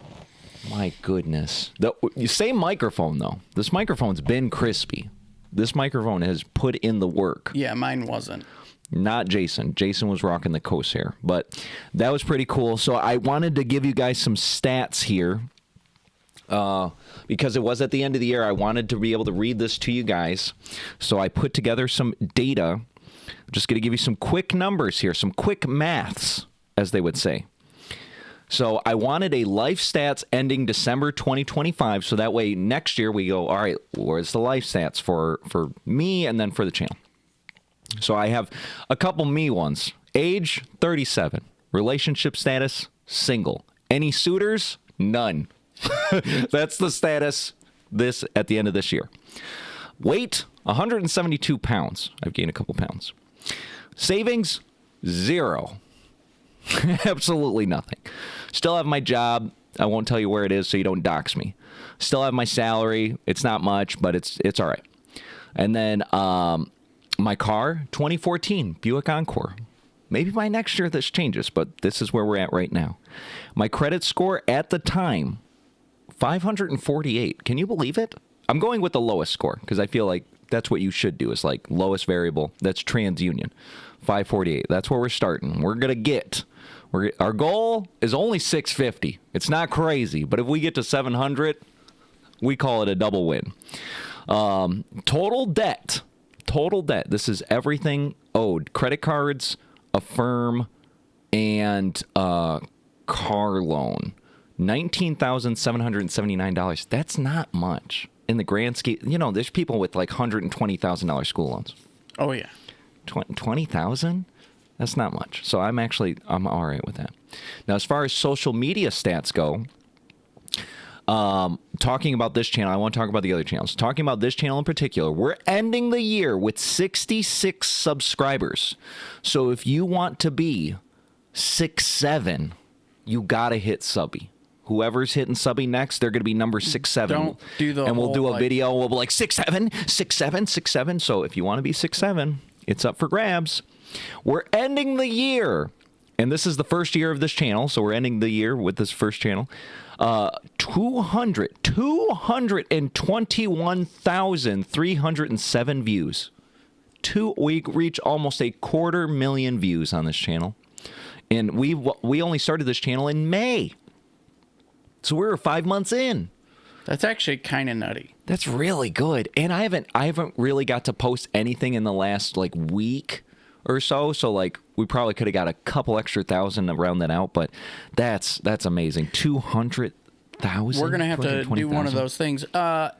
My goodness. The same microphone, though. This microphone's been crispy. This microphone has put in the work. Yeah, mine wasn't. Not Jason. Jason was rocking the Corsair. But that was pretty cool. So I wanted to give you guys some stats here. Because it was at the end of the year, I wanted to be able to read this to you guys. So I put together some data. I'm just going to give you some quick numbers here, some quick maths, as they would say. So I wanted a life stats ending December 2025, so that way next year we go, all right, where's the life stats for me and then for the channel? So I have a couple me ones. Age, 37. Relationship status, single. Any suitors? None. That's the status at the end of this year. Weight, 172 pounds. I've gained a couple pounds. Savings, 0. Absolutely nothing. Still have my job. I won't tell you where it is so you don't dox me. Still have my salary. It's not much, but it's all right. And then my car, 2014 Buick Encore. Maybe by next year this changes, but this is where we're at right now. My credit score at the time, 548. Can you believe it? I'm going with the lowest score because I feel like that's what you should do is like lowest variable. That's TransUnion. 548. That's where we're starting. We're going to get. Our goal is only 650. It's not crazy, but if we get to 700, we call it a double win. Total debt. This is everything owed. Credit cards, Affirm, and car loan. $19,779. That's not much in the grand scheme. You know, there's people with like $120,000 school loans. Oh, yeah. 20,000? That's not much. So I'm all right with that. Now, as far as social media stats go, talking about this channel, I want to talk about the other channels. Talking about this channel in particular, we're ending the year with 66 subscribers. So if you want to be 6'7", you got to hit subby. Whoever's hitting subby next, they're going to be number 6'7". Don't do the and we'll do a like, video. We'll be like 6'7", 6'7", 6'7". So if you want to be 6'7", it's up for grabs. We're ending the year, and this is the first year of this channel, so we're ending the year with this first channel. 221,307 views. We reach almost 250,000 views on this channel, and we only started this channel in May, so we're 5 months in. That's actually kind of nutty. That's really good, and I haven't really got to post anything in the last like week or so. So like we probably could have got a couple extra thousand to round that out, but that's amazing. 200,000. We're gonna have to do one of those things.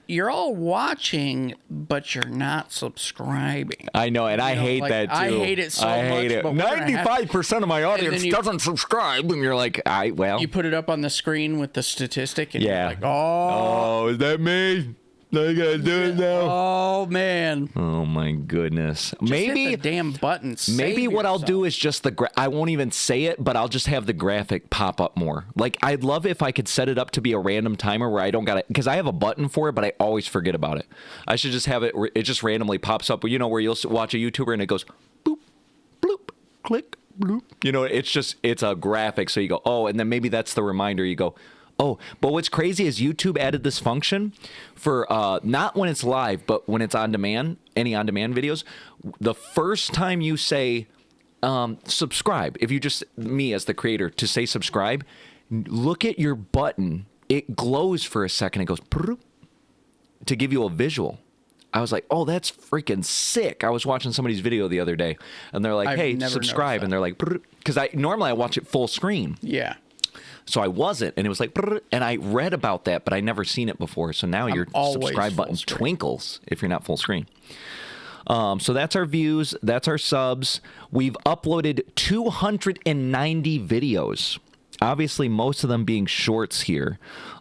You're all watching, but you're not subscribing. I know, and I hate that too. I hate it so much. I hate it. 95% of my audience doesn't subscribe, and you're like, you put it up on the screen with the statistic, and yeah, you're like, oh, is that me? I gotta do it now. Oh man! Oh my goodness! Just maybe hit the damn button. Maybe what I'll do is just I won't even say it, but I'll just have the graphic pop up more. Like I'd love if I could set it up to be a random timer where I don't gotta, because I have a button for it, but I always forget about it. I should just have it. It just randomly pops up. You know, where you'll watch a YouTuber and it goes boop, bloop, click, bloop. You know, it's a graphic. So you go, oh, and then maybe that's the reminder. You go, oh, but what's crazy is YouTube added this function for not when it's live, but when it's on demand, any on demand videos. The first time you say subscribe, if you just, me as the creator, to say subscribe, look at your button. It glows for a second. It goes to give you a visual. I was like, oh, that's freaking sick. I was watching somebody's video the other day, and they're like, hey, subscribe. And they're like, because normally I watch it full screen. Yeah. So I wasn't, and it was like, and I read about that, but I never seen it before. So now your subscribe button twinkles if you're not full screen. So that's our views. That's our subs. We've uploaded 290 videos. Obviously, most of them being shorts here.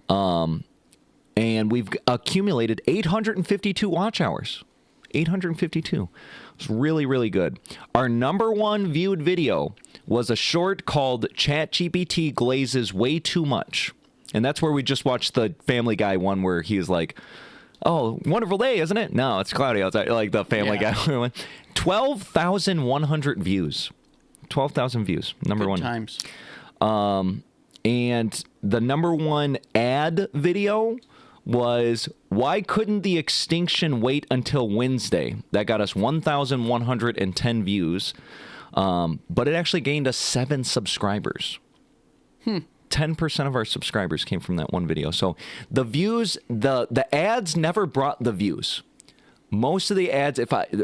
And we've accumulated 852 watch hours. 852. It's really, really good. Our #1 viewed video was a short called ChatGPT Glazes Way Too Much. And that's where we just watched the Family Guy one where he was like, Oh, wonderful day, isn't it? No, it's cloudy outside. Like the Family Guy. 12,100 views. 12,000 views. Number Good one. times. And the number one ad video was, why couldn't the extinction wait until Wednesday? That got us 1,110 views. But it actually gained us 7 subscribers. 10% of our subscribers came from that one video. So the views, the ads never brought the views. Most of the ads,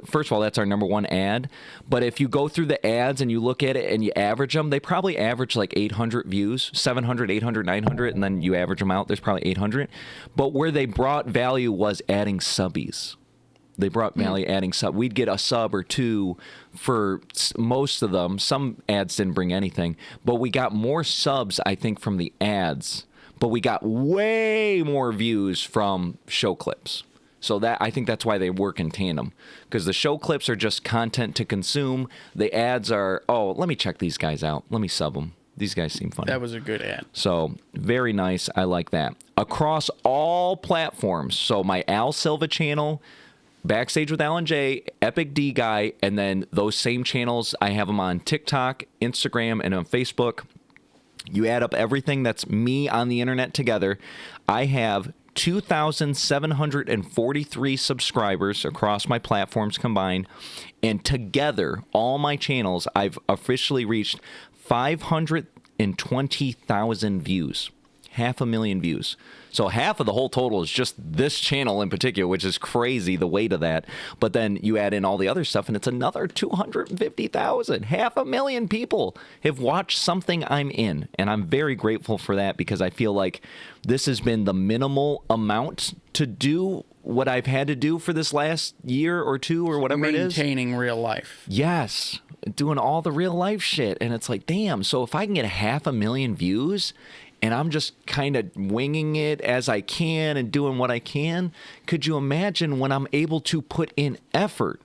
first of all, that's our number one ad. But if you go through the ads and you look at it and you average them, they probably average like 800 views, 700, 800, 900, and then you average them out. There's probably 800. But where they brought value was adding subbies. They brought value adding sub. We'd get a sub or two for most of them. Some ads didn't bring anything, but we got more subs, I think, from the ads. But we got way more views from show clips. So that, I think that's why they work in tandem, because the show clips are just content to consume. The ads are, oh, let me check these guys out. Let me sub them. These guys seem funny. That was a good ad. So very nice. I like that. Across all platforms. So my Al Silva channel, Backstage with Alan J, Epic D Guy, and then those same channels, I have them on TikTok, Instagram, and on Facebook. You add up everything that's me on the internet together, I have 2,743 subscribers across my platforms combined, and together, all my channels, I've officially reached 520,000 views. 500,000 views. So half of the whole total is just this channel in particular, which is crazy, the weight of that. But then you add in all the other stuff, and it's another 250,000. 500,000 people have watched something I'm in. And I'm very grateful for that, because I feel like this has been the minimal amount to do what I've had to do for this last year or two or whatever it is. Maintaining real life. Yes. Doing all the real life shit. And it's like, damn, so if I can get 500,000 views and I'm just kind of winging it as I can and doing what I can, could you imagine when I'm able to put in effort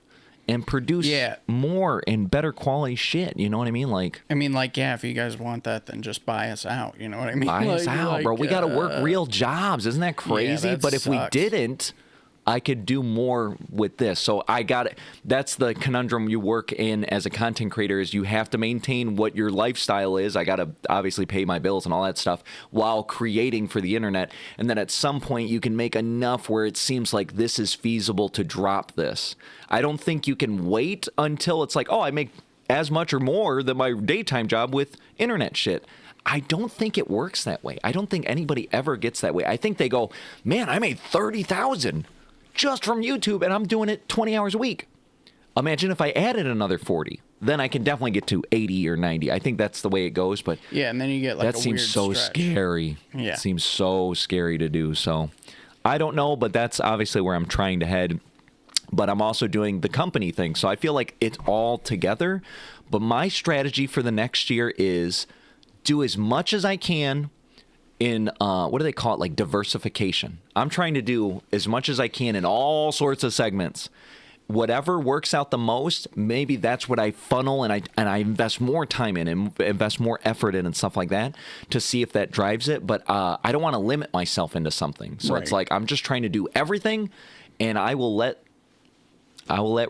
and produce more and better quality shit? You know what I mean? Like, if you guys want that, then just buy us out. You know what I mean? Buy us out, bro. We got to work real jobs. Isn't that crazy? Yeah, that but if we sucks. didn't, I could do more with this. So I got it. That's the conundrum you work in as a content creator, is you have to maintain what your lifestyle is. I got to obviously pay my bills and all that stuff while creating for the internet. And then at some point you can make enough where it seems like this is feasible to drop this. I don't think you can wait until it's like, oh, I make as much or more than my daytime job with internet shit. I don't think it works that way. I don't think anybody ever gets that way. I think they go, man, I made 30,000 just from YouTube, and I'm doing it 20 hours a week. Imagine if I added another 40. Then I can definitely get to 80 or 90. I think that's the way it goes. But yeah, and then you get like that a seems weird so stretch. scary. Yeah. It seems so scary to do. So I don't know, but that's obviously where I'm trying to head. But I'm also doing the company thing. So I feel like it's all together. But my strategy for the next year is do as much as I can in, what do they call it? Like diversification. I'm trying to do as much as I can in all sorts of segments. Whatever works out the most, maybe that's what I funnel and I invest more time in and invest more effort in and stuff like that to see if that drives it. But I don't want to limit myself into something. So it's like I'm just trying to do everything, and I will let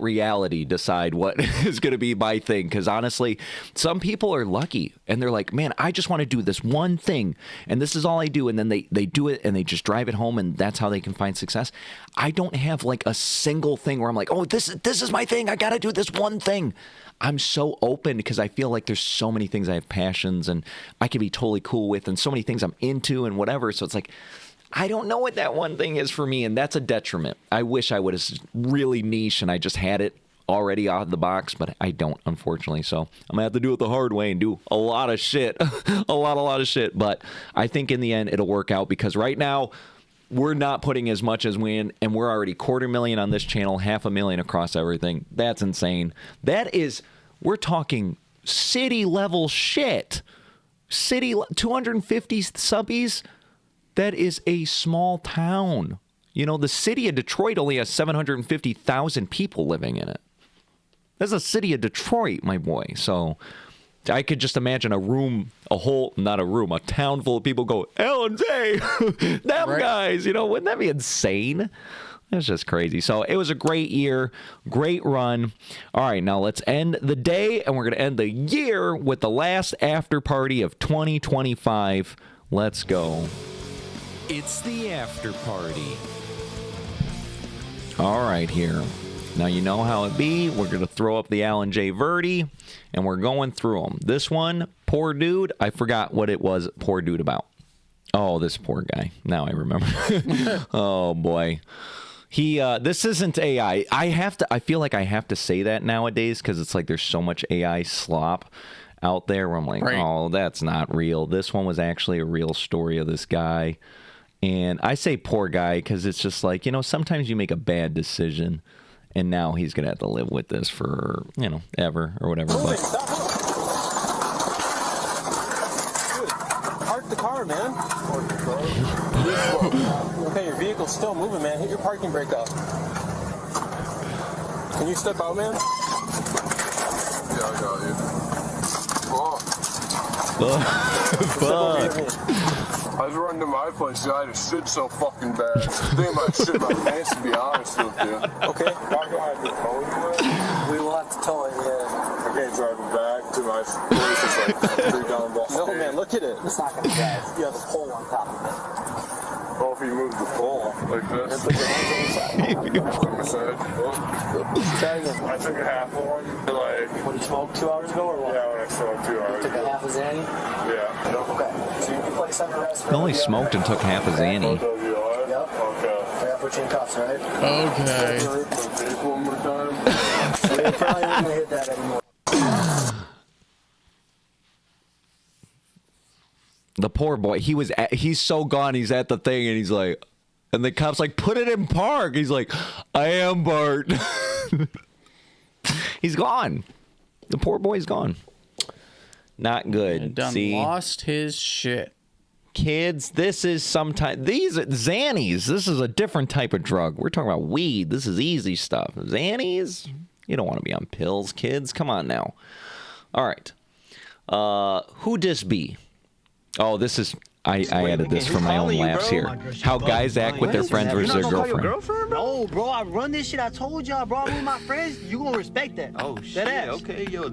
reality decide what is going to be my thing. Because honestly, some people are lucky and they're like, man, I just want to do this one thing and this is all I do. And then they do it and they just drive it home and that's how they can find success. I don't have like a single thing where I'm like, oh, this is my thing. I got to do this one thing. I'm so open because I feel like there's so many things I have passions and I can be totally cool with, and so many things I'm into and whatever. So it's like, I don't know what that one thing is for me, and that's a detriment. I wish I would have really niche and I just had it already out of the box, but I don't, unfortunately. So I'm gonna have to do it the hard way and do a lot of shit, a lot of shit. But I think in the end it'll work out, because right now we're not putting as much as we in, and we're already 250,000 on this channel, 500,000 across everything. That's insane. That is, we're talking city level shit. 250 subbies. That is a small town. You know, the city of Detroit only has 750,000 people living in it. That's the city of Detroit, my boy. So I could just imagine a town full of people go, L&J, them guys, you know, wouldn't that be insane? It's just crazy. So it was a great year, great run. All right, now let's end the day, and we're going to end the year with the last after party of 2025. Let's go. It's the after party. All right, here. Now you know how it be. We're going to throw up the Alan J. Verdi, and we're going through them. This one, poor dude. I forgot what it was poor dude about. Oh, this poor guy. Now I remember. Oh, boy. This isn't AI. I feel like I have to say that nowadays because it's like there's so much AI slop out there where I'm like, oh, that's not real. This one was actually a real story of this guy. And I say poor guy because it's just like, sometimes you make a bad decision and now he's going to have to live with this for, ever or whatever. Park the car, man. Park the car. Okay, your vehicle's still moving, man. Hit your parking brake up. Can you step out, man? Yeah, I got you. Fuck. I was running to my place, I had to shit so fucking bad. I think I might shit my pants, to be honest with you. Okay. I'm going to have to tow you. We will have to tow it, yeah. I can't drive it back to my place. It's like 3 down Boston. No, man, look at it. It's not going to drive. You have a pole on top of it. Well, if you move the pole like this. Put your hands on the side. On the side. I took a half of one. When you smoked 2 hours ago or what? Yeah, when I smoked 2 hours ago. Took a half of Zanny? Yeah. Okay. So you can place under arrest. He only smoked and took half a Zanny. Yep. Okay. I gotta put you in cuffs, right? Okay. One more time. You're probably not gonna hit that anymore. The poor boy, he's so gone. He's at the thing and he's like, and the cop's like, put it in park. He's like, I am Bart. He's gone. The poor boy's gone. Not good. Done lost his shit. Kids, this is these are Xannies. This is a different type of drug. We're talking about weed. This is easy stuff. Xannies, you don't want to be on pills, kids. Come on now. All right. Who dis be? Oh, this is I added this for my own laughs here. How guys act with their friends versus their girlfriend. No, bro, I run this shit. I told y'all, bro. I'm with my friends. You gonna respect that? Oh shit. Okay, yo.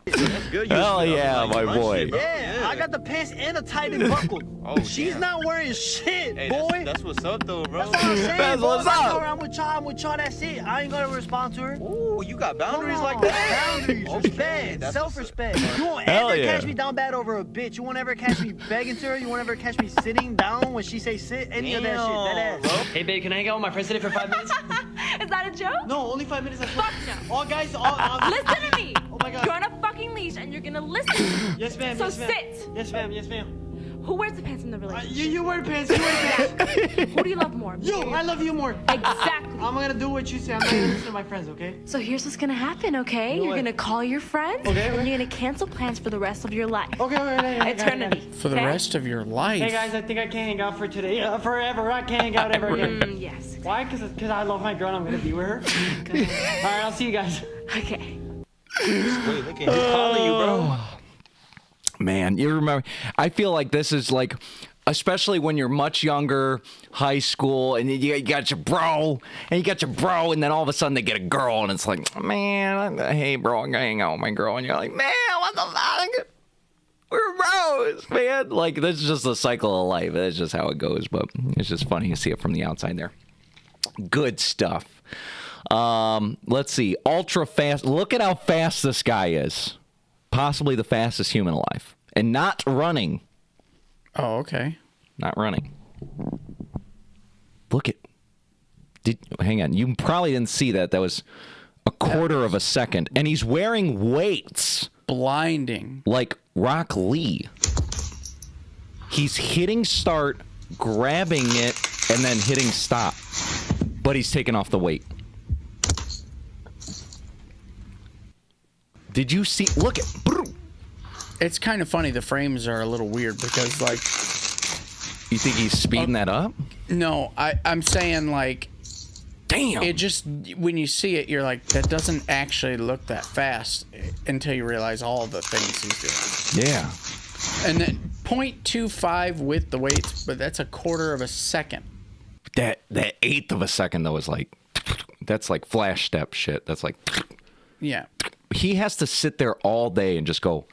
That's good. Hell yeah, my boy. Yeah, I got the pants and a tightened buckle. Oh, she's not wearing shit, boy. That's what's up, though, bro. That's what I'm saying, That's what's up. I'm with y'all. That's it. I ain't gonna respond to her. Ooh, you got boundaries like that? Boundaries, respect, self-respect. You won't ever catch me down bad over a bitch. You won't ever catch me begging to her. You won't ever catch me sitting down when she say sit. Any of that shit. That ass. Hey, babe, can I hang out with my friends today for 5 minutes? Is that a joke? No, only 5 minutes. Fuck no. All guys, listen to me. Oh my God. You're on a fucking leash and you're gonna listen. Yes, ma'am. So yes, ma'am. sit. Yes, ma'am. Yes, ma'am. Who wears the pants in the relationship? You wear the pants. You wear the pants. Who do you love more? You. I love you more. Exactly. I'm gonna do what you say. I'm not gonna listen to my friends, okay? So here's what's gonna happen, okay? You're gonna call your friends, and you're gonna cancel plans for the rest of your life. Okay. Eternity. For the rest of your life. Hey guys, I think I can't hang out for today. Forever. I can't hang out ever again. Yes. Why? Because I love my girl and I'm gonna be with her. All right, I'll see you guys. Okay. Wait, look at him calling you, bro. Man, you remember, I feel like this is like, especially when you're much younger, high school, and you got your bro, and then all of a sudden they get a girl, and it's like, man, hey, bro, I'm gonna hang out with my girl, and you're like, man, what the fuck? We're bros, man. Like, this is just a cycle of life. That's just how it goes, but it's just funny to see it from the outside there. Good stuff. Let's see. Ultra fast. Look at how fast this guy is. Possibly the fastest human alive. And not running. Oh, okay. Not running. Look at. Hang on. You probably didn't see that. That was a quarter of a second. And he's wearing weights. Blinding. Like Rock Lee. He's hitting start, grabbing it, and then hitting stop. But he's taking off the weight. Did you see? Look at. It's kind of funny. The frames are a little weird because, like. You think he's speeding that up? No, I'm saying, like. Damn. It just, when you see it, you're like, that doesn't actually look that fast until you realize all the things he's doing. Yeah. And then 0.25 with the weights, but that's a quarter of a second. That eighth of a second though is like, that's like flash step shit. That's like, yeah. He has to sit there all day and just go,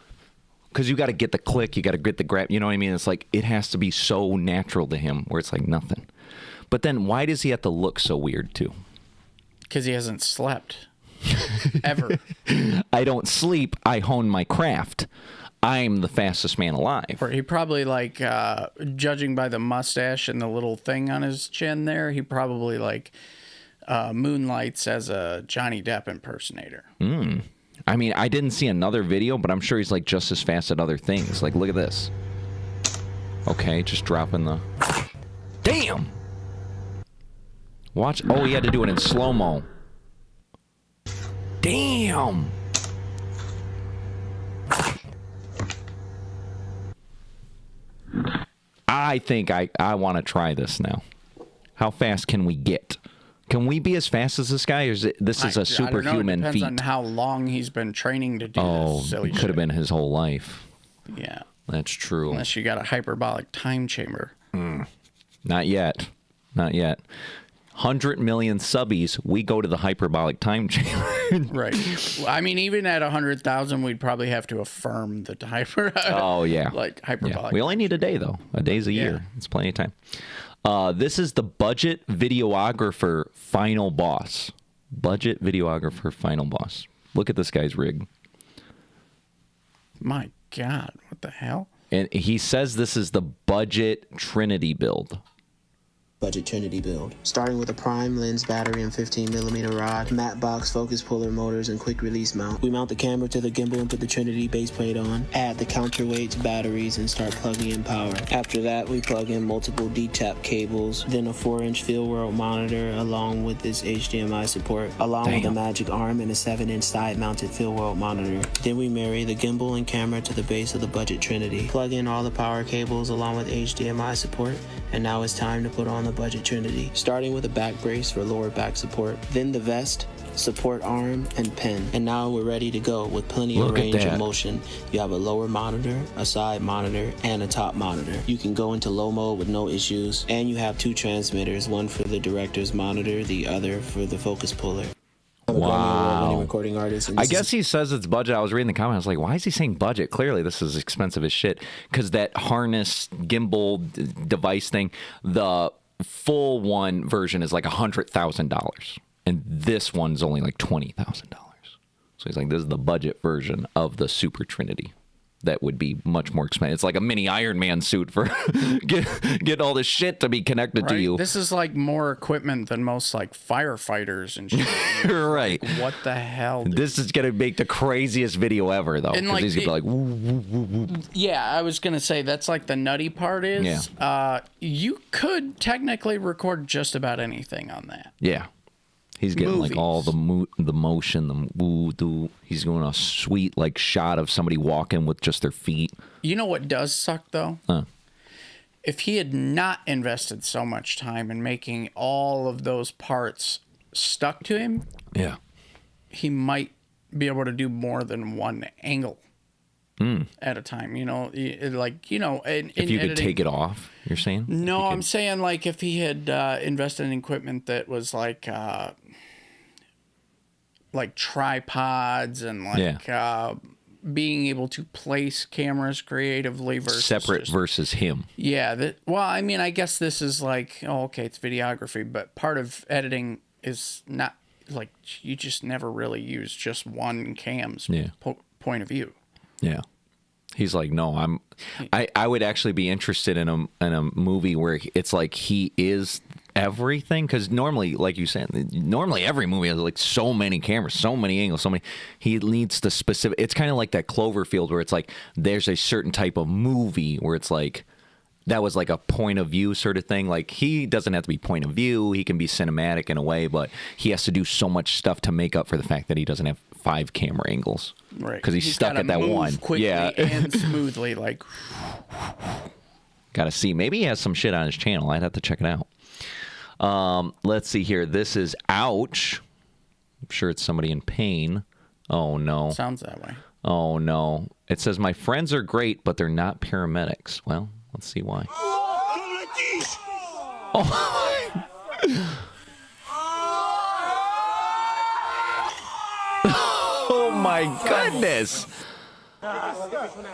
because you got to get the click, you got to get the grab. You know what I mean? It's like it has to be so natural to him, where it's like nothing. But then why does he have to look so weird too? Because he hasn't slept ever. I don't sleep. I hone my craft. I'm the fastest man alive. Or he probably, like, judging by the mustache and the little thing on his chin there, he probably, like, moonlights as a Johnny Depp impersonator. I mean, I didn't see another video, but I'm sure he's, like, just as fast at other things. Like, look at this. Okay, just dropping the... Damn! Watch. Oh, he had to do it in slow-mo. Damn! I think I want to try this now. How fast can we get? Can we be as fast as this guy, or is this is a superhuman feat? feat? Depends on how long he's been training to do this silly it could shit. have been his whole life. Yeah. That's true. Unless you got a hyperbolic time chamber. Not yet. Not yet. 100 million subbies, we go to the hyperbolic time chamber. Right. Well, I mean, even at 100,000, we'd probably have to affirm the hyper. Oh, yeah. Like hyperbolic. Yeah. We only need a day, though. A day's a year. It's plenty of time. This is the budget videographer final boss. Budget videographer final boss. Look at this guy's rig. My God, what the hell? And he says this is the budget Trinity build. Budget Trinity build. Starting with a prime lens battery and 15mm rod, matte box focus puller motors, and quick release mount. We mount the camera to the gimbal and put the Trinity base plate on, add the counterweights, batteries, and start plugging in power. After that, we plug in multiple D-tap cables, then a 4-inch field world monitor along with this HDMI support, along with a magic arm and a 7-inch side mounted field world monitor. Then we marry the gimbal and camera to the base of the Budget Trinity. Plug in all the power cables along with HDMI support, and now it's time to put on the Budget Trinity, starting with a back brace for lower back support, then the vest, support arm, and pen. And now we're ready to go with plenty of range of motion. You have a lower monitor, a side monitor, and a top monitor. You can go into low mode with no issues, and you have 2 transmitters, one for the director's monitor, the other for the focus puller. Wow. Recording artist, I guess he says it's budget. I was reading the comments, like, why is he saying budget? Clearly, this is expensive as shit. Because that harness gimbal device thing, the full one version is like $100,000, and this one's only like $20,000. So he's like, this is the budget version of the Super Trinity. That would be much more expensive. It's like a mini Iron Man suit for get all this shit to be connected to you. This is like more equipment than most like firefighters and shit. Right. Like, what the hell? This is gonna make the craziest video ever, though. Because he's gonna be like, woo, woo, woo, woo. Yeah, I was gonna say that's like the nutty part is. You could technically record just about anything on that. Yeah. He's getting like all the motion, the woo-doo. He's doing a sweet like shot of somebody walking with just their feet. You know what does suck though? If he had not invested so much time in making all of those parts stuck to him, he might be able to do more than one angle at a time. You know, like, you know, in if you editing, could take it off, you're saying? No, I'm saying like if he had invested in equipment that was like tripods and like being able to place cameras creatively versus separate versus him. Yeah. Well, I mean, I guess this is like, oh, okay, it's videography, but part of editing is not like you just never really use just one cam's point of view. Yeah. He's like, no, I would actually be interested in a movie where it's like he is everything, because normally, like you said, normally every movie has like so many cameras, so many angles, so many. He needs the specific. It's kind of like that Cloverfield where it's like there's a certain type of movie where it's like that was like a point of view sort of thing. Like he doesn't have to be point of view. He can be cinematic in a way, but he has to do so much stuff to make up for the fact that he doesn't have 5 camera angles. Right. Because he's stuck at that one. Quickly and smoothly, like. Gotta see. Maybe he has some shit on his channel. I'd have to check it out. Let's see here. This is ouch. I'm sure it's somebody in pain. Oh no. Sounds that way. Oh no. It says my friends are great, but they're not paramedics. Well, let's see why. Oh. Oh my goodness.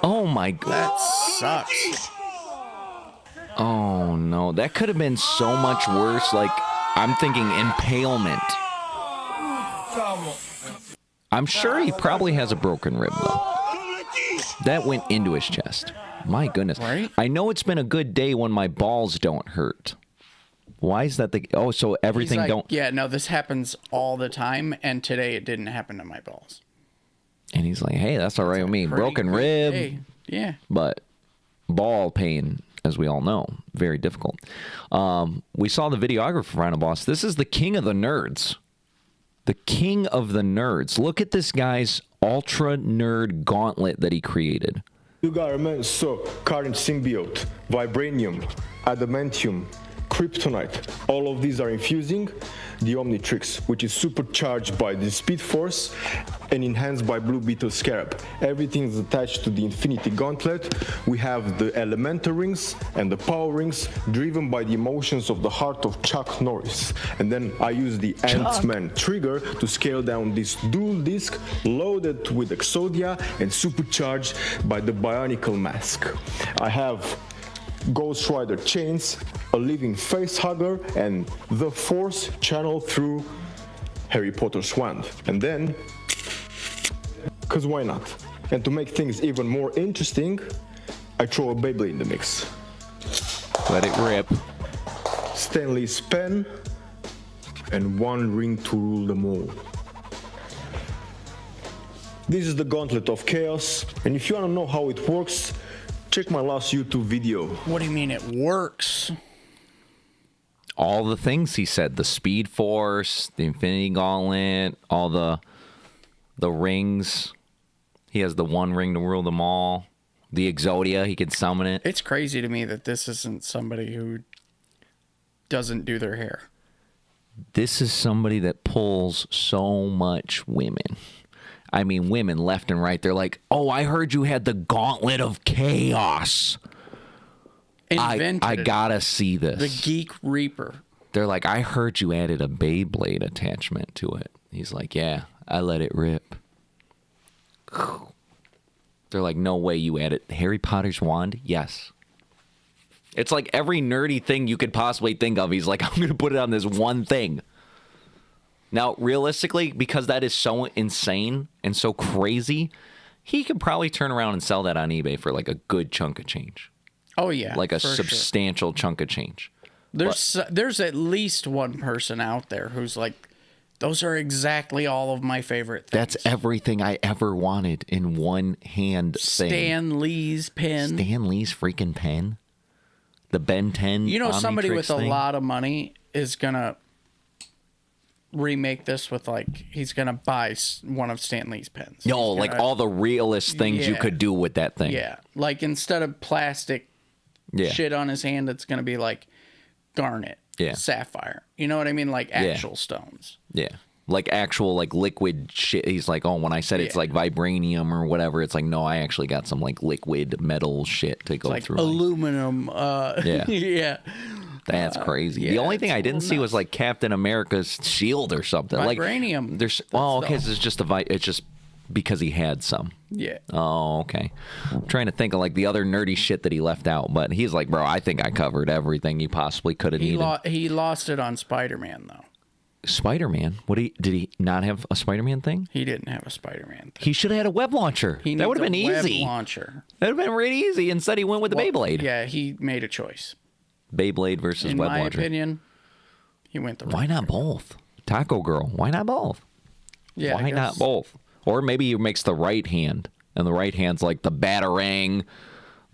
Oh my god. That sucks. Oh no, that could have been so much worse. Like, I'm thinking impalement. I'm sure he probably has a broken rib though. That went into his chest. My goodness. Right? I know it's been a good day when my balls don't hurt. Why is that the... Oh, so everything He's like, don't... Yeah, no, this happens all the time, and today it didn't happen to my balls. And he's like, hey, that's all right with me. Broken rib. Hey, yeah. But ball pain, as we all know, very difficult. We saw the videographer, Final Boss. This is the king of the nerds. The king of the nerds. Look at this guy's ultra nerd gauntlet that he created. You got immense current symbiote, vibranium, adamantium, kryptonite. All of these are infusing the Omnitrix, which is supercharged by the Speed Force and enhanced by Blue Beetle Scarab. Everything is attached to the Infinity Gauntlet. We have the Elemental Rings and the Power Rings driven by the emotions of the heart of Chuck Norris. And then I use the Ant-Man trigger to scale down this dual disc loaded with Exodia and supercharged by the Bionicle Mask. I have Ghost Rider chains, a living face hugger, and the Force channel through Harry Potter's wand. And then, cause why not? And to make things even more interesting, I throw a Beyblade in the mix. Let it rip. Stanley's pen, and one ring to rule them all. This is the Gauntlet of Chaos, and if you wanna know how it works, check my last YouTube video. What do you mean it works? All the things he said, the Speed Force, the Infinity Gauntlet, all the rings. He has the one ring to rule them all. The Exodia, he can summon it. It's crazy to me that this isn't somebody who doesn't do their hair. This is somebody that pulls so much women. I mean, women left and right. They're like, oh, I heard you had the Gauntlet of Chaos. I gotta see this. The Geek Reaper. They're like, I heard you added a Beyblade attachment to it. He's like, yeah, I let it rip. They're like, no way you added Harry Potter's wand? Yes. It's like every nerdy thing you could possibly think of. He's like, I'm going to put it on this one thing. Now, realistically, because that is so insane and so crazy, he could probably turn around and sell that on eBay for like a good chunk of change. Oh, yeah. Like a substantial chunk of change. There's at least one person out there who's like, those are exactly all of my favorite things. That's everything I ever wanted in one hand thing. Stan Lee's pen. Stan Lee's freaking pen. The Ben 10. You know, somebody with thing. a lot of money is going to remake this with, like, he's going to buy one of Stan Lee's pens. No, like all the realest things you could do with that thing. Yeah. Like, instead of plastic shit on his hand, it's going to be like garnet, sapphire. You know what I mean? Like actual stones. Yeah. Like actual, like liquid shit. He's like, oh, when I said it's like vibranium or whatever, it's like, no, I actually got some like liquid metal shit to go through. Aluminum. Yeah. That's crazy. The only thing I didn't see was like Captain America's shield or something. Vibranium. Like, there's okay, so it's just it's just because he had some. Yeah. Oh, okay. I'm trying to think of like the other nerdy shit that he left out, but he's like, bro, I think I covered everything you possibly could have needed. He lost it on Spider-Man though. Spider-Man? Did he not have a Spider-Man thing? He didn't have a Spider-Man thing. He should have had a web launcher. That would have been easy. Web launcher. That would have been really easy. Instead, he went with the Beyblade. Yeah, he made a choice. Beyblade versus web launcher. In my opinion, he went the right Why not both? Taco Girl. Why not both? Yeah. Why not both? Or maybe he makes the right hand, and the right hand's like the Batarang,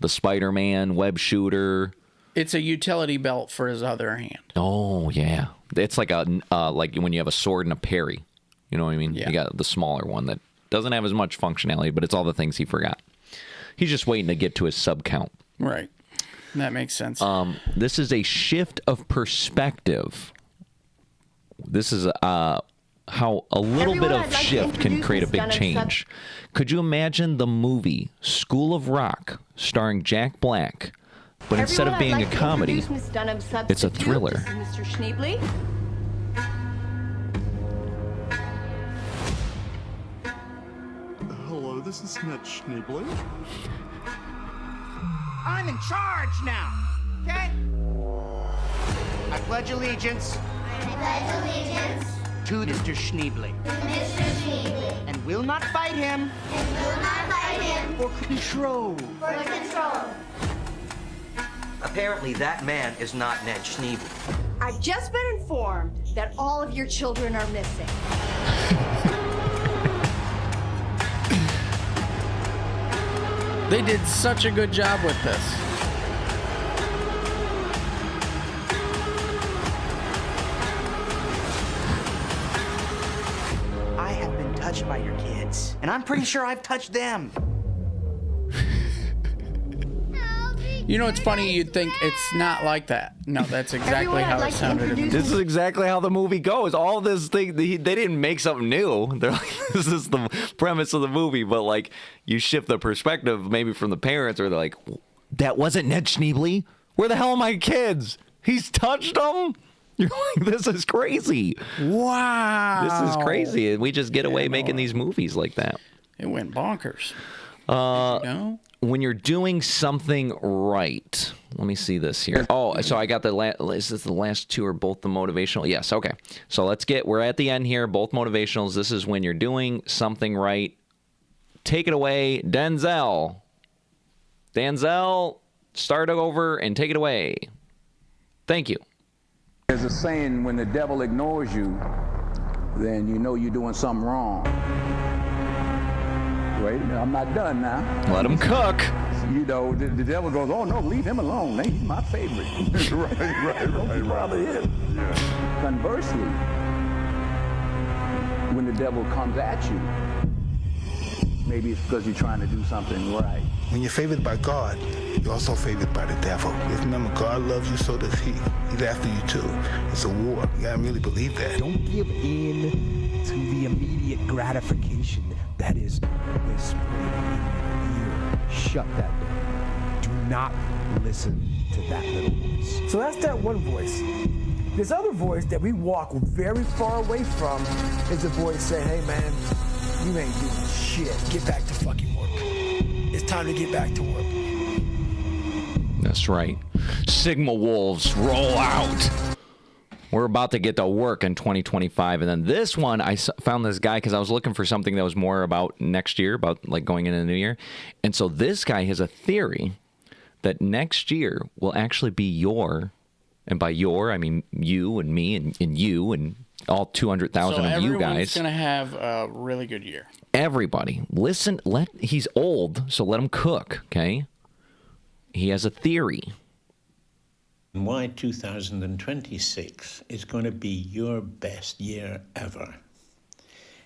the Spider-Man web shooter. It's a utility belt for his other hand. Oh yeah, it's like a like when you have a sword and a parry. You know what I mean? Yeah. You got the smaller one that doesn't have as much functionality, but it's all the things he forgot. He's just waiting to get to his sub count. Right. That makes sense. This is a shift of perspective. This is how a little bit of shift can create a big change. Could you imagine the movie School of Rock starring Jack Black But instead of being a comedy, it's a thriller. Mr. Schneebly. Hello, this is Ned Schneebly. I'm in charge now, okay? I pledge allegiance. To Mr. Schneebly. And will not fight him. For control. Apparently, that man is not Ned Schneebly. I've just been informed that all of your children are missing. They did such a good job with this. I have been touched by your kids, and I'm pretty sure I've touched them. You know, it's funny. You'd think it's not like that. No, that's exactly how it sounded. This is exactly how the movie goes. All this thing, they didn't make something new. They're like, this is the premise of the movie, but like you shift the perspective maybe from the parents, or they're like, that wasn't Ned Schneebly. Where the hell are my kids? He's touched them. You're like, this is crazy. Wow. This is crazy. And we just get away making these movies like that. It went bonkers. When you're doing something right, let me see this here. Oh, so I got the is this the last two are both the motivational? Yes, okay. So we're at the end here, both motivationals. This is when you're doing something right. Take it away, Denzel. Denzel, start over and take it away. Thank you. There's a saying, when the devil ignores you, then you know you're doing something wrong. Wait, I'm not done now. Let him cook. You know, the devil goes, oh no, leave him alone. He's my favorite. Don't bother him. Yeah. Conversely, when the devil comes at you, maybe it's because you're trying to do something right. When you're favored by God, you're also favored by the devil. Because remember, God loves you, so does he. He's after you too. It's a war. You gotta really believe that. Don't give in to the immediate gratification that is whispering in your ear. Shut that down. Do not listen to that little voice. So that's that one voice. This other voice that we walk very far away from is the voice saying, hey man, you ain't doing shit. Get back to fucking work. It's time to get back to work. That's right. Sigma Wolves, roll out. We're about to get to work in 2025. And then this one, I found this guy because I was looking for something that was more about next year, about like going into the new year. And so this guy has a theory that next year will actually be your, and by your, I mean you and me and you and all 200,000 of you guys. Everyone's going to have a really good year. Everybody, listen, he's old, so let him cook, okay? He has a theory. Why 2026 is going to be your best year ever.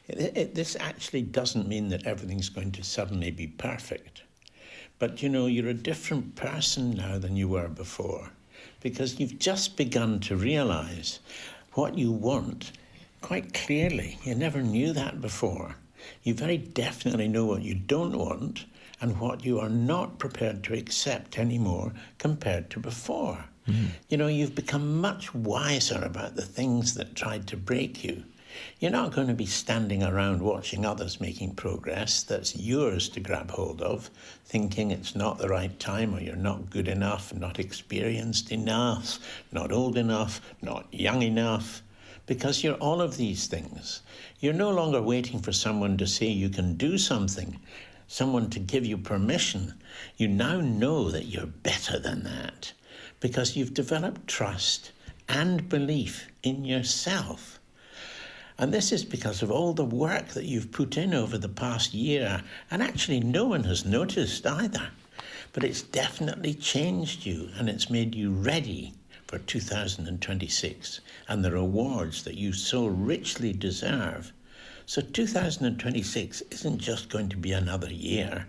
This actually doesn't mean that everything's going to suddenly be perfect. But, you know, you're a different person now than you were before, because you've just begun to realize what you want quite clearly. You never knew that before. You very definitely know what you don't want and what you are not prepared to accept anymore compared to before. You know, you've become much wiser about the things that tried to break you. You're not going to be standing around watching others making progress that's yours to grab hold of, thinking it's not the right time, or you're not good enough, not experienced enough, not old enough, not young enough, because you're all of these things. You're no longer waiting for someone to say you can do something, someone to give you permission. You now know that you're better than that, because you've developed trust and belief in yourself. And this is because of all the work that you've put in over the past year, and actually no one has noticed either. But it's definitely changed you, and it's made you ready for 2026 and the rewards that you so richly deserve. So 2026 isn't just going to be another year.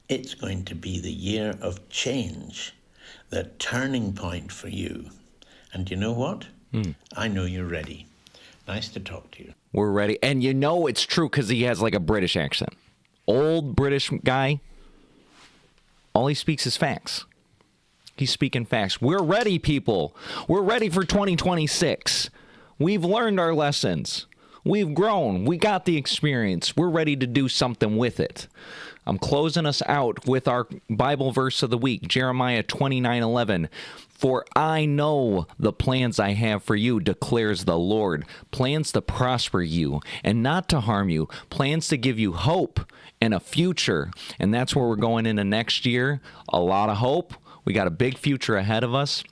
It's going to be the year of change, the turning point for you. And you know what? I know you're ready. Nice to talk to you. We're ready. And you know it's true because he has like a British accent. Old British guy. All he speaks is facts. He's speaking facts. We're ready, people. We're ready for 2026. We've learned our lessons. We've grown. We got the experience. We're ready to do something with it. I'm closing us out with our Bible verse of the week, Jeremiah 29:11. For I know the plans I have for you, declares the Lord. Plans to prosper you and not to harm you. Plans to give you hope and a future. And that's where we're going into next year. A lot of hope. We got a big future ahead of us.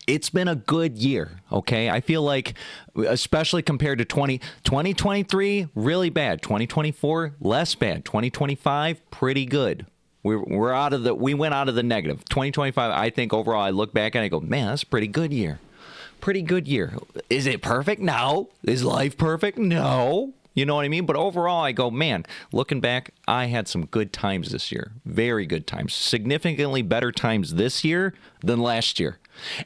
It's been a good year, okay? I feel like, especially compared to 2023, really bad. 2024, less bad. 2025, pretty good. We went out of the negative. 2025, I think overall, I look back and I go, man, that's a pretty good year. Pretty good year. Is it perfect? No. Is life perfect? No. You know what I mean? But overall, I go, man, looking back, I had some good times this year. Very good times. Significantly better times this year than last year.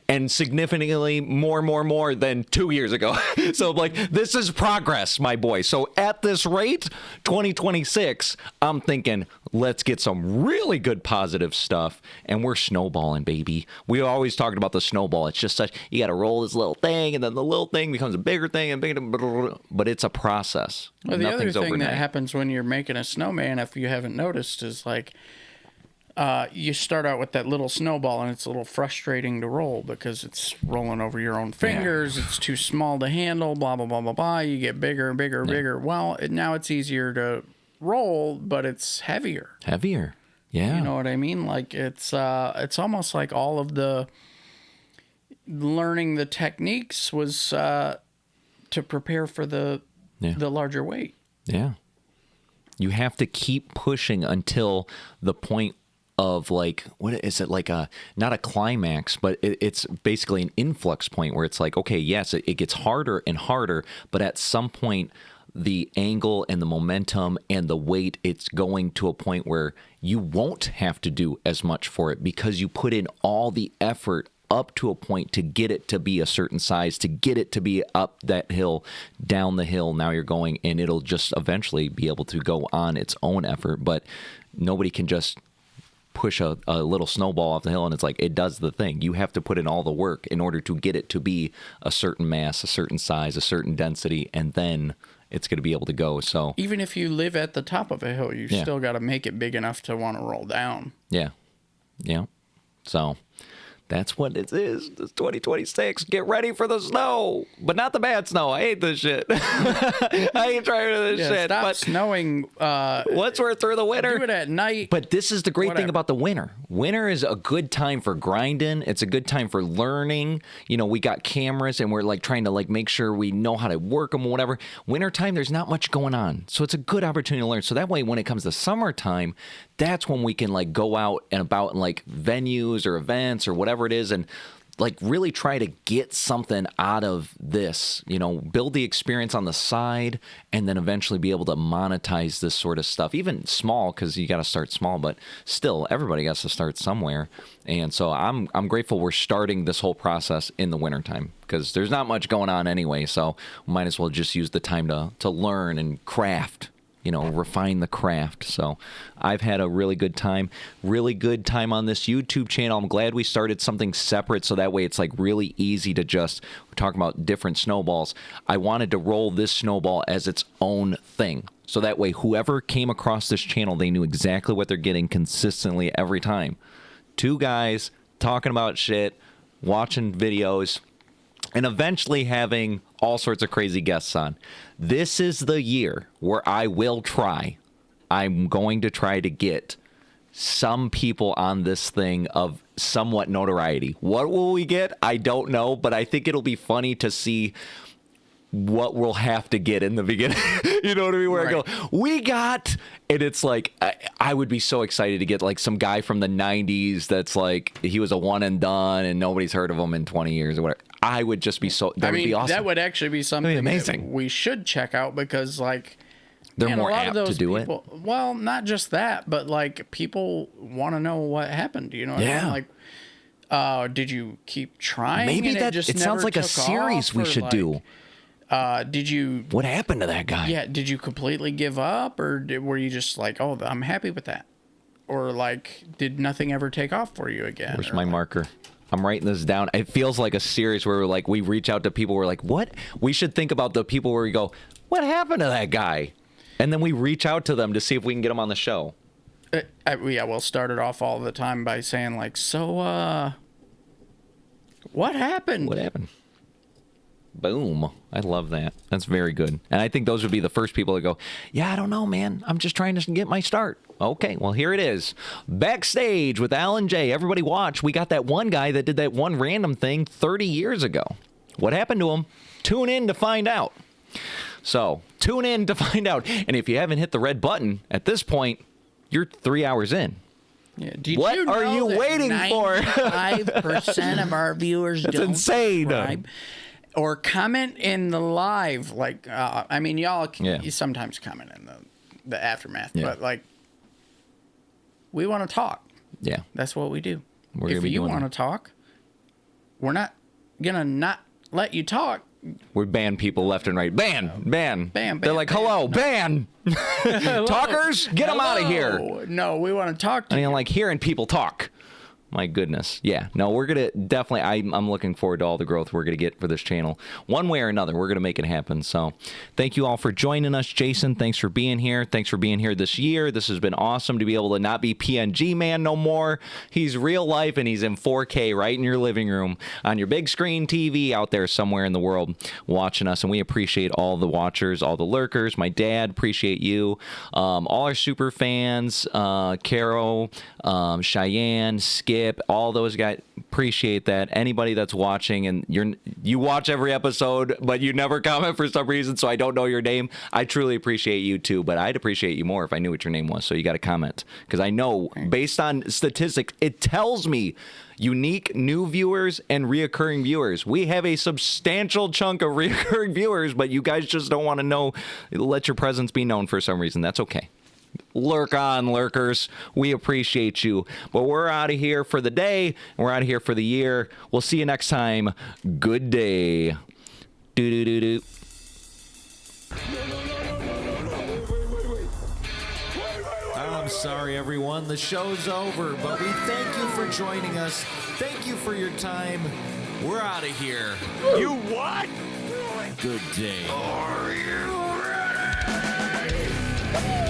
And significantly more than 2 years ago. So, like, this is progress, my boy. So, at this rate, 2026, I'm thinking, let's get some really good positive stuff. And we're snowballing, baby. We always talked about the snowball. It's just such, you got to roll this little thing, and then the little thing becomes a bigger thing, and bigger, but it's a process. Well, the Nothing's other thing overnight. that happens when you're making a snowman, if you haven't noticed, is like, you start out with that little snowball, and it's a little frustrating to roll because it's rolling over your own fingers. Yeah. It's too small to handle, blah, blah, blah, blah, blah. You get bigger and bigger and bigger. Well, now it's easier to roll, but it's heavier. Heavier. Yeah. You know what I mean? Like, it's almost like all of the learning the techniques was to prepare for the larger weight. Yeah. You have to keep pushing until the point of, like, what is it, like a, not a climax, but it's basically an influx point where it's like, okay, yes, it gets harder and harder, but at some point the angle and the momentum and the weight, it's going to a point where you won't have to do as much for it because you put in all the effort up to a point to get it to be a certain size, to get it to be up that hill, down the hill. Now you're going, and it'll just eventually be able to go on its own effort. But nobody can just push a little snowball off the hill and it's like, it does the thing. You have to put in all the work in order to get it to be a certain mass, a certain size, a certain density, and then it's going to be able to go. So even if you live at the top of a hill, you still got to make it big enough to want to roll down. Yeah. Yeah. So that's what it is. It's 2026. Get ready for the snow, but not the bad snow. I hate this shit. I ain't trying to this shit. Stop snowing. Once we're through the winter, do it at night. But this is the great thing about the winter. Winter is a good time for grinding. It's a good time for learning. You know, we got cameras and we're like trying to like make sure we know how to work them or whatever. Wintertime, there's not much going on, so it's a good opportunity to learn. So that way, when it comes to summertime, that's when we can like go out and about in like venues or events or whatever it is and like really try to get something out of this, you know, build the experience on the side and then eventually be able to monetize this sort of stuff, even small, because you got to start small, but still everybody has to start somewhere. And so I'm grateful we're starting this whole process in the wintertime because there's not much going on anyway. So we might as well just use the time to learn and craft, you know, refine the craft. So I've had a really good time on this YouTube channel. I'm glad we started something separate so that way it's like really easy to just, we're talking about different snowballs. I wanted to roll this snowball as its own thing. So that way whoever came across this channel, they knew exactly what they're getting consistently every time. Two guys talking about shit, watching videos, and eventually having all sorts of crazy guests on. This is the year where I will try. I'm going to try to get some people on this thing of somewhat notoriety. What will we get? I don't know, but I think it'll be funny to see what we'll have to get in the beginning. You know what I mean? Where I go, we got, and it's like, I would be so excited to get like some guy from the 90s that's like, he was a one and done and nobody's heard of him in 20 years or whatever. I would just be so, that would be awesome. That would actually be something amazing. That we should check out because like, they're more apt to do it. Well, not just that, but like people want to know what happened. You know what I mean? Like, did you keep trying? Maybe that it sounds like a series we should do. Did you? What happened to that guy? Yeah, did you completely give up, or were you just like, oh, I'm happy with that? or like, did nothing ever take off for you again? Where's my marker? I'm writing this down. It feels like a series where like we reach out to people. We're like, what? We should think about the people where we go, what happened to that guy? And then we reach out to them to see if we can get them on the show. Yeah, we'll start it off all the time by saying like, so, what happened? What happened? Boom. I love that. That's very good. And I think those would be the first people that go, yeah, I don't know, man. I'm just trying to get my start. Okay, well, here it is. Backstage with Alan J. Everybody watch. We got that one guy that did that one random thing 30 years ago. What happened to him? Tune in to find out. So, tune in to find out. And if you haven't hit the red button at this point, you're 3 hours in. Yeah. What are you waiting for? 95% of our viewers That's don't insane. subscribe. Or comment in the live, like, I mean, y'all you sometimes comment in the aftermath, but like, we want to talk. Yeah. That's what we do. We're gonna if be you doing want to talk, we're not going to not let you talk. We ban people left and right. Ban. They're like, hello, ban. Talkers, get them out of here. No, we want to talk to you. I like hearing people talk. My goodness. Yeah. No, we're going to definitely, I'm looking forward to all the growth we're going to get for this channel. One way or another, we're going to make it happen. So thank you all for joining us. Jason, thanks for being here. Thanks for being here this year. This has been awesome to be able to not be PNG man no more. He's real life and he's in 4K right in your living room on your big screen TV out there somewhere in the world watching us. And we appreciate all the watchers, all the lurkers. My dad, appreciate you. All our super fans, Carol, Cheyenne, Skip, all those guys, appreciate that. Anybody that's watching and you watch every episode but you never comment for some reason, so I don't know your name, I truly appreciate you too, but I'd appreciate you more if I knew what your name was. So you got to comment, because I know based on statistics it tells me unique new viewers and reoccurring viewers. We have a substantial chunk of reoccurring viewers, but you guys just don't want to know, let your presence be known for some reason. That's okay. Lurk on, lurkers. We appreciate you. But we're out of here for the day. We're out of here for the year. We'll see you next time. Good day. Do-do-do-do. I'm sorry, everyone. The show's over, but we thank you for joining us. Thank you for your time. We're out of here. You what? Good day. Are you ready?